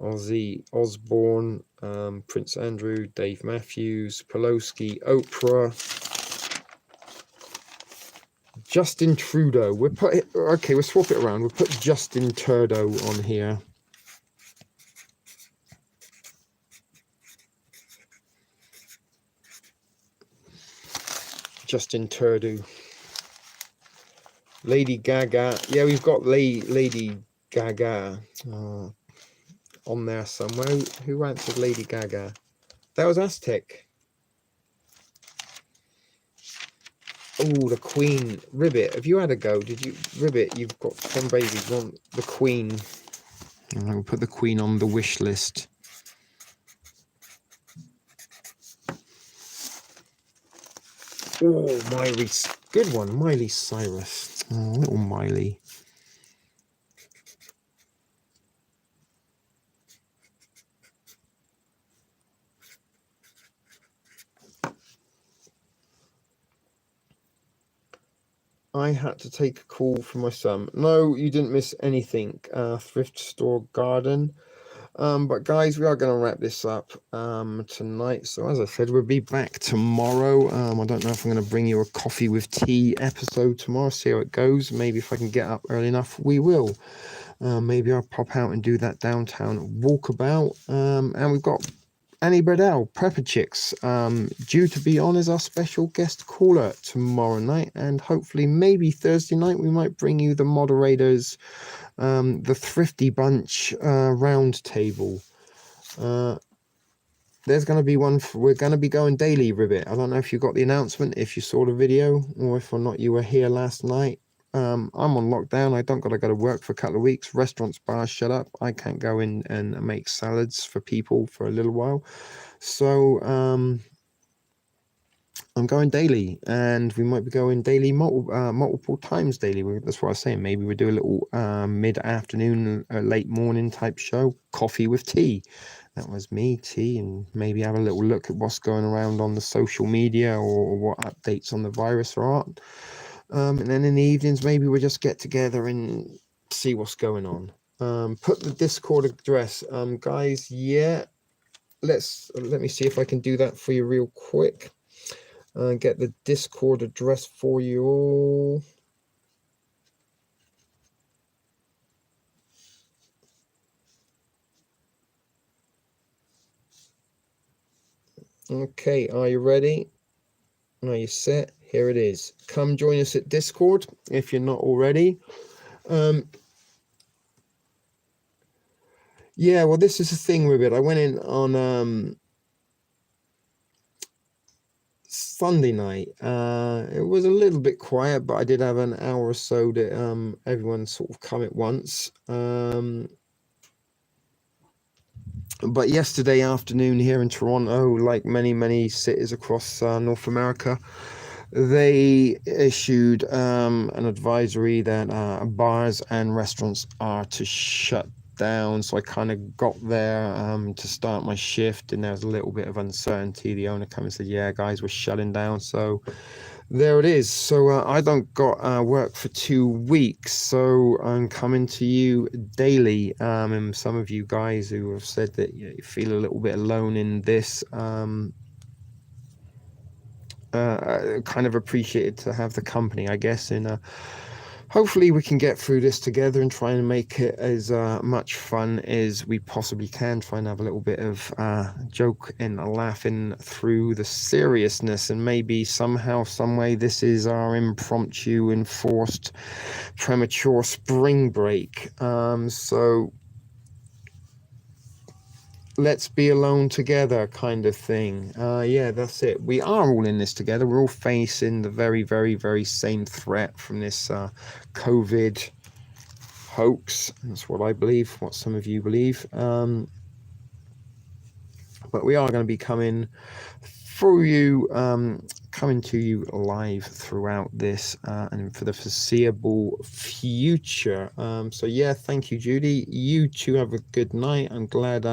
Ozzy Osbourne, Prince Andrew, Dave Matthews, Pelosi, Oprah, Justin Trudeau. We'll swap it around. We'll put Justin Trudeau on here. Justin Trudeau. Lady Gaga. Yeah, we've got Lady Gaga on there somewhere. Who answered Lady Gaga? That was Aztec. Oh, the Queen. Ribbit, have you had a go? Did you? Ribbit, you've got 10 babies. You want the Queen. And I'll put the Queen on the wish list. Oh, Miley. Good one. Miley Cyrus. Oh, little Miley. I had to take a call from my son. No, you didn't miss anything. Thrift store garden. But guys, we are going to wrap this up tonight. So as I said, we'll be back tomorrow. I don't know if I'm going to bring you a coffee with tea episode tomorrow. See how it goes. Maybe if I can get up early enough, we will. Maybe I'll pop out and do that downtown walkabout. And we've got Annie Bradell, Prepper Chicks, due to be on as our special guest caller tomorrow night. And hopefully maybe Thursday night we might bring you the moderators, the Thrifty Bunch round table. There's going to be one. We're going to be going daily, Ribbit. I don't know if you got the announcement, if you saw the video, or if or not you were here last night. I'm on lockdown. I don't got to go to work for a couple of weeks. Restaurants, bars shut up. I can't go in and make salads for people for a little while. So I'm going daily, and we might be going daily multiple times daily. That's what I was saying. Maybe we'll do a little mid-afternoon, late morning type show, coffee with tea. That was me, tea, and maybe have a little look at what's going around on the social media or what updates on the virus are. And then in the evenings, maybe we'll just get together and see what's going on. Put the Discord address, guys. Yeah, let me see if I can do that for you real quick. Get the Discord address for you all. Okay, are you ready? Are you set? Here it is. Come join us at Discord if you're not already. Yeah, well, this is the thing with it. I went in on Sunday night. It was a little bit quiet, but I did have an hour or so that everyone sort of come at once. But yesterday afternoon here in Toronto, like many cities across North America, they issued an advisory that bars and restaurants are to shut down. So I kind of got there to start my shift, and there was a little bit of uncertainty. The owner came and said, yeah guys, we're shutting down. So there it is. So I don't got work for 2 weeks, so I'm coming to you daily. And some of you guys who have said that you feel a little bit alone in this, kind of appreciated to have the company, I guess, and hopefully we can get through this together and try and make it as much fun as we possibly can. Try and have a little bit of joke and laughing through the seriousness, and maybe somehow, some way, this is our impromptu, enforced, premature spring break. So let's be alone together kind of thing. Yeah, that's it. We are all in this together. We're all facing the very same threat from this COVID hoax. That's what I believe, what some of you believe. But we are going to be coming through you coming to you live throughout this and for the foreseeable future. So yeah, thank you, Judy. You two have a good night. I'm glad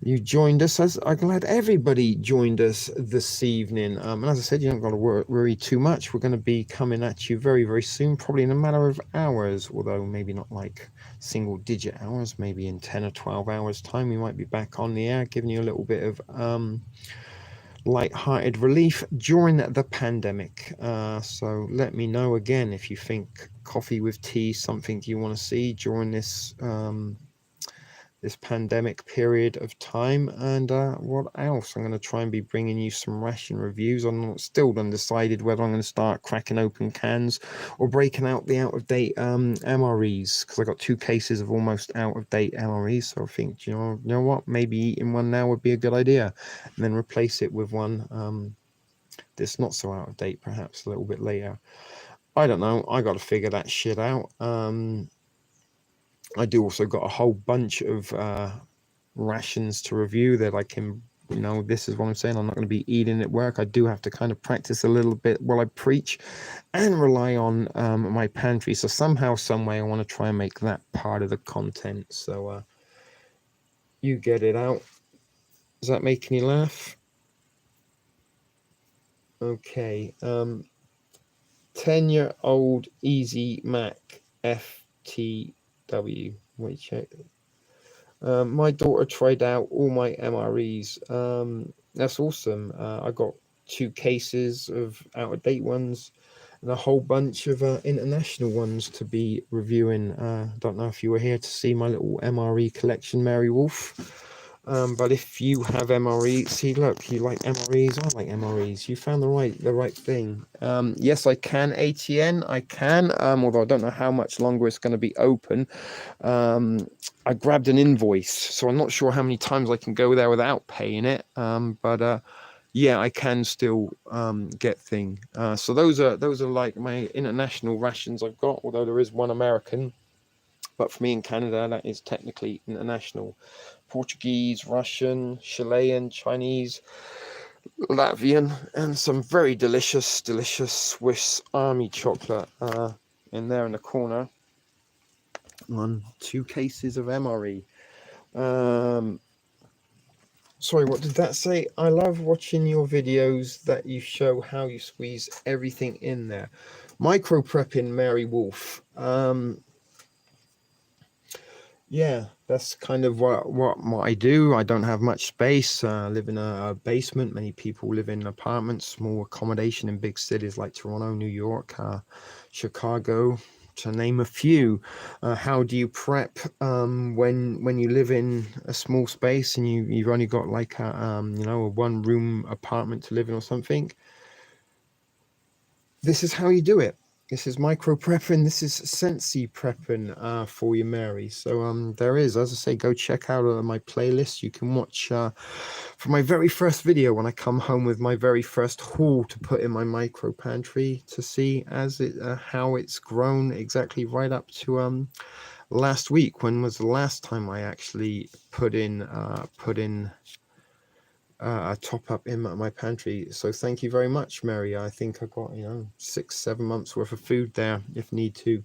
you joined us. I'm glad everybody joined us this evening. And as I said, you don't got to worry too much. We're going to be coming at you very, very soon, probably in a matter of hours, although maybe not like single digit hours, maybe in 10 or 12 hours time, we might be back on the air, giving you a little bit of light-hearted relief during the pandemic. So let me know again if you think coffee with tea is something you want to see during this this pandemic period of time. And what else? I'm going to try and be bringing you some ration reviews. I'm still undecided whether I'm going to start cracking open cans or breaking out the out-of-date MREs, because I got 2 cases of almost out-of-date MREs. So I think, you know what, maybe eating one now would be a good idea, and then replace it with one that's not so out of date, perhaps a little bit later. I don't know. I got to figure that shit out. I do also got a whole bunch of rations to review that I can, this is what I'm saying, I'm not going to be eating at work. I do have to kind of practice a little bit while I preach and rely on my pantry. So somehow, some way, I want to try and make that part of the content. So you get it out. Is that making you laugh? Okay. 10-year-old Easy Mac FTW. Wait, check. My daughter tried out all my MREs. That's awesome. I got 2 cases of out-of-date ones and a whole bunch of international ones to be reviewing. Don't know if you were here to see my little MRE collection, Mary Wolf. But if you have MREs, see, look, you like MREs, I like MREs. You found the right thing. Yes, I can ATN. I can, although I don't know how much longer it's going to be open. I grabbed an invoice, so I'm not sure how many times I can go there without paying it. But yeah, I can still get thing. So those are like my international rations I've got, although there is one American. But for me in Canada, that is technically international. Portuguese, Russian, Chilean, Chinese, Latvian, and some very delicious Swiss Army chocolate in there in the corner. 2 cases of MRE. Sorry, what did that say? I love watching your videos that you show how you squeeze everything in there. Micro prepping, Mary Wolf. Yeah, that's kind of what I do. I don't have much space. Live in a basement. Many people live in apartments, small accommodation in big cities like Toronto, New York, Chicago, to name a few. How do you prep when you live in a small space and you've only got like a a 1-room apartment to live in or something? This is how you do it. This is micro prepping. This is Scentsy prepping for you, Mary. So there is, as I say, go check out my playlist. You can watch for my very first video when I come home with my very first haul to put in my micro pantry to see how it's grown exactly right up to last week. When was the last time I actually put in a top up in my pantry? So thank you very much, Mary. I think I got 6-7 months worth of food there if need to.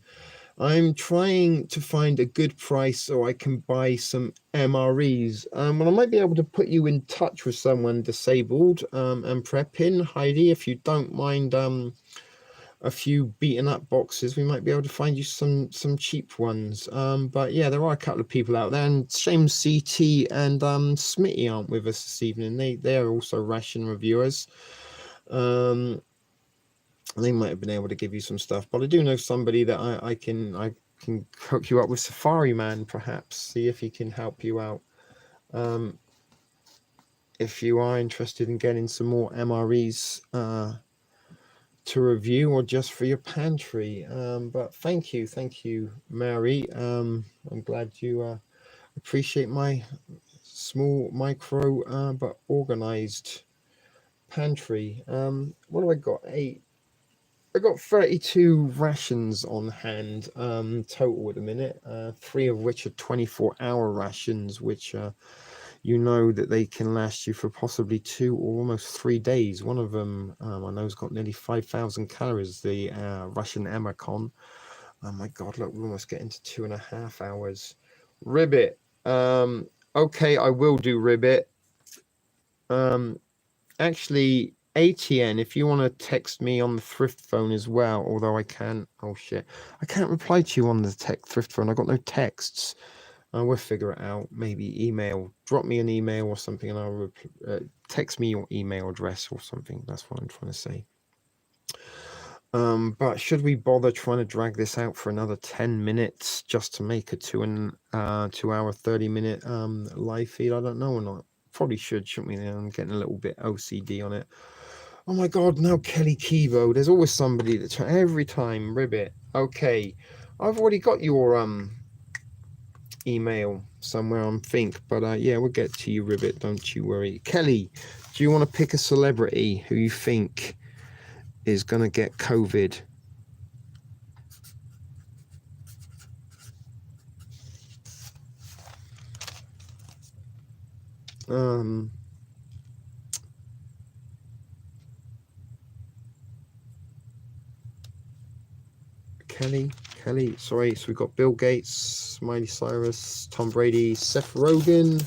I'm trying to find a good price so I can buy some MREs. Well, I might be able to put you in touch with someone disabled and prepping, Heidi, if you don't mind. A few beaten up boxes, we might be able to find you some cheap ones. But yeah, there are a couple of people out there, and shame CT and Smitty aren't with us this evening. They're also ration reviewers. They might have been able to give you some stuff, but I do know somebody that I can hook you up with. Safari Man, perhaps, see if he can help you out. If you are interested in getting some more MREs to review or just for your pantry. But thank you, Mary. I'm glad you appreciate my small, micro, but organized pantry. What do I got? I got 32 rations on hand total at the minute, 3 of which are 24-hour rations, which you know that they can last you for possibly 2 or almost 3 days. One of them, I know, has got nearly 5,000 calories, the Russian Emercon. Oh my God, look, we're almost getting to 2.5 hours. Ribbit. Okay, I will do Ribbit. Actually, ATN, if you want to text me on the thrift phone as well, although I can't, oh shit, I can't reply to you on the thrift phone. I got no texts. We'll figure it out. Maybe email. Drop me an email or something, and I'll text me your email address or something. That's what I'm trying to say. But should we bother trying to drag this out for another 10 minutes just to make a 2 hour 30-minute live feed? I don't know or not. Probably should, shouldn't we? I'm getting a little bit OCD on it. Oh my God, now Kelly Kibo. There's always somebody that every time. Ribbit. Okay, I've already got your email somewhere, I think, but yeah, we'll get to you, Ribbit, don't you worry. Kelly, do you want to pick a celebrity who you think is gonna get COVID? Kelly, sorry, so we've got Bill Gates, Miley Cyrus, Tom Brady, Seth Rogen,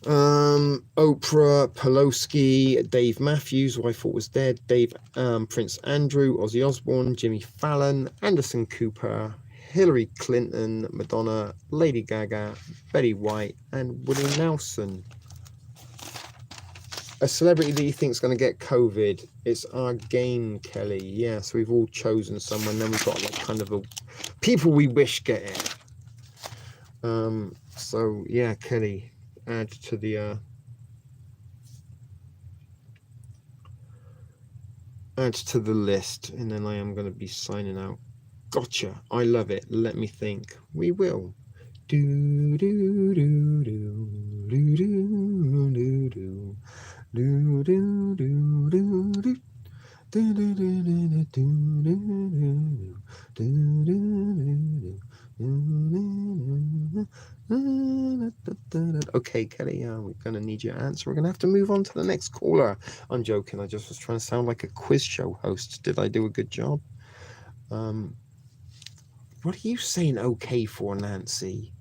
Oprah, Pelosi, Dave Matthews, who I thought was dead, Prince Andrew, Ozzy Osbourne, Jimmy Fallon, Anderson Cooper, Hillary Clinton, Madonna, Lady Gaga, Betty White, and Willie Nelson. A celebrity that you think is going to get COVID. It's our game, Kelly. Yeah, so we've all chosen someone. Then we've got like kind of a people we wish get it. So yeah, Kelly, add to the list, and then I am going to be signing out. Gotcha. I love it. Let me think. We will. Do do do do do do do do. Do, do, do, do, do. Okay, Kelly, we're going to need your answer. We're going to have to move on to the next caller. I'm joking. I just was trying to sound like a quiz show host. Did I do a good job? What are you saying okay for, Nancy?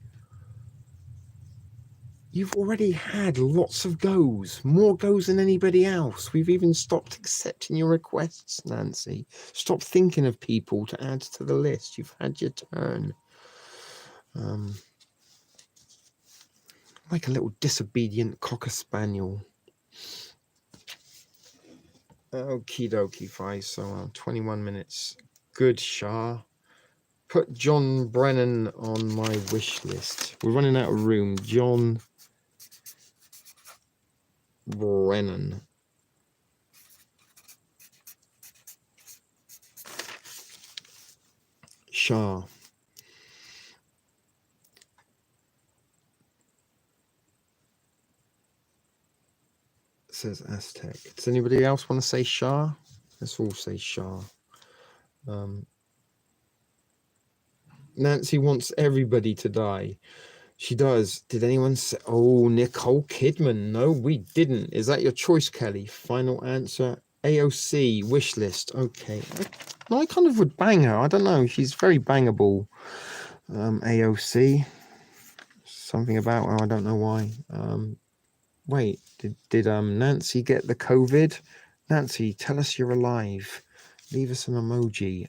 You've already had lots of goes, more goes than anybody else. We've even stopped accepting your requests, Nancy. Stop thinking of people to add to the list. You've had your turn. Like a little disobedient cocker spaniel. Okie dokie, fine. So 21 minutes. Good, Shah. Put John Brennan on my wish list. We're running out of room. John Brennan. Shah. Says Aztec. Does anybody else want to say Shah? Let's all say Shah. Nancy wants everybody to die. She does. Did anyone say? Oh, Nicole Kidman. No, we didn't. Is that your choice, Kelly? Final answer. AOC wish list. Okay. I kind of would bang her. I don't know. She's very bangable. AOC. Something about her. I don't know why. Wait. Did Nancy get the COVID? Nancy, tell us you're alive. Leave us an emoji.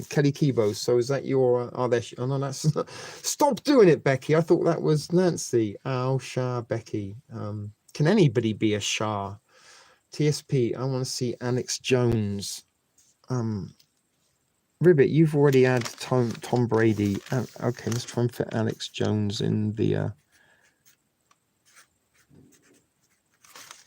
Kelly Kibo. So is that your? Oh, there. Oh no, that's. Not, stop doing it, Becky. I thought that was Nancy. Oh, Shah, Becky. Can anybody be a Shah? TSP. I want to see Alex Jones. Ribbit, you've already had Tom Brady. Okay, let's try and fit Alex Jones in the.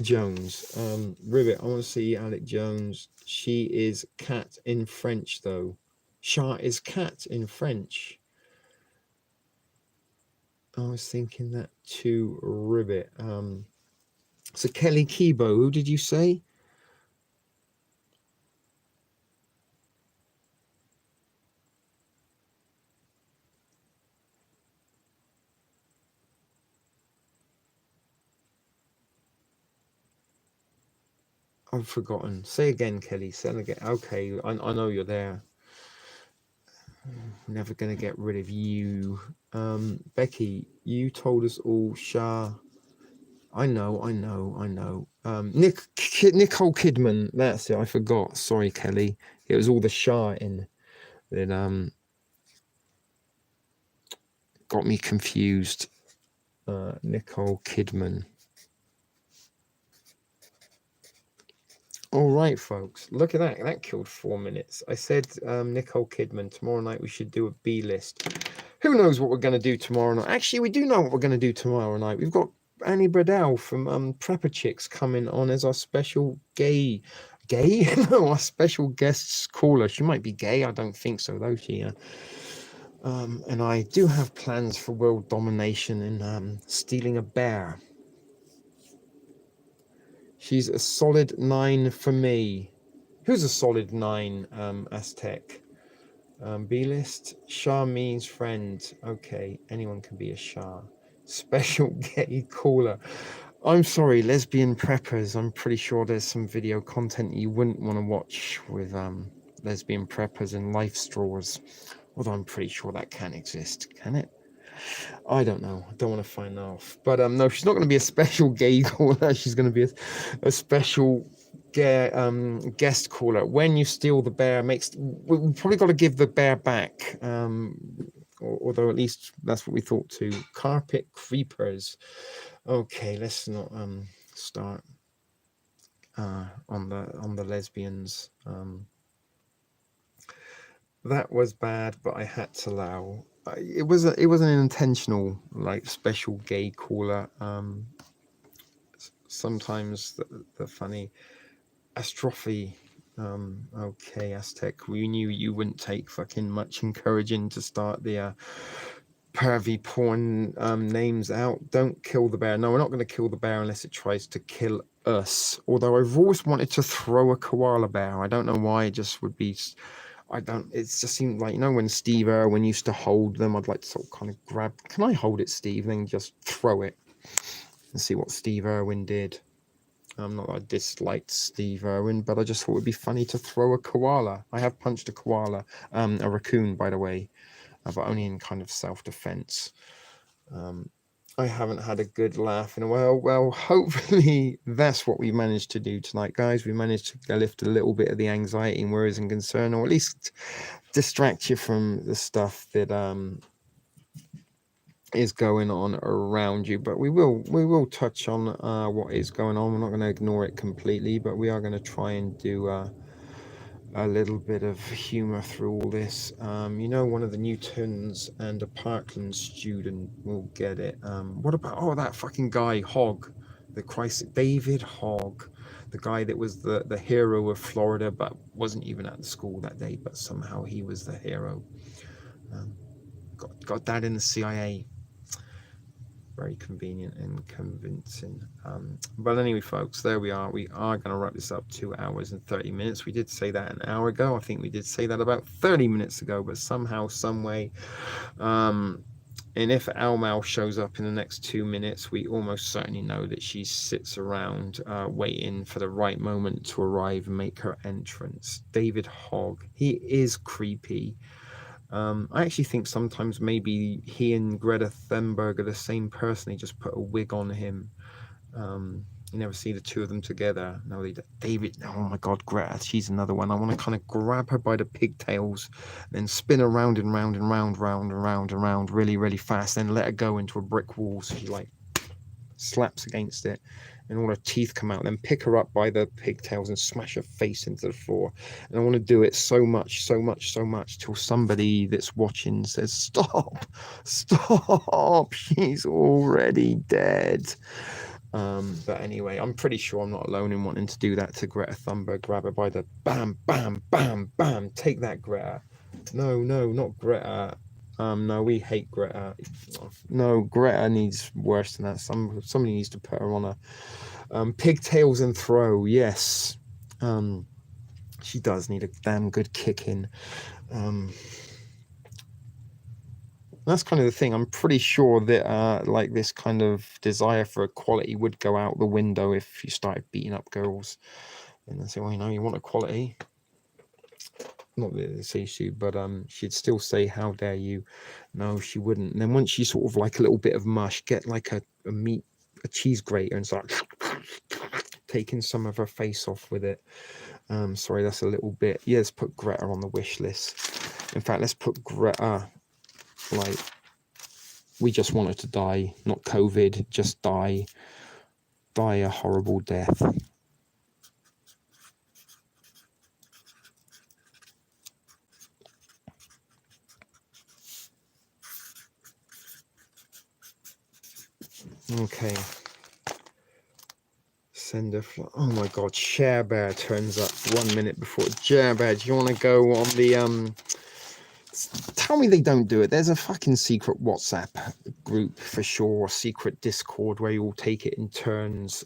Jones. Ribbit, I want to see Alex Jones. She is cat in French, though. Shah is cat in French. I was thinking that too, Ribbit. So Kelly Kibo, who did you say? I've forgotten. Say again, Kelly. Say again. Okay, I know you're there. Never gonna get rid of you. Becky, you told us all Shah. I know. Nicole Kidman. That's it. I forgot. Sorry, Kelly. It was all the Shah in that got me confused. Nicole Kidman. All right, folks. Look at that. That killed 4 minutes. I said Nicole Kidman. Tomorrow night we should do a B list. Who knows what we're going to do tomorrow night? Actually, we do know what we're going to do tomorrow night. We've got Annie Bradell from Prepper Chicks coming on as our special gay? No, our special guest caller. She might be gay. I don't think so, though. And I do have plans for world domination in stealing a bear. She's a solid 9 for me. Who's a solid 9, Aztec? B-list. Shah means friend. Okay, anyone can be a Shah. Special gay caller. I'm sorry, lesbian preppers. I'm pretty sure there's some video content you wouldn't want to watch with lesbian preppers and life straws. Although I'm pretty sure that can exist. Can it? I don't know. I don't want to find off. But no, she's not going to be a special gay caller. She's going to be a special guest caller. When you steal the bear, we've probably got to give the bear back. Although at least that's what we thought too. Carpet creepers. Okay, let's not start on the lesbians. That was bad, but I had to allow. It was an intentional, like, special gay caller. Sometimes the funny Astrophy. Okay, Aztec. We knew you wouldn't take fucking much encouraging to start the pervy porn names out. Don't kill the bear. No, we're not going to kill the bear unless it tries to kill us. Although I've always wanted to throw a koala bear. I don't know why. It just would be. It just seemed like, when Steve Irwin used to hold them, I'd like to sort of kind of grab. Can I hold it, Steve? Then just throw it and see what Steve Irwin did. Not that I disliked Steve Irwin, but I just thought it would be funny to throw a koala. I have punched a koala, a raccoon, by the way, but only in kind of self-defense. I haven't had a good laugh in a while. Well, hopefully that's what we managed to do tonight, guys. We managed to lift a little bit of the anxiety and worries and concern, or at least distract you from the stuff that is going on around you. But we will touch on what is going on. We're not going to ignore it completely, but we are going to try and do a little bit of humor through all this. One of the Newtons and a Parkland student will get it. What about that fucking guy Hogg, David Hogg, the guy that was the hero of Florida but wasn't even at the school that day, but somehow he was the hero. Got that in the CIA. Very convenient and convincing. But anyway, folks, there we are. We are going to wrap this up 2 hours and 30 minutes. We did say that an hour ago. I think we did say that about 30 minutes ago, but somehow, some way. And if Almal shows up in the next 2 minutes, we almost certainly know that she sits around waiting for the right moment to arrive and make her entrance. David Hogg, he is creepy. I actually think sometimes maybe he and Greta Thunberg are the same person. They just put a wig on him. You never see the two of them together. No, David. Oh my God, Greta. She's another one. I want to kind of grab her by the pigtails, then spin her round and round and round, round and round and round, really, really fast. Then let her go into a brick wall. So she like slaps against it, and all her teeth come out. Then pick her up by the pigtails and smash her face into the floor. And I want to do it so much till somebody that's watching says, "Stop, stop! She's already dead." But anyway, I'm pretty sure I'm not alone in wanting to do that to Greta Thunberg. Grab her by the bam, bam, bam, bam. Take that, Greta. No, not Greta. No, we hate Greta. No, Greta needs worse than that. Somebody needs to put her on a pigtails and throw. Yes, she does need a damn good kicking. That's kind of the thing. I'm pretty sure that like this kind of desire for equality would go out the window if you started beating up girls. And I say, well, you know, you want equality. Not that it's issue, but she'd still say, how dare you? No, she wouldn't. And then once you sort of like a little bit of mush, get like a cheese grater and start taking some of her face off with it. Sorry, that's a little bit. Yeah, let's put Greta on the wish list. In fact, let's put Greta, like, we just want her to die, not COVID, just die a horrible death. Okay. Send a oh my god, Share Bear turns up 1 minute before. Share Bear, do you want to go on the tell me they don't do it. There's a fucking secret WhatsApp group for sure, secret Discord where you all take it in turns.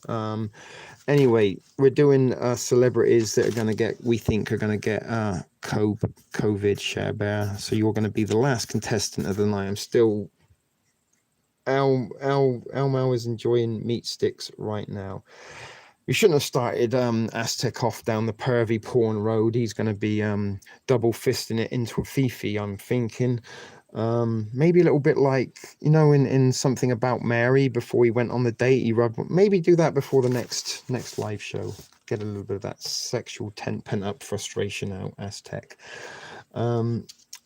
Anyway, we're doing celebrities that are going to get, we think are going to get COVID, Share Bear. So you're going to be the last contestant of the night. I'm still, Elmo is enjoying meat sticks right now. We shouldn't have started Aztec off down the pervy porn road. He's going to be double fisting it into a Fifi, I'm thinking. Maybe a little bit like, you know, in Something About Mary, before he went on the date, he rubbed, maybe do that before the next live show. Get a little bit of that sexual pent up frustration out, Aztec.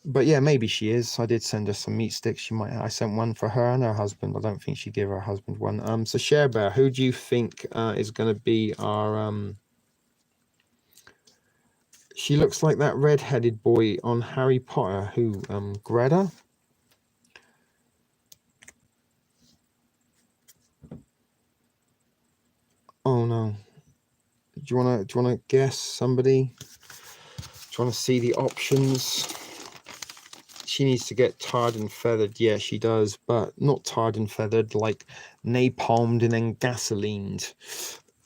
But yeah, maybe she is. I did send her some meat sticks. She might. I sent one for her and her husband. I don't think she'd give her husband one. So Share Bear, who do you think is going to be our? She looks like that red-headed boy on Harry Potter. Who? Greta. Oh no. Do you wanna guess somebody? Do you want to see the options? She needs to get tarred and feathered. Yeah, she does, but not tarred and feathered, like napalmed and then gasolined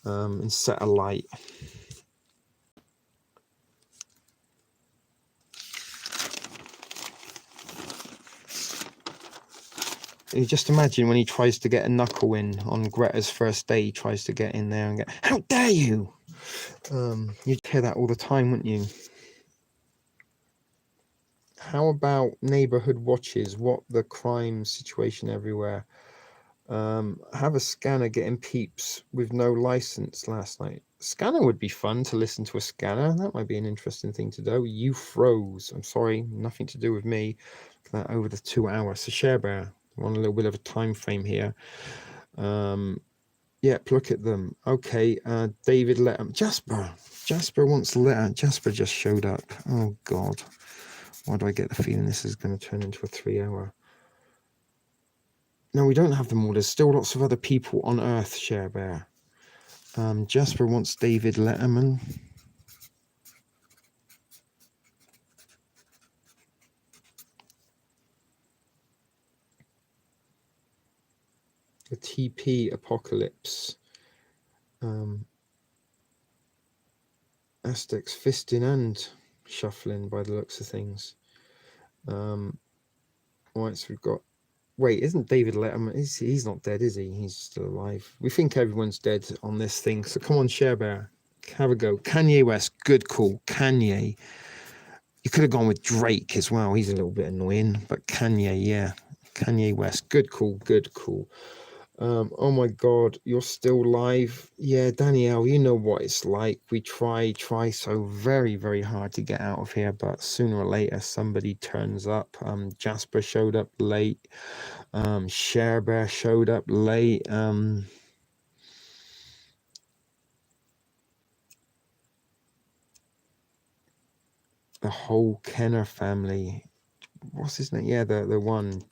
and set alight. You just imagine when he tries to get a knuckle in on Greta's first day, he tries to get in there and get, how dare you? You'd hear that all the time, wouldn't you? How about neighborhood watches? What the crime situation everywhere? Have a scanner getting peeps with no license last night. Scanner would be fun to listen to a scanner. That might be an interesting thing to do. You froze. I'm sorry, nothing to do with me. That over the 2 hours. So Share Bear, we're on a little bit of a time frame here. Yep, look at them. Okay, David Letterman. Jasper wants letter. Jasper just showed up. Oh God. Why do I get the feeling this is going to turn into a 3 hour? No, we don't have them all. There's still lots of other people on Earth, Share Bear. Jasper wants David Letterman. The TP apocalypse. Aztecs fisting and shuffling by the looks of things. Right, so we've got. Wait, isn't David Letterman? He's not dead, is he? He's still alive. We think everyone's dead on this thing. So come on, Share Bear, have a go. Kanye West, good call. Kanye. You could have gone with Drake as well. He's a little bit annoying, but Kanye, yeah. Kanye West, good call, good call. Oh my God, you're still live. Yeah, Danielle, you know what it's like. We try so very, very hard to get out of here, but sooner or later somebody turns up. Jasper showed up late. Share Bear showed up late. The whole Kenner family. What's his name? Yeah, the one.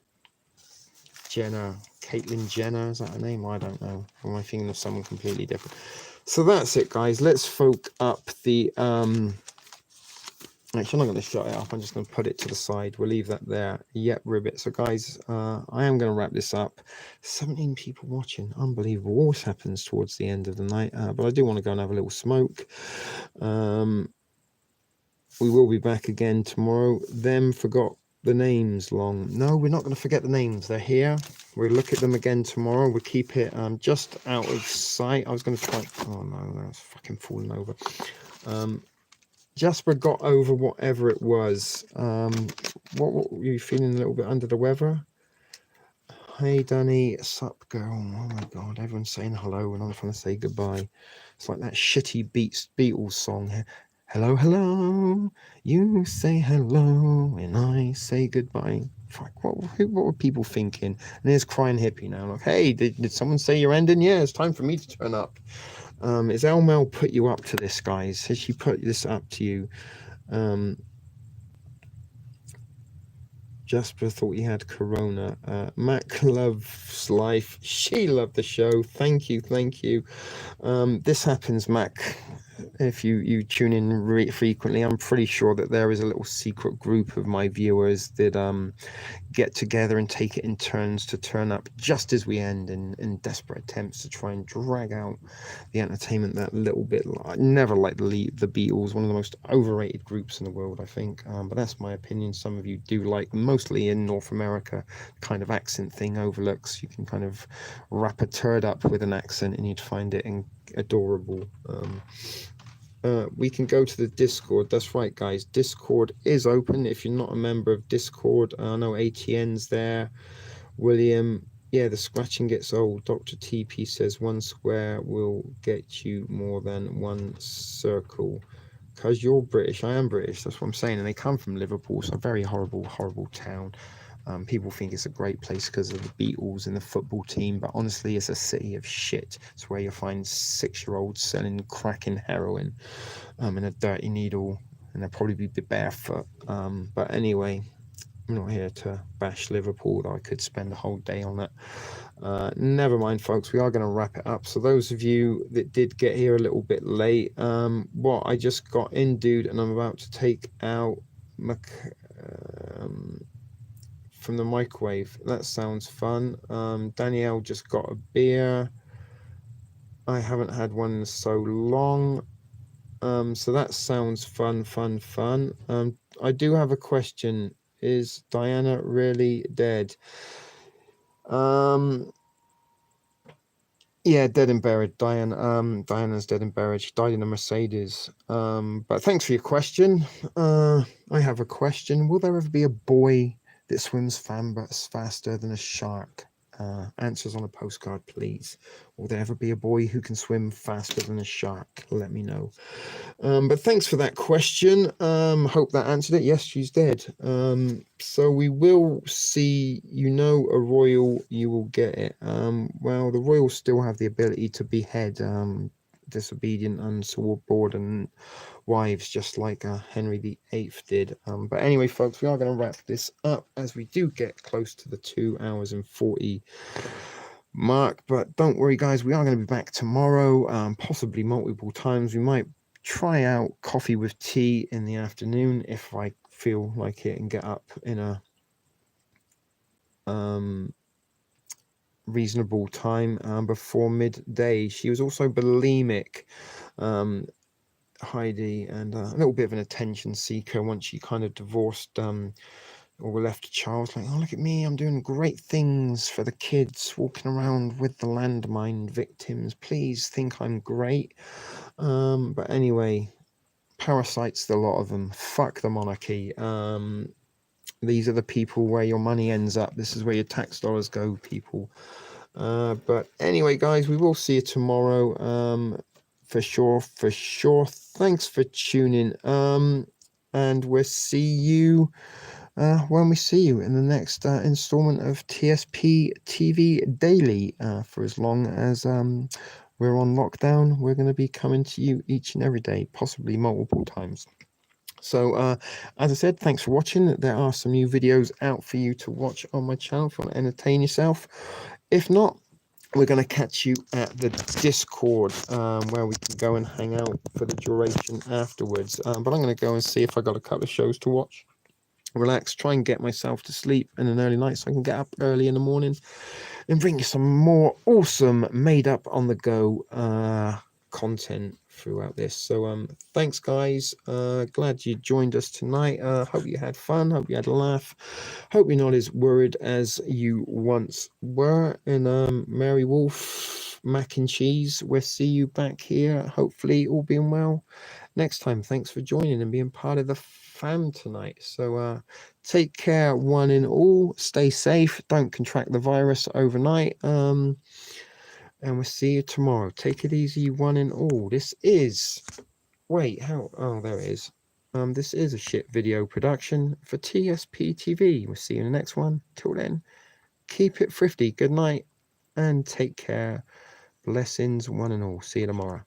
Jenner, Caitlyn Jenner, is that her name? I don't know. Or am I thinking of someone completely different? So that's it, guys. Let's folk up the actually, I'm not going to shut it up. I'm just going to put it to the side. We'll leave that there. Yep, ribbit. So guys, I am going to wrap this up. 17 people watching. Unbelievable. Always happens towards the end of the night. But I do want to go and have a little smoke. We will be back again tomorrow. Them forgot the names long. No, we're not going to forget the names. They're here. We'll look at them again tomorrow. We'll keep it just out of sight. I was going to try... Oh, no, that's fucking falling over. Jasper got over whatever it was. What were you feeling? A little bit under the weather? Hey, Danny. Sup, girl? Oh, my God. Everyone's saying hello and I'm trying to say goodbye. It's like that shitty Beatles song. Hello, hello. You say hello and I say goodbye. Fuck, what were people thinking? And there's Crying Hippie now. Like, hey, did someone say you're ending? Yeah, it's time for me to turn up. Is Elmel put you up to this, guys? Has she put this up to you? Jasper thought he had corona. Mac loves life. She loved the show. Thank you. This happens, Mac. If you tune in frequently, I'm pretty sure that there is a little secret group of my viewers that get together and take it in turns to turn up just as we end in desperate attempts to try and drag out the entertainment that little bit. I never liked the Beatles, one of the most overrated groups in the world, I think, but that's my opinion. Some of you do like, mostly in North America, kind of accent thing overlooks. You can kind of wrap a turd up with an accent and you'd find it adorable. We can go to the Discord. That's right, guys. Discord is open. If you're not a member of Discord, I know ATN's there. William, yeah, the scratching gets old. Dr. TP says 1 square will get you more than 1 circle. Because you're British. I am British. That's what I'm saying. And they come from Liverpool. So a very horrible, horrible town. People think it's a great place because of the Beatles and the football team, but honestly, it's a city of shit. It's where you find 6-year-olds selling crack and heroin and a dirty needle, and they'll probably be barefoot. But anyway, I'm not here to bash Liverpool, though I could spend a whole day on that. Never mind, folks, we are going to wrap it up. So those of you that did get here a little bit late, what I just got in, dude, and I'm about to take out from the microwave. That sounds fun. Danielle just got a beer. I haven't had one in so long. So that sounds fun. I do have a question. Is Diana really dead? Yeah, dead and buried. Diana's dead and buried. She died in a Mercedes. But thanks for your question. I have a question. Will there ever be a boy that swims faster than a shark? Answers on a postcard, please. Will there ever be a boy who can swim faster than a shark? Let me know. But thanks for that question. Hope that answered it. Yes, she's dead. So we will see, a royal, you will get it. Well, the royals still have the ability to behead disobedient, unsubordinate wives, just like Henry VIII did. But anyway, folks, we are going to wrap this up as we do get close to the 2 hours and 40 mark. But don't worry, guys, we are going to be back tomorrow, possibly multiple times. We might try out coffee with tea in the afternoon if I feel like it and get up in a reasonable time before midday. She was also bulimic, Heidi, and a little bit of an attention seeker once she kind of divorced or left Charles. Like, oh, look at me, I'm doing great things for the kids, walking around with the landmine victims. Please think I'm great. But anyway, parasites, the lot of them. Fuck the monarchy. These are the people where your money ends up. This is where your tax dollars go, people. But anyway, guys, we will see you tomorrow. For sure. Thanks for tuning. And we'll see you when we see you in the next installment of TSP TV Daily. For as long as we're on lockdown, we're going to be coming to you each and every day, possibly multiple times. So, as I said, thanks for watching. There are some new videos out for you to watch on my channel if you want to entertain yourself. If not, we're going to catch you at the Discord, where we can go and hang out for the duration afterwards. But I'm going to go and see if I got a couple of shows to watch. Relax, try and get myself to sleep in an early night so I can get up early in the morning and bring you some more awesome made up on the go content throughout this. So thanks guys, glad you joined us tonight. Hope you had fun, hope you had a laugh, hope you're not as worried as you once were. And Mary Wolf, mac and cheese, we'll see you back here, hopefully all being well next time. Thanks for joining and being part of the fam tonight. So take care one and all, stay safe, don't contract the virus overnight, and we'll see you tomorrow. Take it easy one and all. This is there it is. This is a shit video production for TSP TV. We'll see you in the next one. Till then, keep it thrifty. Good night and take care. Blessings one and all. See you tomorrow.